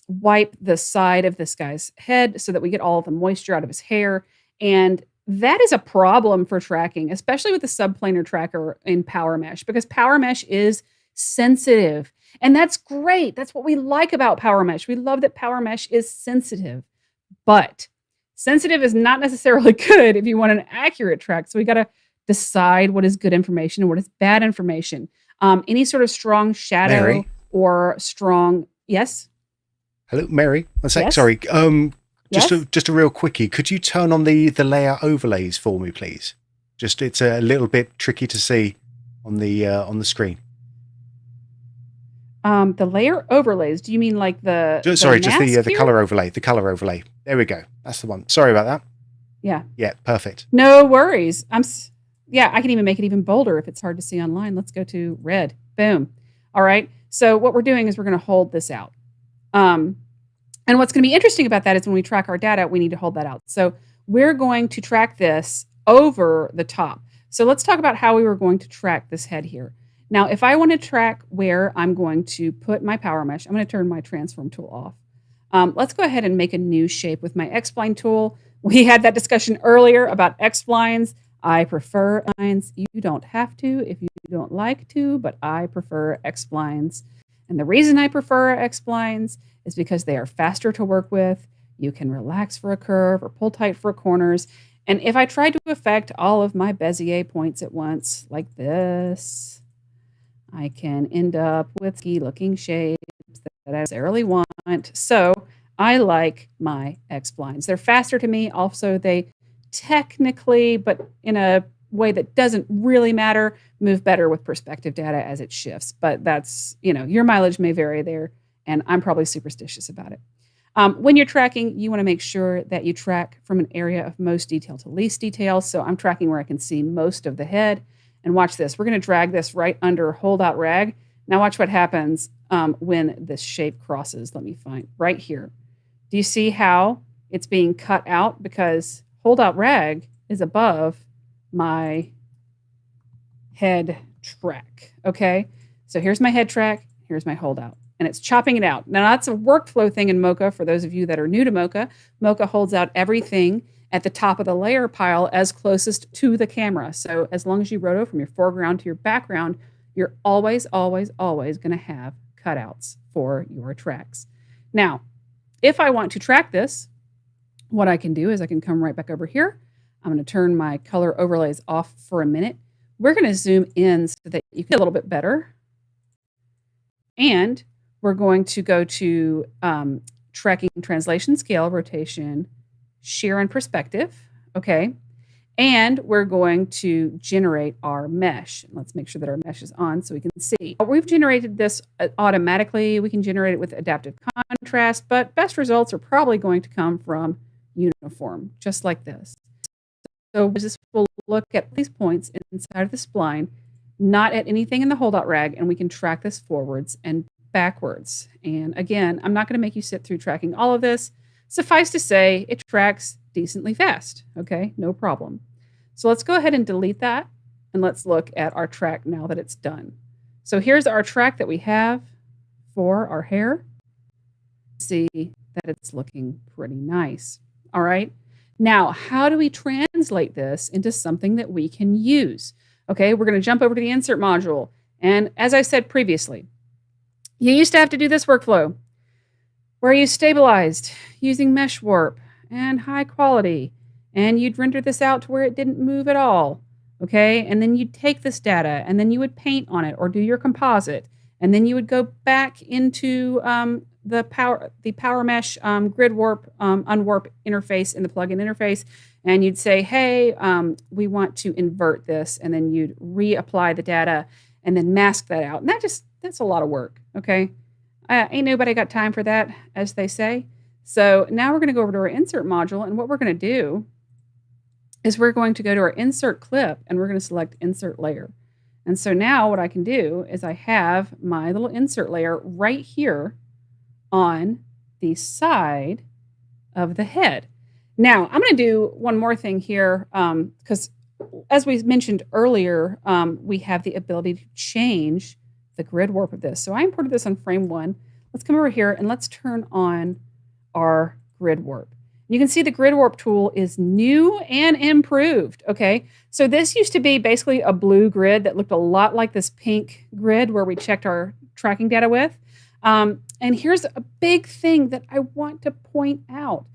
wipe the side of this guy's head so that we get all of the moisture out of his hair. And that is a problem for tracking, especially with the subplanar tracker in Power Mesh, because Power Mesh is sensitive. And that's great. That's what we like about Power Mesh. We love that Power Mesh is sensitive. But sensitive is not necessarily good if you want an accurate track. So we got to decide what is good information and what is bad information. Any sort of strong shadow Mary? or strong... Yes? Hello, Mary. One sec. Yes? Sorry. Yes? Just a real quickie. Could you turn on the layer overlays for me, please? Just it's a little bit tricky to see on the screen. The layer overlays. Do you mean like Just the here? color overlay. The color overlay. There we go. That's the one. Sorry about that. Yeah. Yeah. Perfect. No worries. Yeah, I can even make it even bolder if it's hard to see online. Let's go to red. Boom. All right. So what we're doing is we're going to hold this out. And what's going to be interesting about that is when we track our data, we need to hold that out. So we're going to track this over the top. So let's talk about how we were going to track this head here. Now, if I want to track where I'm going to put my Power Mesh, I'm going to turn my transform tool off. Let's go ahead and make a new shape with my X-spline tool. We had that discussion earlier about X-splines. I prefer lines. You don't have to if you don't like to, but I prefer X-splines. And the reason I prefer X-splines is because they are faster to work with. You can relax for a curve or pull tight for corners. And if I try to affect all of my Bezier points at once, like this, I can end up with ski-looking shapes that I don't necessarily want. So I like my X-splines. They're faster to me. Also, they technically, but in a way that doesn't really matter, move better with perspective data as it shifts. But that's, your mileage may vary there, and I'm probably superstitious about it. When you're tracking, you want to make sure that you track from an area of most detail to least detail. So I'm tracking where I can see most of the head. And watch this. We're going to drag this right under holdout rag. Now watch what happens when this shape crosses. Let me find right here. Do you see how it's being cut out? Because holdout rag is above my head track. Okay, so here's my head track, here's my holdout, and it's chopping it out. Now that's a workflow thing in Mocha. For those of you that are new to Mocha, Mocha holds out everything at the top of the layer pile as closest to the camera. So as long as you roto from your foreground to your background, you're always, always, always going to have cutouts for your tracks. Now, if I want to track this, what I can do is I can come right back over here. I'm going to turn my color overlays off for a minute. We're going to zoom in so that you can see a little bit better. And we're going to go to tracking, translation, scale, rotation, shear, and perspective. Okay. And we're going to generate our mesh. Let's make sure that our mesh is on so we can see. We've generated this automatically. We can generate it with adaptive contrast, but best results are probably going to come from uniform, just like this. So this will look at these points inside of the spline, not at anything in the holdout rag, and we can track this forwards and backwards. And again, I'm not going to make you sit through tracking all of this. Suffice to say, it tracks decently fast. Okay, no problem. So let's go ahead and delete that, and let's look at our track now that it's done. So here's our track that we have for our hair. see that it's looking pretty nice. All right. Now, how do we translate this into something that we can use? Okay, we're going to jump over to the insert module. And as I said previously, you used to have to do this workflow where you stabilized using mesh warp and high quality, and you'd render this out to where it didn't move at all. Okay, and then you'd take this data and then you would paint on it or do your composite, and then you would go back into the power mesh grid warp unwarp interface in the plugin interface, and you'd say, hey, we want to invert this, and then you'd reapply the data and then mask that out. And that's a lot of work. Okay, ain't nobody got time for that, as they say. So now we're going to go over to our insert module, and what we're going to do is we're going to go to our insert clip and we're going to select insert layer. And so now what I can do is I have my little insert layer right here on the side of the head. Now I'm going to do one more thing here because as we mentioned earlier, we have the ability to change the grid warp of this. So I imported this on frame 1. Let's come over here and let's turn on our grid warp. You can see the grid warp tool is new and improved. Okay, so this used to be basically a blue grid that looked a lot like this pink grid where we checked our tracking data with. And here's a big thing that I want to point out.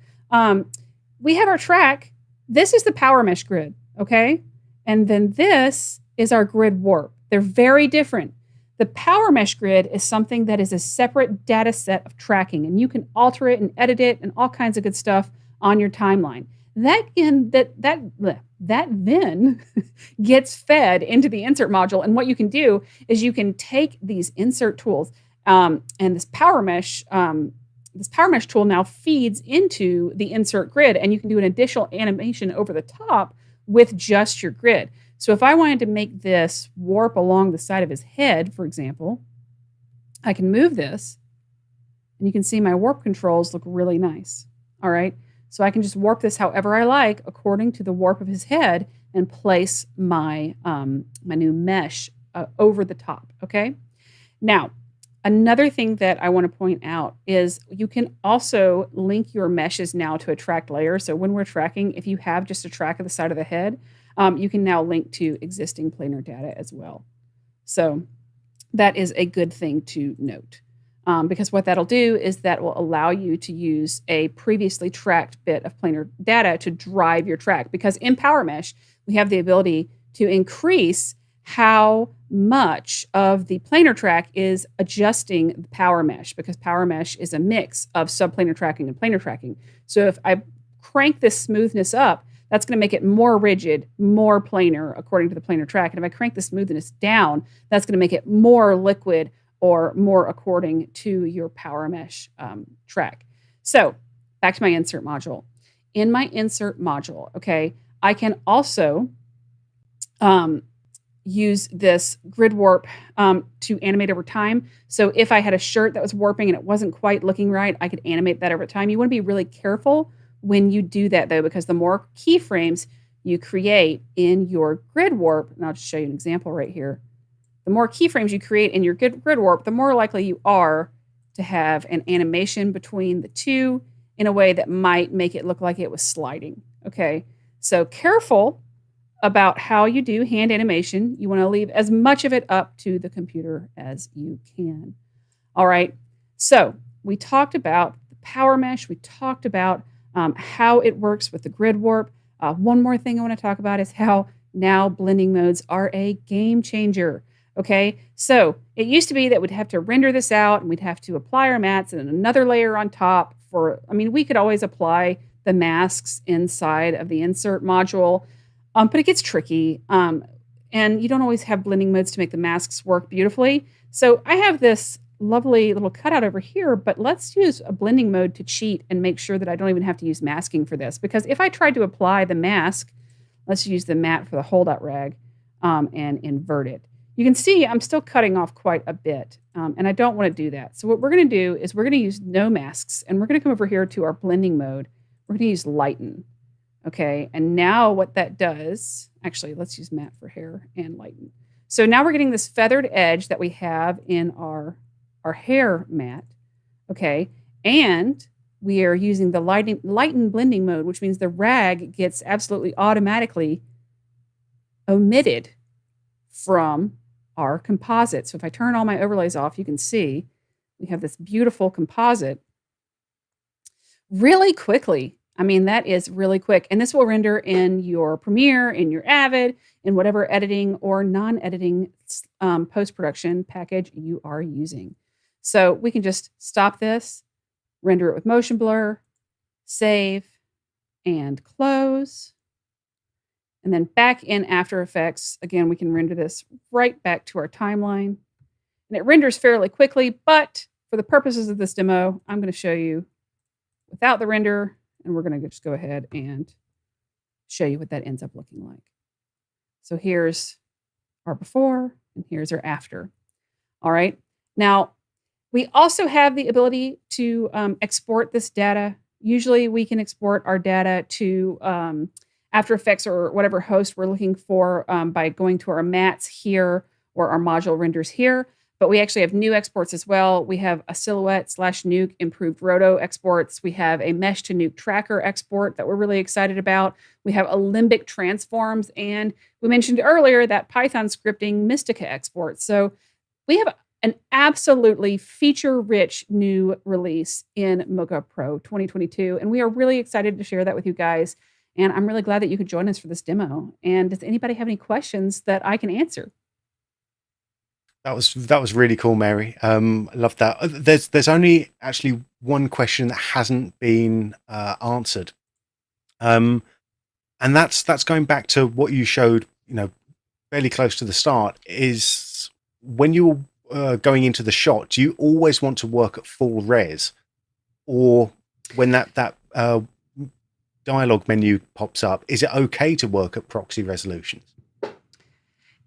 We have our track. This is the power mesh grid, okay? And then this is our grid warp. They're very different. The power mesh grid is something that is a separate data set of tracking, and you can alter it and edit it and all kinds of good stuff on your timeline. That then gets fed into the insert module, and what you can do is you can take these insert tools and this power mesh tool now feeds into the insert grid, and you can do an additional animation over the top with just your grid. So if I wanted to make this warp along the side of his head, for example, I can move this, and you can see my warp controls look really nice. All right. So I can just warp this however I like according to the warp of his head and place my, my new mesh over the top, okay? Now, another thing that I want to point out is you can also link your meshes now to a tracked layer. So when we're tracking, if you have just a track of the side of the head, you can now link to existing planar data as well. So that is a good thing to note. Because what that'll do is that will allow you to use a previously tracked bit of planar data to drive your track. Because in Power Mesh, we have the ability to increase how much of the planar track is adjusting the Power Mesh, because Power Mesh is a mix of subplanar tracking and planar tracking. So if I crank this smoothness up, that's going to make it more rigid, more planar according to the planar track. And if I crank the smoothness down, that's going to make it more liquid or more according to your Power Mesh track. So back to my insert module. In my insert module, okay, I can also use this grid warp to animate over time. So if I had a shirt that was warping and it wasn't quite looking right, I could animate that over time. You want to be really careful when you do that though, because the more keyframes you create in your grid warp, and I'll just show you an example right here. The more keyframes you create in your grid warp, the more likely you are to have an animation between the two in a way that might make it look like it was sliding. Okay, so careful about how you do hand animation. You want to leave as much of it up to the computer as you can. All right, so we talked about the Power Mesh. We talked about how it works with the grid warp. One more thing I want to talk about is how now blending modes are a game changer. Okay, so it used to be that we'd have to render this out and we'd have to apply our mats and another layer on top we could always apply the masks inside of the insert module, but it gets tricky. And you don't always have blending modes to make the masks work beautifully. So I have this lovely little cutout over here, but let's use a blending mode to cheat and make sure that I don't even have to use masking for this. Because if I tried to apply the mask, let's use the mat for the holdout rag and invert it. You can see I'm still cutting off quite a bit, and I don't want to do that. So what we're going to do is we're going to use no masks, and we're going to come over here to our blending mode. We're going to use lighten. Okay, and now what that does, actually, let's use matte for hair and lighten. So now we're getting this feathered edge that we have in our hair mat. Okay, And we are using the lighten blending mode, which means the rag gets absolutely automatically omitted from our composite. So if I turn all my overlays off, you can see we have this beautiful composite really quickly. I mean, that is really quick. And this will render in your Premiere, in your Avid, in whatever editing or non-editing post-production package you are using. So we can just stop this, render it with motion blur, save, and close. And then back in After Effects, again, we can render this right back to our timeline. And it renders fairly quickly, but for the purposes of this demo, I'm going to show you without the render, and we're going to just go ahead and show you what that ends up looking like. So here's our before, and here's our after. All right. Now, we also have the ability to export this data. Usually we can export our data to After Effects or whatever host we're looking for by going to our mats here or our module renders here. But we actually have new exports as well. We have a silhouette/nuke improved roto exports. We have a mesh to nuke tracker export that we're really excited about. We have Alembic transforms. And we mentioned earlier that Python scripting Mystica export. So we have an absolutely feature-rich new release in Mocha Pro 2022. And we are really excited to share that with you guys. And I'm really glad that you could join us for this demo. And does anybody have any questions that I can answer? That was really cool, Mary. Love that. There's only actually one question that hasn't been answered, and that's going back to what you showed, fairly close to the start. Is when you're going into the shot, do you always want to work at full res, or when that dialog menu pops up, is it okay to work at proxy resolutions?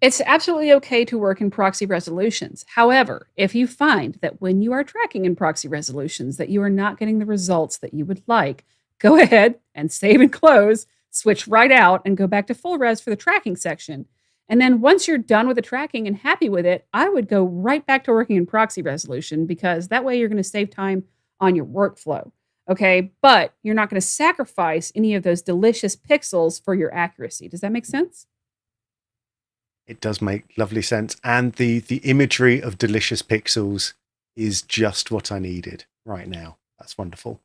It's absolutely okay to work in proxy resolutions. However, if you find that when you are tracking in proxy resolutions that you are not getting the results that you would like, go ahead and save and close, switch right out and go back to full res for the tracking section. And then once you're done with the tracking and happy with it, I would go right back to working in proxy resolution, because that way you're going to save time on your workflow. Okay, but you're not going to sacrifice any of those delicious pixels for your accuracy. Does that make sense? It does make lovely sense. And the imagery of delicious pixels is just what I needed right now. That's wonderful.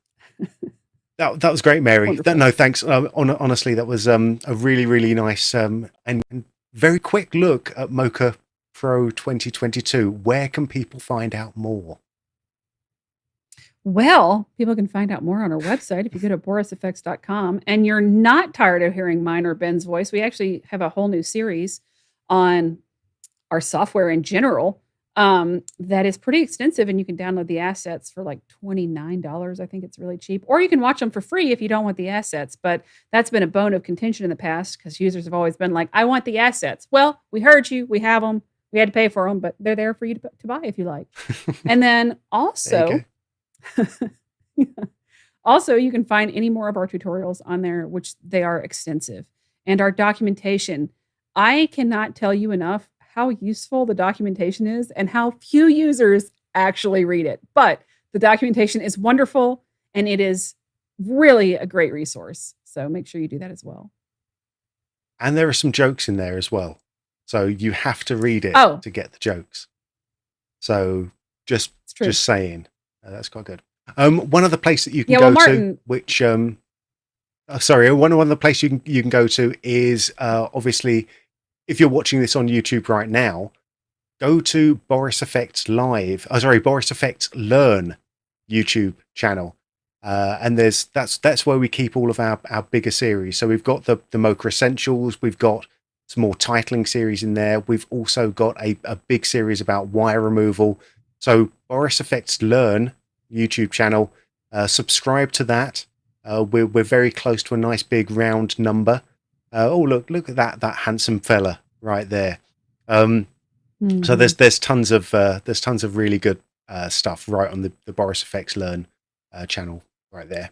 That was great, Mary. No, thanks. Honestly, that was a really, really nice and very quick look at Mocha Pro 2022. Where can people find out more? Well, people can find out more on our website if you go to borisfx.com and you're not tired of hearing mine or Ben's voice. We actually have a whole new series on our software in general that is pretty extensive, and you can download the assets for like $29. I think it's really cheap, or you can watch them for free if you don't want the assets. But that's been a bone of contention in the past, because users have always been like, I want the assets. Well, we heard you, we have them, we had to pay for them, but they're there for you to buy if you like. And then also also you can find any more of our tutorials on there, which they are extensive, and our documentation. I cannot tell you enough how useful the documentation is and how few users actually read it. But the documentation is wonderful, and it is really a great resource. So make sure you do that as well. And there are some jokes in there as well. So you have to read it to get the jokes. So just saying, that's quite good. One other place that you can go to, which one other place you can go to is obviously, if you're watching this on YouTube right now, go to Boris FX Learn YouTube channel, and that's where we keep all of our bigger series. So we've got the Mocha Essentials, we've got some more titling series in there. We've also got a big series about wire removal. So Boris FX Learn YouTube channel, subscribe to that. We're very close to a nice big round number. Look at that handsome fella right there. So there's tons of really good stuff right on the Boris FX Learn channel right there.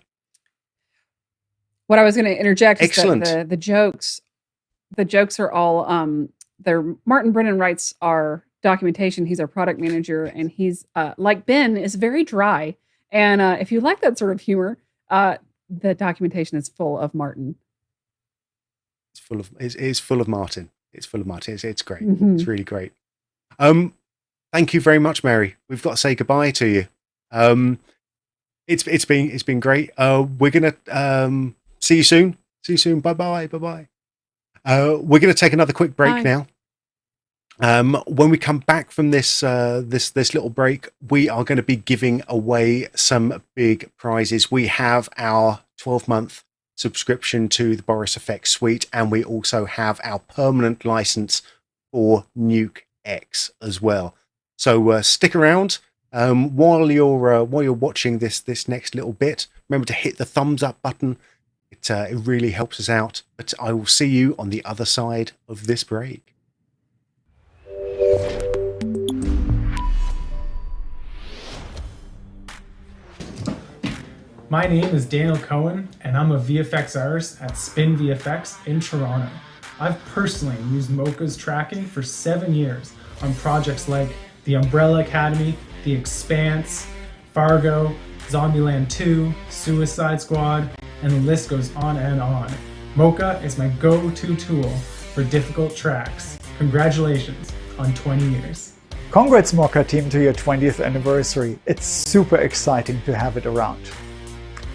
What I was going to interject is Excellent. that the jokes are all Martin Brennan writes our documentation. He's our product manager, and he's like Ben is very dry And if you like that sort of humor, the documentation is full of Martin. It is full of Martin. It's full of Martin. It's great. Mhm. It's really great. Thank you very much, Mary. We've got to say goodbye to you. It's been great. We're gonna see you soon. See you soon. Bye bye. Bye bye. We're gonna take another quick break now. When we come back from this little break, we are going to be giving away some big prizes. We have our 12-month subscription to the Boris FX Suite, and we also have our permanent license for Nuke X as well. So stick around while you're watching this next little bit. Remember to hit the thumbs up button. It really helps us out. But I will see you on the other side of this break. My name is Daniel Cohen, and I'm a VFX artist at Spin VFX in Toronto. I've personally used Mocha's tracking for 7 years on projects like The Umbrella Academy, The Expanse, Fargo, Zombieland 2, Suicide Squad, and the list goes on and on. Mocha is my go-to tool for difficult tracks. Congratulations on 20 years. Congrats, Mocha team, to your 20th anniversary. It's super exciting to have it around.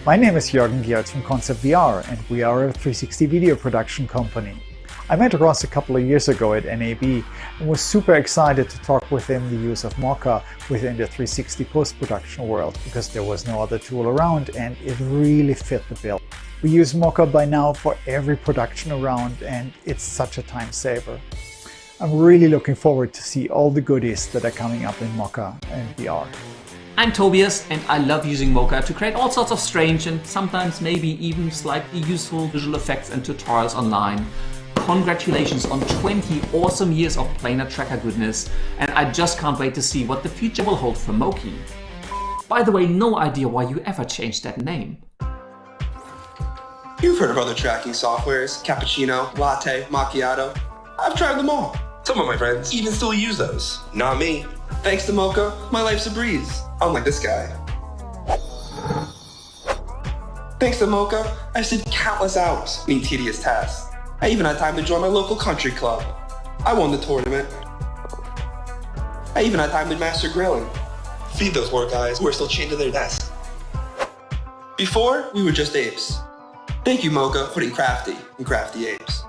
My name is Jürgen Giertz from Concept VR, and we are a 360 video production company. I met Ross a couple of years ago at NAB and was super excited to talk with him the use of Mocha within the 360 post-production world, because there was no other tool around and it really fit the bill. We use Mocha by now for every production around, and it's such a time saver. I'm really looking forward to see all the goodies that are coming up in Mocha and VR. I'm Tobias, and I love using Mocha to create all sorts of strange and sometimes maybe even slightly useful visual effects and tutorials online. Congratulations on 20 awesome years of Planar Tracker goodness, and I just can't wait to see what the future will hold for Moki. By the way, no idea why you ever changed that name. You've heard of other tracking softwares, cappuccino, latte, macchiato. I've tried them all. Some of my friends even still use those. Not me. Thanks to Mocha, my life's a breeze. Unlike this guy. Thanks to Mocha, I saved countless hours in tedious tasks. I even had time to join my local country club. I won the tournament. I even had time to master grilling. Feed those poor guys who are still chained to their desks. Before, we were just apes. Thank you, Mocha, for putting crafty in crafty apes.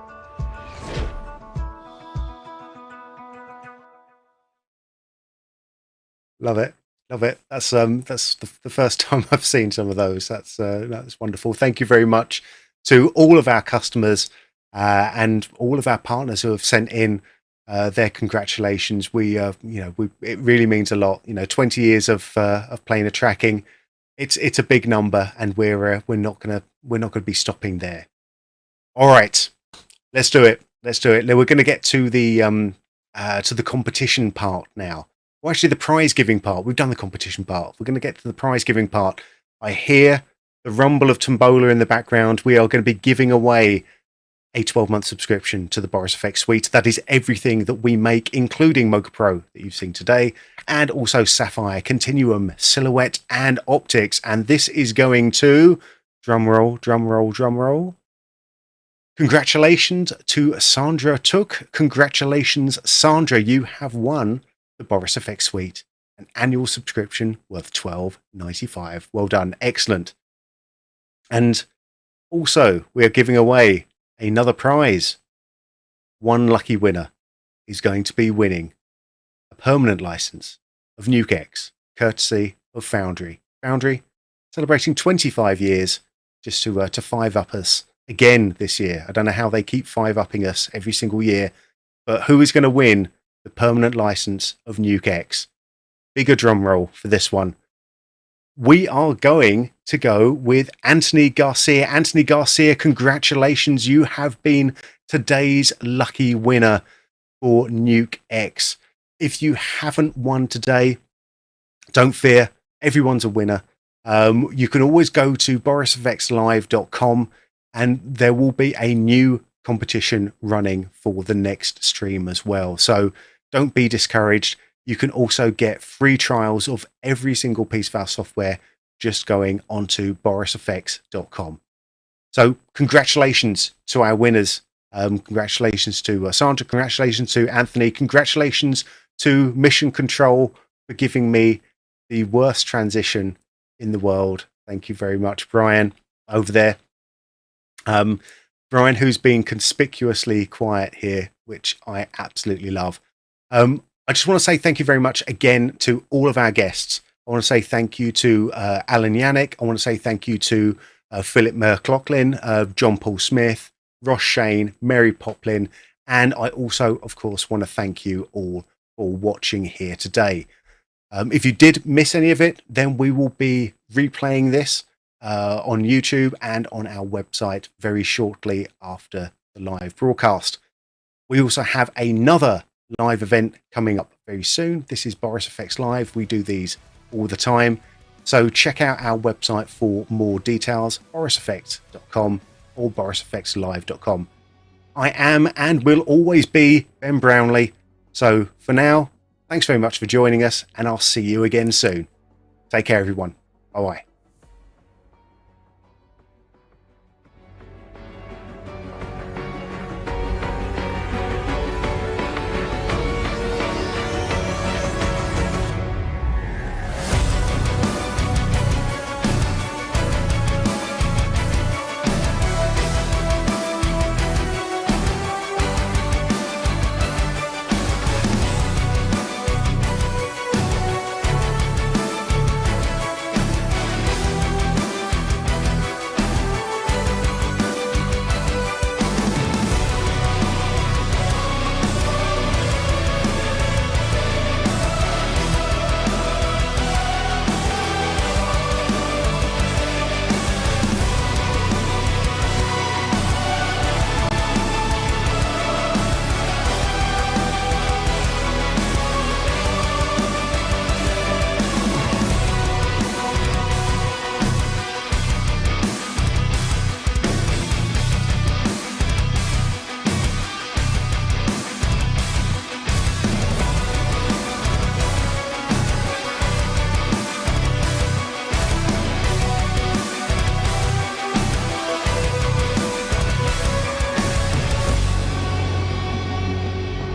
Love it. Love it. That's the first time I've seen some of those. That's wonderful. Thank you very much to all of our customers and all of our partners who have sent in their congratulations. It really means a lot. 20 years of Planar tracking. It's a big number, and we're not gonna be stopping there. All right, let's do it. Now we're going to get to the competition part now. Well, actually, the prize giving part. We've done the competition part. We're going to get to the prize giving part. I hear the rumble of Tombola in the background. We are going to be giving away a 12-month subscription to the Boris FX Suite. That is everything that we make, including Mocha Pro that you've seen today, and also Sapphire, Continuum, Silhouette, and Optics. And this is going to, drum roll, drum roll, drum roll. Congratulations to Sandra Took. Congratulations, Sandra. You have won the Boris FX Suite, an annual subscription worth $12.95. Well done. Excellent. And also, we are giving away another prize. One lucky winner is going to be winning a permanent license of Nuke X, courtesy of Foundry. Foundry celebrating 25 years just to 5-up us again this year. I don't know how they keep 5-upping us every single year, but who is going to win the permanent license of Nuke X? Bigger drum roll for this one. We are going to go with Anthony Garcia. Anthony Garcia, congratulations. You have been today's lucky winner for Nuke X. If you haven't won today, don't fear. Everyone's a winner. You can always go to borisfxlive.com and there will be a new competition running for the next stream as well. So don't be discouraged. You can also get free trials of every single piece of our software just going onto borisfx.com. So congratulations to our winners. Congratulations to Sandra. Congratulations to Anthony. Congratulations to Mission Control for giving me the worst transition in the world. Thank you very much, Brian, over there. Brian, who's been conspicuously quiet here, which I absolutely love. I just want to say thank you very much again to all of our guests. I want to say thank you to Allan Jaenicke. I want to say thank you to Philip McLauchlan, John-Paul Smith, Ross Shain, Mary Poplin, and I also, of course, want to thank you all for watching here today. If you did miss any of it, then we will be replaying this on YouTube and on our website very shortly after the live broadcast. We also have another live event coming up very soon. This is Boris FX Live. We do these all the time. So check out our website for more details, borisfx.com or borisfxlive.com. I am and will always be Ben Brownlee. So for now, thanks very much for joining us, and I'll see you again soon. Take care, everyone. Bye-bye.